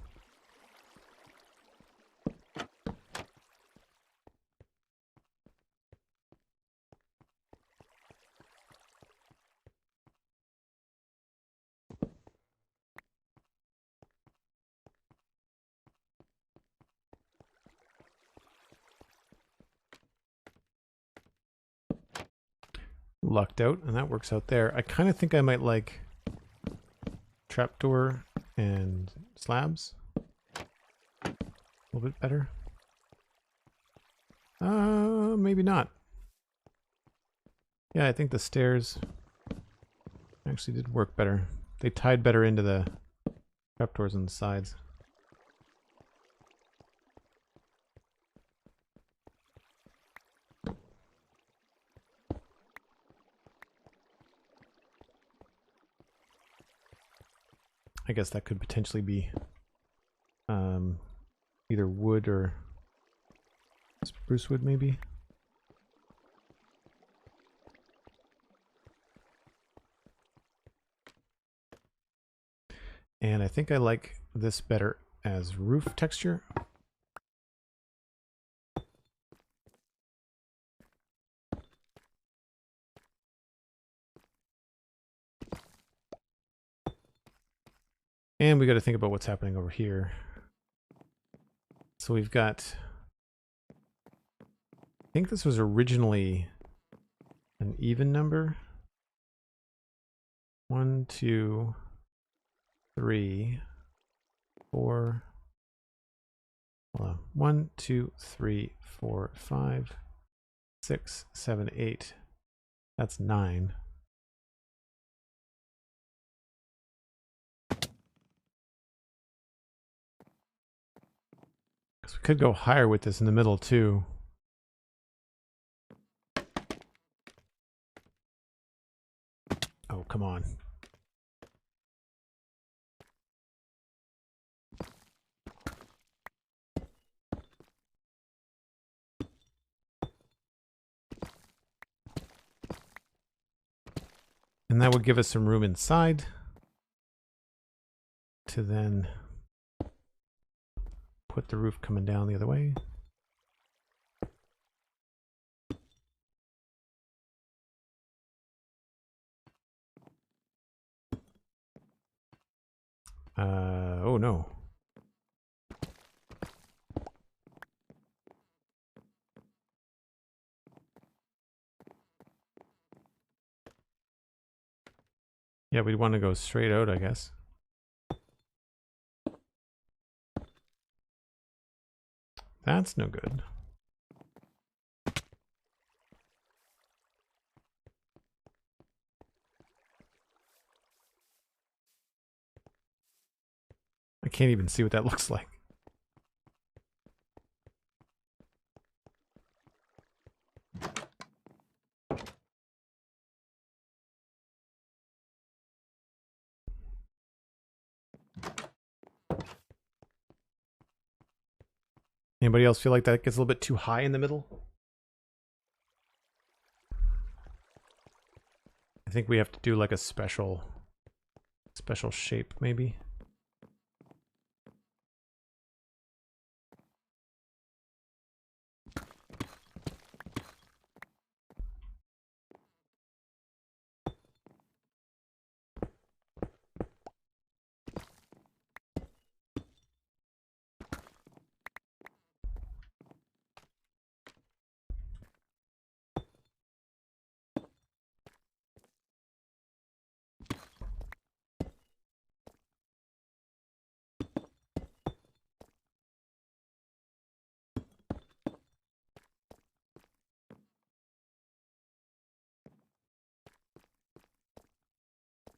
Lucked out, and that works out there. I kind of think I might like trapdoor and slabs. A little bit better. Maybe not. Yeah, I think the stairs actually did work better. They tied better into the trapdoors on the sides. I guess that could potentially be either wood or spruce wood, maybe. And I think I like this better as roof texture. And we got to think about what's happening over here. So we've got, I think this was originally an even number. 1, 2, 3, 4. Hold on. 1, 2, 3, 4, 5, 6, 7, 8. That's 9. So we could go higher with this in the middle too. Oh, come on. And that would give us some room inside to then put the roof coming down the other way. Oh no. Yeah, we'd want to go straight out, I guess. That's no good. I can't even see what that looks like. Anybody else feel like that gets a little bit too high in the middle? I think we have to do like a special shape maybe.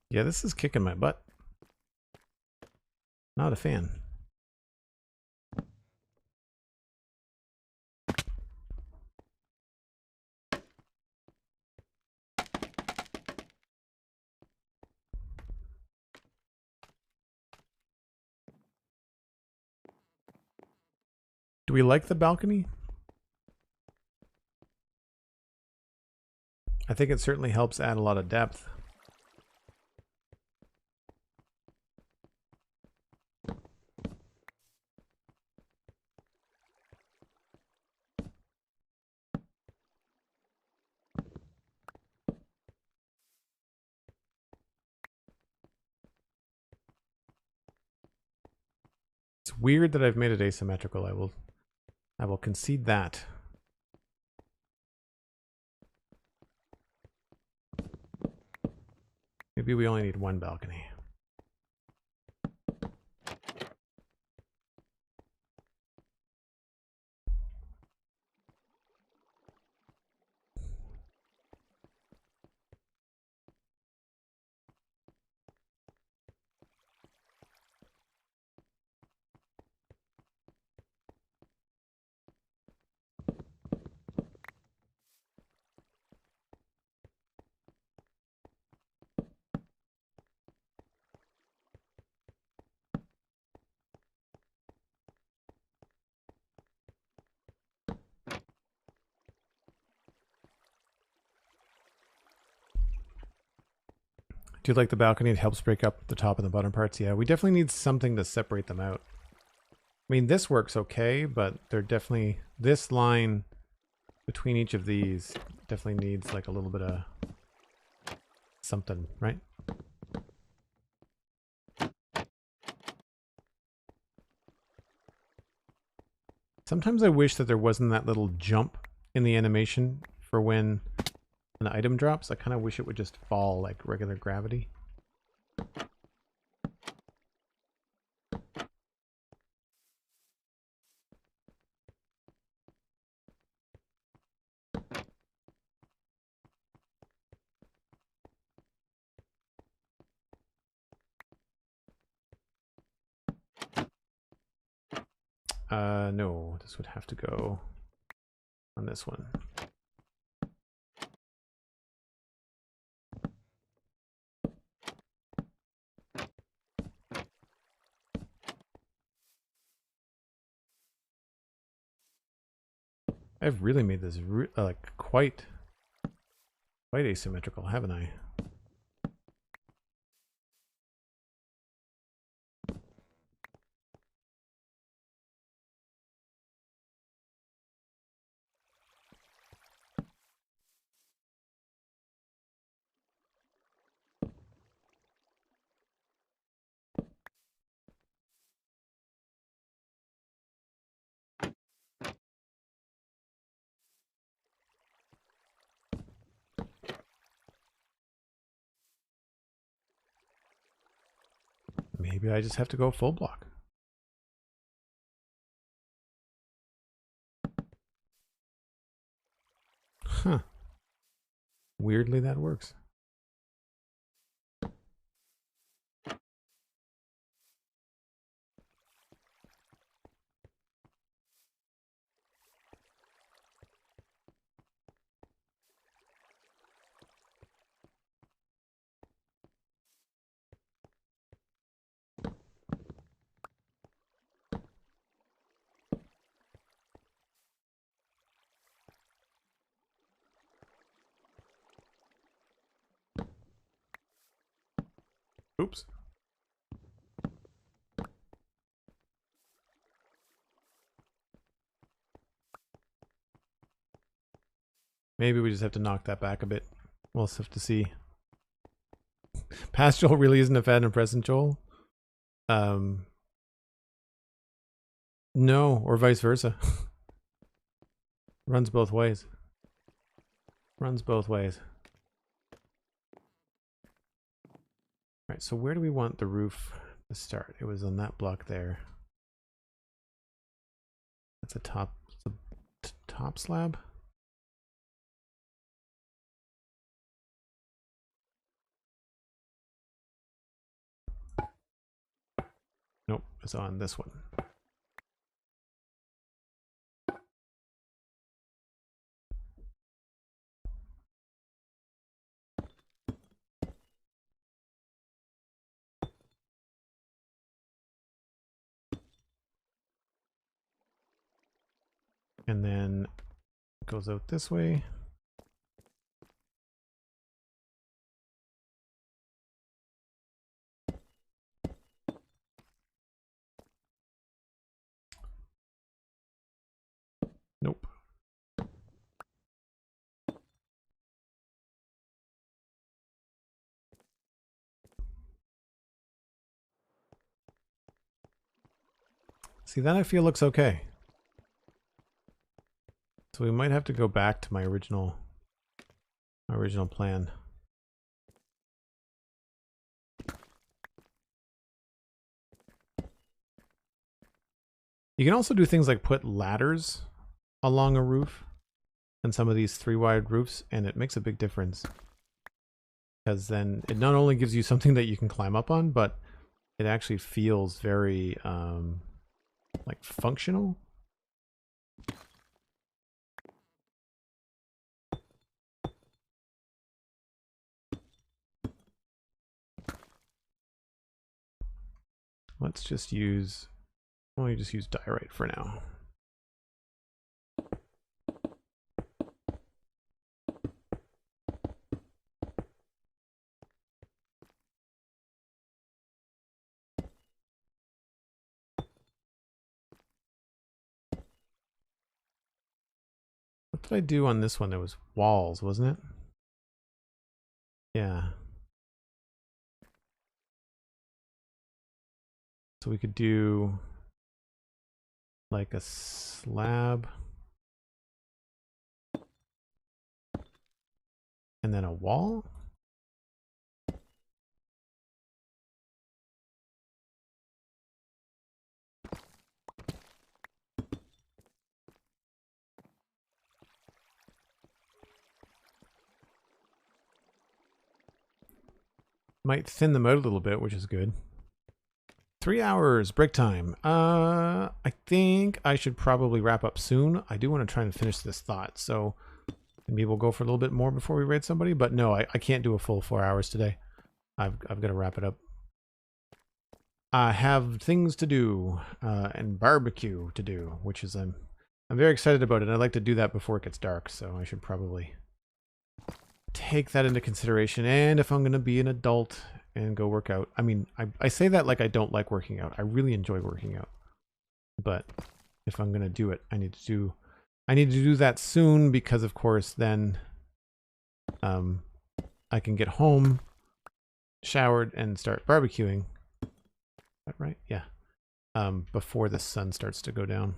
Yeah, this is kicking my butt. Not a fan. Do we like the balcony? I think it certainly helps add a lot of depth. It's weird that I've made it asymmetrical. I will concede that. Maybe we only need one balcony. Do you like the balcony? It helps break up the top and the bottom parts. Yeah, we definitely need something to separate them out. I mean, this works okay, but they're definitely... This line between each of these definitely needs like a little bit of something, right? Sometimes I wish that there wasn't that little jump in the animation for when an item drops. I kind of wish it would just fall like regular gravity. No, this would have to go on this one. I've really made this like quite asymmetrical, haven't I? Maybe I just have to go full block. Huh. Weirdly, that works. Oops. Maybe we just have to knock that back a bit. We'll just have to see. Past Joel really isn't a fan of present Joel. No, or vice versa. Runs both ways. Runs both ways. Alright, so where do we want the roof to start? It was on that block there. That's a top slab? Nope, it's on this one. And then it goes out this way. Nope. See, that I feel looks okay. So we might have to go back to my original plan. You can also do things like put ladders along a roof and some of these 3-wide roofs, and it makes a big difference. Because then it not only gives you something that you can climb up on, but it actually feels very like functional. Let's just use, well, you just use diorite for now. What did I do on this one? There was walls, wasn't it? Yeah. So we could do like a slab and then a wall. Might thin them out a little bit, which is good. 3 hours, break time. I think I should probably wrap up soon. I do want to try and finish this thought, so maybe we'll go for a little bit more before we raid somebody, but no, I can't do a full 4 hours today. I've got to wrap it up. I have things to do, and barbecue to do, which is I'm very excited about it. I'd like to do that before it gets dark, so I should probably take that into consideration. And if I'm going to be an adult and go work out, I mean, I say that like I don't like working out. I really enjoy working out, but if I'm going to do it, I need to do that soon, because of course then I can get home, showered, and start barbecuing. Is that right? Yeah. Before the sun starts to go down.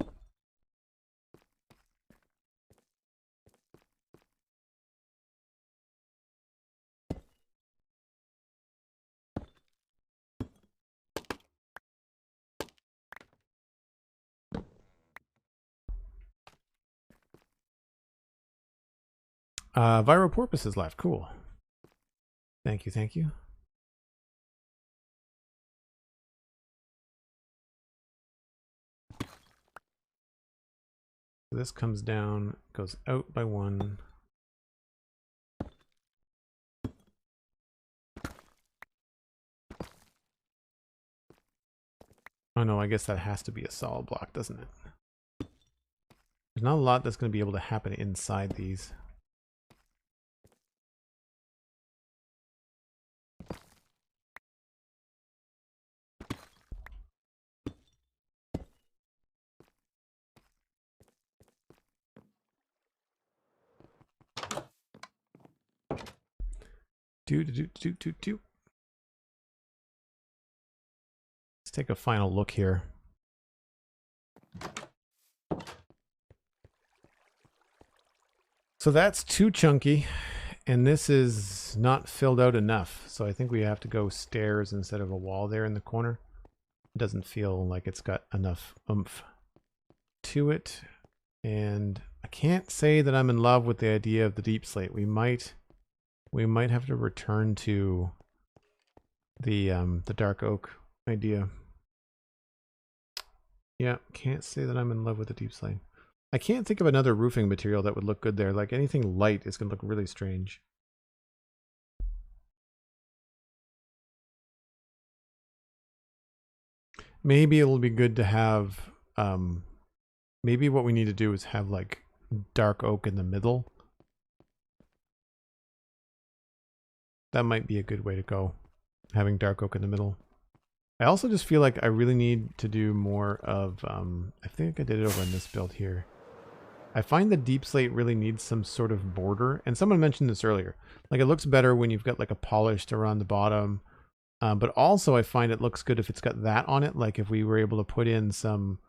Viral porpoise is left. Cool. Thank you, thank you. This comes down, goes out by 1. Oh no, I guess that has to be a solid block, doesn't it? There's not a lot that's going to be able to happen inside these. Let's take a final look here. So that's too chunky, and this is not filled out enough. So I think we have to go stairs instead of a wall there in the corner. It doesn't feel like it's got enough oomph to it. And I can't say that I'm in love with the idea of the deep slate. We might have to return to the dark oak idea. Yeah, can't say that I'm in love with the deep slate. I can't think of another roofing material that would look good there. Like anything light is going to look really strange. Maybe it'll be good to have, maybe what we need to do is have like dark oak in the middle. That might be a good way to go, having dark oak in the middle. I also just feel like I really need to do more of, I think I did it over in this build here. I find the deep slate really needs some sort of border, and someone mentioned this earlier. Like it looks better when you've got like a polished around the bottom, but also I find it looks good if it's got that on it. Like if we were able to put in some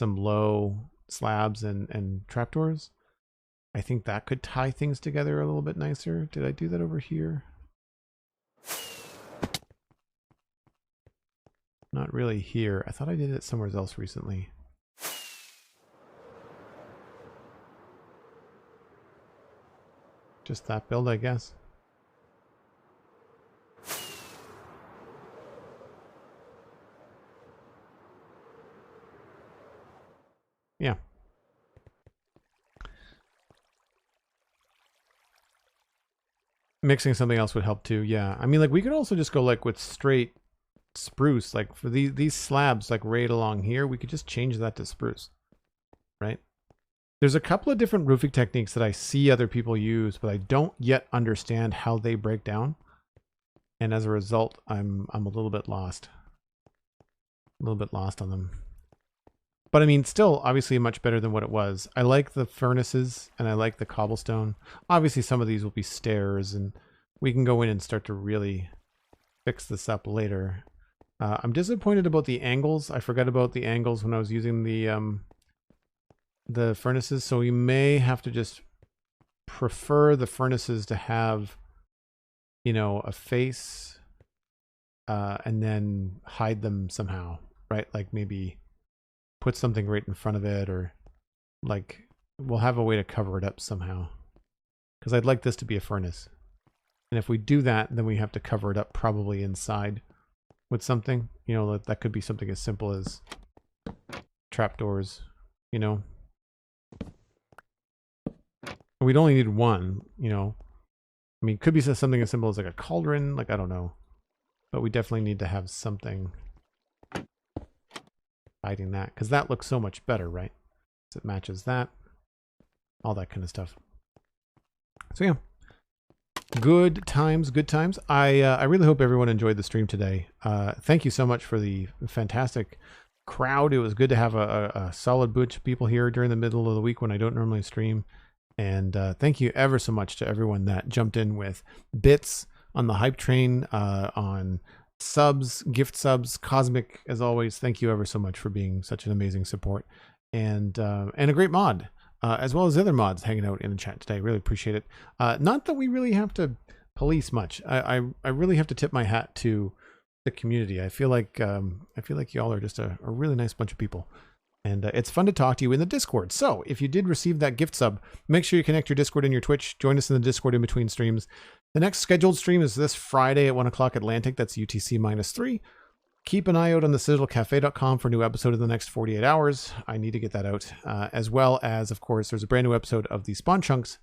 low slabs and trapdoors, I think that could tie things together a little bit nicer. Did I do that over here? Not really here. I thought I did it somewhere else recently. Just that build, I guess. Yeah. Mixing something else would help too. Yeah. I mean, like we could also just go like with straight spruce, like for these slabs, like right along here, we could just change that to spruce, right? There's a couple of different roofing techniques that I see other people use, but I don't yet understand how they break down. And as a result, I'm a little bit lost. A little bit lost on them. But I mean, still obviously much better than what it was. I like the furnaces and I like the cobblestone. Obviously some of these will be stairs and we can go in and start to really fix this up later. I'm disappointed about the angles. I forgot about the angles when I was using the furnaces. So we may have to just prefer the furnaces to have, you know, a face and then hide them somehow, right? Like maybe put something right in front of it, or like we'll have a way to cover it up somehow, because I'd like this to be a furnace. And if we do that, then we have to cover it up probably inside with something, you know, that could be something as simple as trapdoors, you know. We'd only need one, you know. I mean, it could be something as simple as like a cauldron, like I don't know. But we definitely need to have something hiding that, because that looks so much better, right? So it matches that, all that kind of stuff. So yeah, good times, good times. I really hope everyone enjoyed the stream today. Thank you so much for the fantastic crowd. It was good to have a solid bunch of people here during the middle of the week when I don't normally stream. And thank you ever so much to everyone that jumped in with bits on the hype train, on subs, gift subs, Cosmic, as always. Thank you ever so much for being such an amazing support, and a great mod, as well as the other mods hanging out in the chat today. Really appreciate it. Not that we really have to police much. I really have to tip my hat to the community. I feel like y'all are just a really nice bunch of people. And it's fun to talk to you in the Discord. So if you did receive that gift sub, make sure you connect your Discord and your Twitch. Join us in the Discord in between streams. The next scheduled stream is this Friday at 1 o'clock Atlantic. That's UTC -3. Keep an eye out on the citadelcafe.com for a new episode in the next 48 hours. I need to get that out. As well as, of course, there's a brand new episode of the Spawn Chunks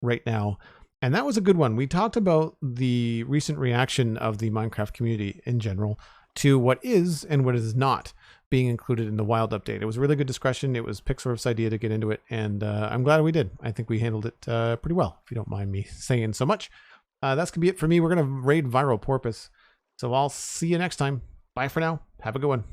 right now. And that was a good one. We talked about the recent reaction of the Minecraft community in general to what is and what is not being included in the wild update. It was a really good discussion. It was Pixelriff's idea to get into it, and I'm glad we did. I think we handled it pretty well, if you don't mind me saying so much. That's gonna be it for me. We're gonna raid Viral Porpoise, so I'll see you next time. Bye for now. Have a good one.